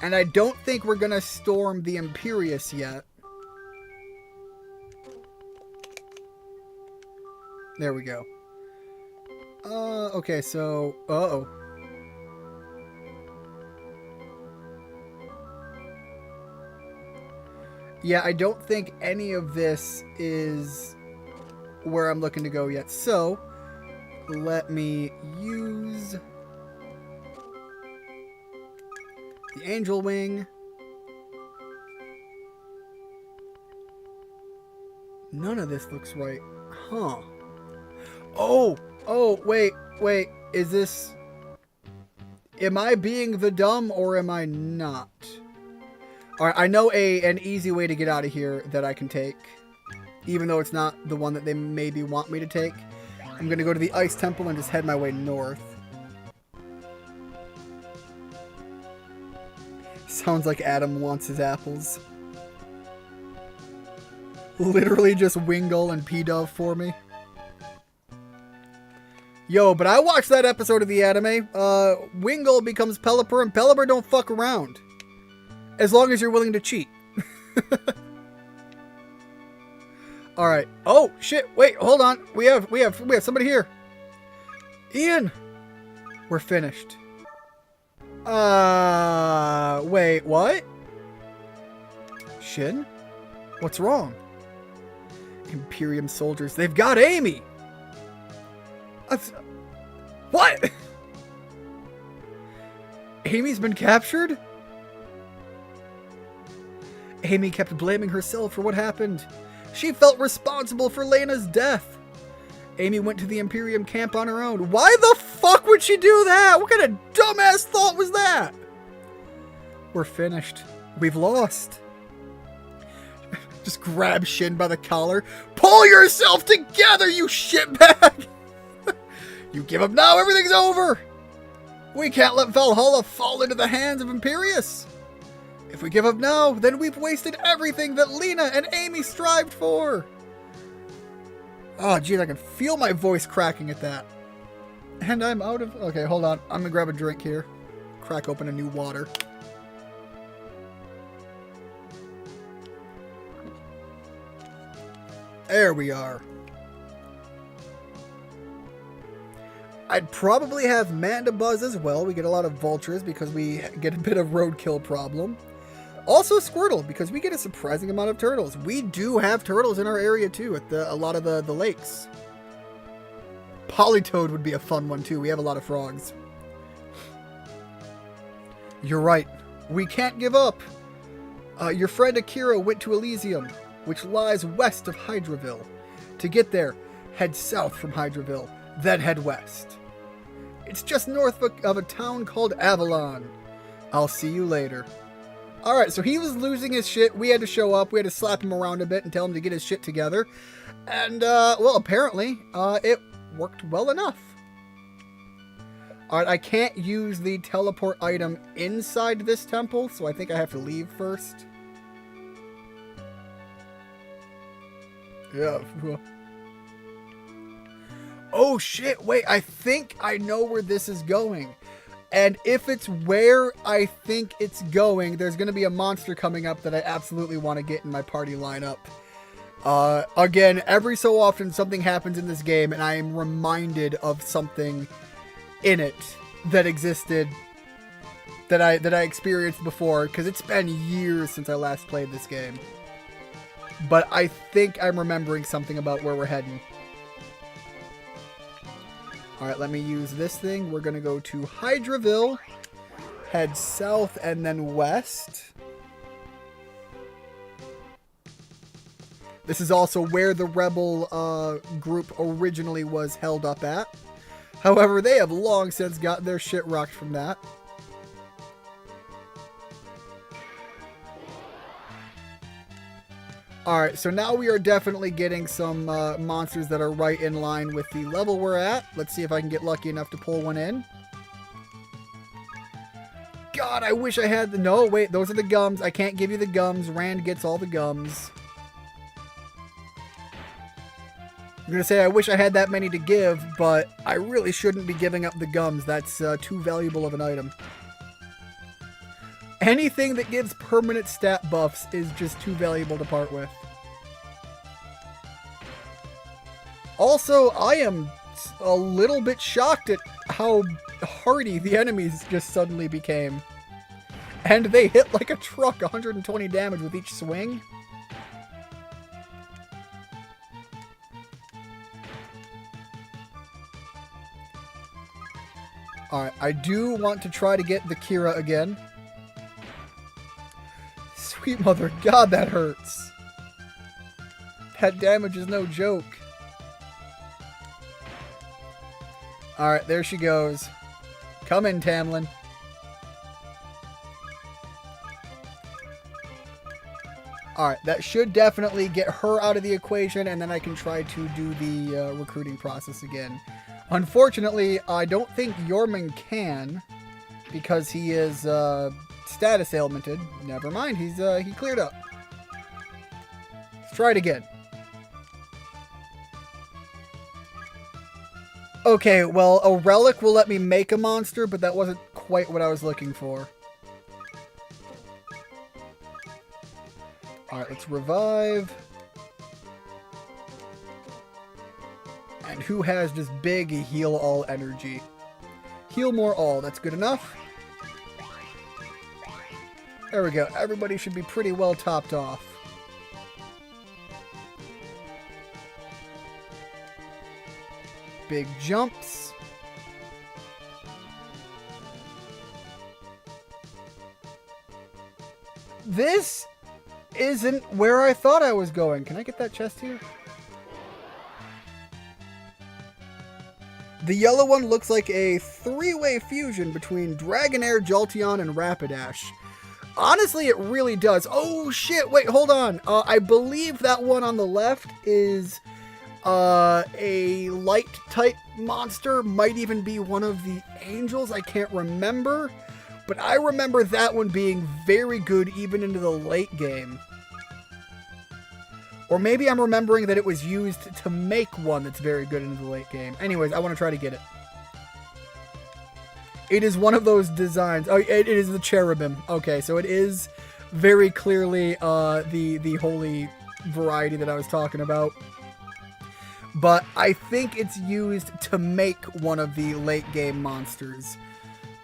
And I don't think we're going to storm the Imperius yet. There we go. Okay, so... Uh-oh. Yeah, I don't think any of this is where I'm looking to go yet. So, let me use... the angel wing. None of this looks right. Huh. Oh, wait. Is this... am I being the dumb or am I not? Alright, I know an easy way to get out of here that I can take. Even though it's not the one that they maybe want me to take. I'm going to go to the Ice Temple and just head my way north. Sounds like Adam wants his apples. Literally just Wingull and P-Dove for me. Yo, but I watched that episode of the anime. Wingull becomes Pelipper, and Pelipper don't fuck around. As long as you're willing to cheat. Alright. Oh, shit. Wait, hold on. We have somebody here. Ian. We're finished. Wait, what? Shin? What's wrong? Imperium soldiers. They've got Amy! What? Amy's been captured? Amy kept blaming herself for what happened. She felt responsible for Lena's death. Amy went to the Imperium camp on her own. Why the fuck would she do that? What kind of dumbass thought was that? We're finished. We've lost. Just grab Shin by the collar. Pull yourself together, you shitbag! You give up now, everything's over! We can't let Valhalla fall into the hands of Imperius. If we give up now, then we've wasted everything that Lena and Amy strived for. Oh, geez, I can feel my voice cracking at that. And I'm out of... okay, hold on. I'm gonna grab a drink here. Crack open a new water. There we are. I'd probably have Mandibuzz as well. We get a lot of vultures because we get a bit of roadkill problem. Also Squirtle, because we get a surprising amount of turtles. We do have turtles in our area too, at a lot of the lakes. Politoad would be a fun one too. We have a lot of frogs. You're right. We can't give up. Your friend Akira went to Elysium, which lies west of Hydraville. To get there, head south from Hydraville, then head west. It's just north of a town called Avalon. I'll see you later. Alright, so he was losing his shit. We had to show up. We had to slap him around a bit and tell him to get his shit together. And, well, apparently, it worked well enough. Alright, I can't use the teleport item inside this temple, so I think I have to leave first. Yeah. Oh, shit. Wait, I think I know where this is going. And if it's where I think it's going, there's going to be a monster coming up that I absolutely want to get in my party lineup. Again, every so often something happens in this game and I am reminded of something in it that existed that I experienced before, because it's been years since I last played this game. But I think I'm remembering something about where we're heading. Alright, let me use this thing. We're going to go to Hydraville, head south and then west. This is also where the rebel group originally was held up at. However, they have long since gotten their shit rocked from that. Alright, so now we are definitely getting some monsters that are right in line with the level we're at. Let's see if I can get lucky enough to pull one in. God, I wish I had the... No, wait, those are the gums. I can't give you the gums. Rand gets all the gums. I'm going to say I wish I had that many to give, but I really shouldn't be giving up the gums. That's too valuable of an item. Anything that gives permanent stat buffs is just too valuable to part with. Also, I am a little bit shocked at how hardy the enemies just suddenly became. And they hit like a truck, 120 damage with each swing. Alright, I do want to try to get the Kira again. Sweet mother, God, that hurts. That damage is no joke. Alright, there she goes. Come in, Tamlin. Alright, that should definitely get her out of the equation, and then I can try to do the recruiting process again. Unfortunately, I don't think Yorman can, because he is status ailmented. Never mind, he cleared up. Let's try it again. Okay, well, a relic will let me make a monster, but that wasn't quite what I was looking for. Alright, let's revive. And who has just big heal all energy? Heal more all, that's good enough. There we go, everybody should be pretty well topped off. Big jumps. This isn't where I thought I was going. Can I get that chest here? The yellow one looks like a three-way fusion between Dragonair, Jolteon, and Rapidash. Honestly, it really does. Oh, shit. Wait, hold on. I believe that one on the left is a light-type monster. Might even be one of the angels. I can't remember. But I remember that one being very good even into the late game. Or maybe I'm remembering that it was used to make one that's very good into the late game. Anyways, I want to try to get it. It is one of those designs. Oh, it is the cherubim. Okay, so it is very clearly the holy variety that I was talking about. But I think it's used to make one of the late game monsters.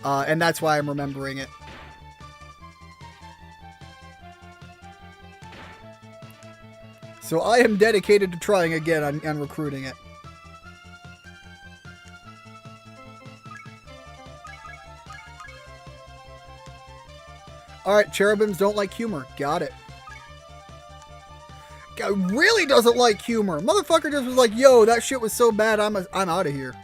And that's why I'm remembering it. So I am dedicated to trying again on recruiting it. Alright, cherubims don't like humor. Got it. Guy really doesn't like humor. Motherfucker just was like, yo, that shit was so bad, I'm out of here.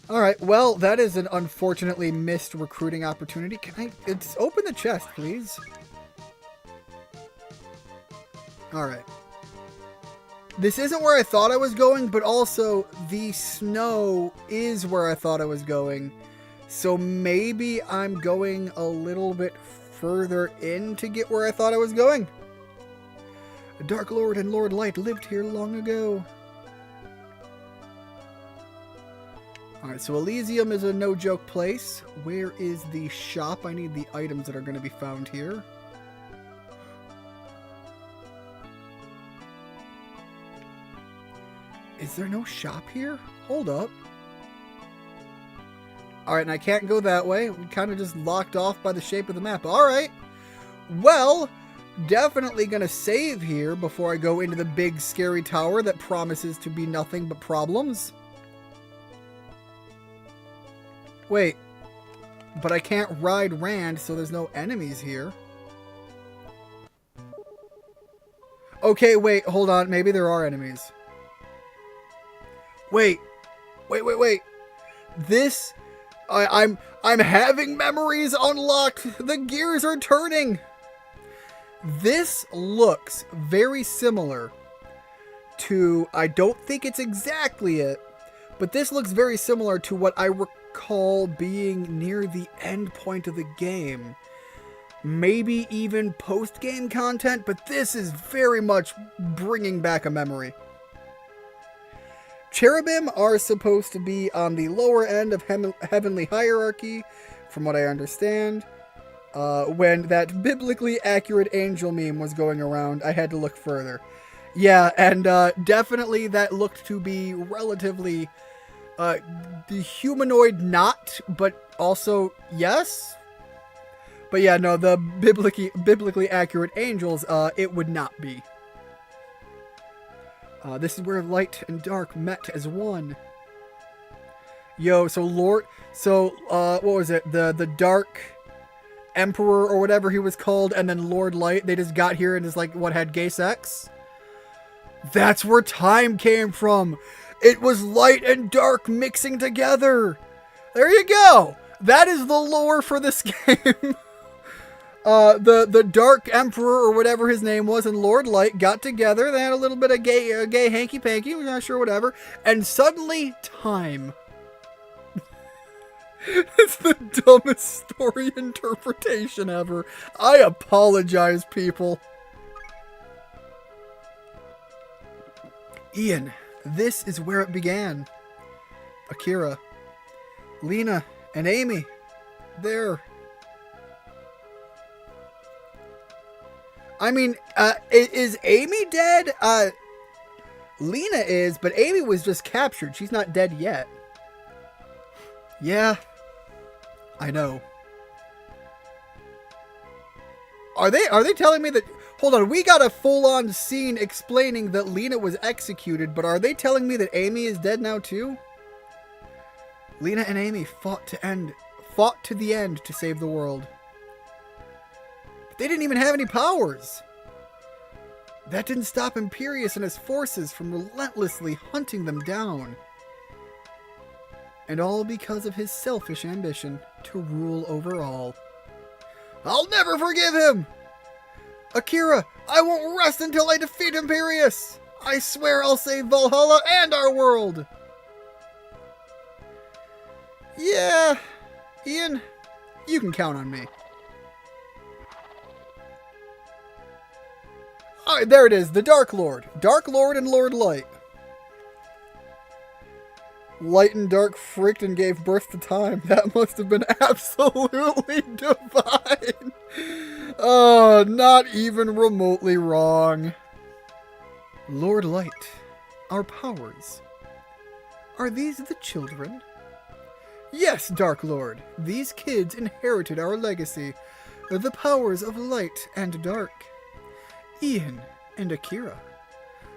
Alright, well, that is an unfortunately missed recruiting opportunity. It's open the chest, please. Alright. This isn't where I thought I was going, but also the snow is where I thought I was going. So maybe I'm going a little bit further in to get where I thought I was going. A Dark Lord and Lord Light lived here long ago. Alright, so Elysium is a no-joke place. Where is the shop? I need the items that are going to be found here. Is there no shop here? Hold up. Alright, and I can't go that way. We kind of just locked off by the shape of the map. Alright. Well, definitely gonna save here before I go into the big scary tower that promises to be nothing but problems. Wait. But I can't ride Rand, so there's no enemies here. Okay, wait, hold on. Maybe there are enemies. Wait. This... I'm having memories unlocked. The gears are turning. This looks very similar to... I don't think it's exactly it, but this looks very similar to what I recall being near the end point of the game. Maybe even post-game content, but this is very much bringing back a memory. Cherubim are supposed to be on the lower end of heavenly hierarchy, from what I understand. When that biblically accurate angel meme was going around, I had to look further. Yeah, and definitely that looked to be relatively the humanoid not, but also yes. But yeah, no, the biblically accurate angels, it would not be. This is where light and dark met as one. Yo, so what was it? The Dark Emperor or whatever he was called, and then Lord Light, they just got here and just like, what, had gay sex? That's where time came from. It was light and dark mixing together. There you go. That is the lore for this game. The Dark Emperor or whatever his name was and Lord Light got together. They had a little bit of gay hanky-panky, we're not sure, whatever. And suddenly, time. It's the dumbest story interpretation ever. I apologize, people. Ian, this is where it began. Akira, Lena, and Amy. There. I mean, is Amy dead? Lena is, but Amy was just captured. She's not dead yet. Yeah, I know. Are they telling me that... Hold on, we got a full-on scene explaining that Lena was executed, but are they telling me that Amy is dead now too? Lena and Amy fought to the end to save the world. They didn't even have any powers. That didn't stop Imperius and his forces from relentlessly hunting them down. And all because of his selfish ambition to rule over all. I'll never forgive him! Akira, I won't rest until I defeat Imperius! I swear I'll save Valhalla and our world! Yeah, Ian, you can count on me. Alright, there it is, the Dark Lord. Dark Lord and Lord Light. Light and Dark fricked and gave birth to time. That must have been absolutely divine. Oh, not even remotely wrong. Lord Light, our powers. Are these the children? Yes, Dark Lord. These kids inherited our legacy. The powers of light and dark. Ian and Akira.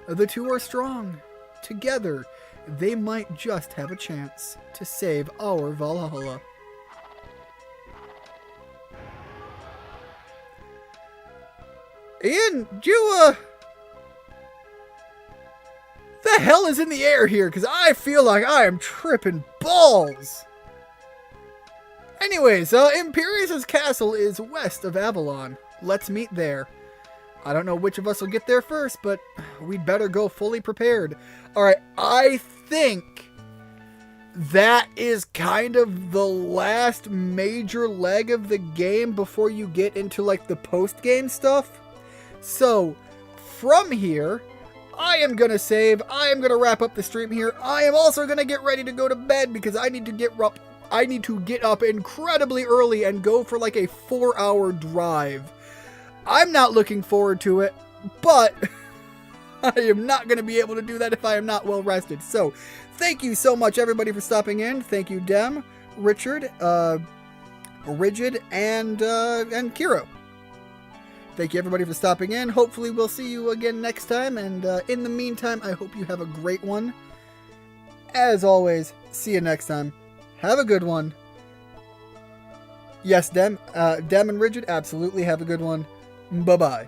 The two are strong. Together, they might just have a chance to save our Valhalla. Ian, the hell is in the air here? Because I feel like I am tripping balls. Anyways, Imperius' castle is west of Avalon. Let's meet there. I don't know which of us will get there first, but we'd better go fully prepared. Alright, I think that is kind of the last major leg of the game before you get into, like, the post-game stuff. So, from here, I am going to save. I am going to wrap up the stream here. I am also going to get ready to go to bed because I need to get up incredibly early and go for, like, a 4-hour drive. I'm not looking forward to it, but I am not going to be able to do that if I am not well rested. So, thank you so much, everybody, for stopping in. Thank you, Dem, Richard, Rigid, and Kiro. Thank you, everybody, for stopping in. Hopefully, we'll see you again next time. And in the meantime, I hope you have a great one. As always, see you next time. Have a good one. Yes, Dem and Rigid, absolutely have a good one. Bye-bye.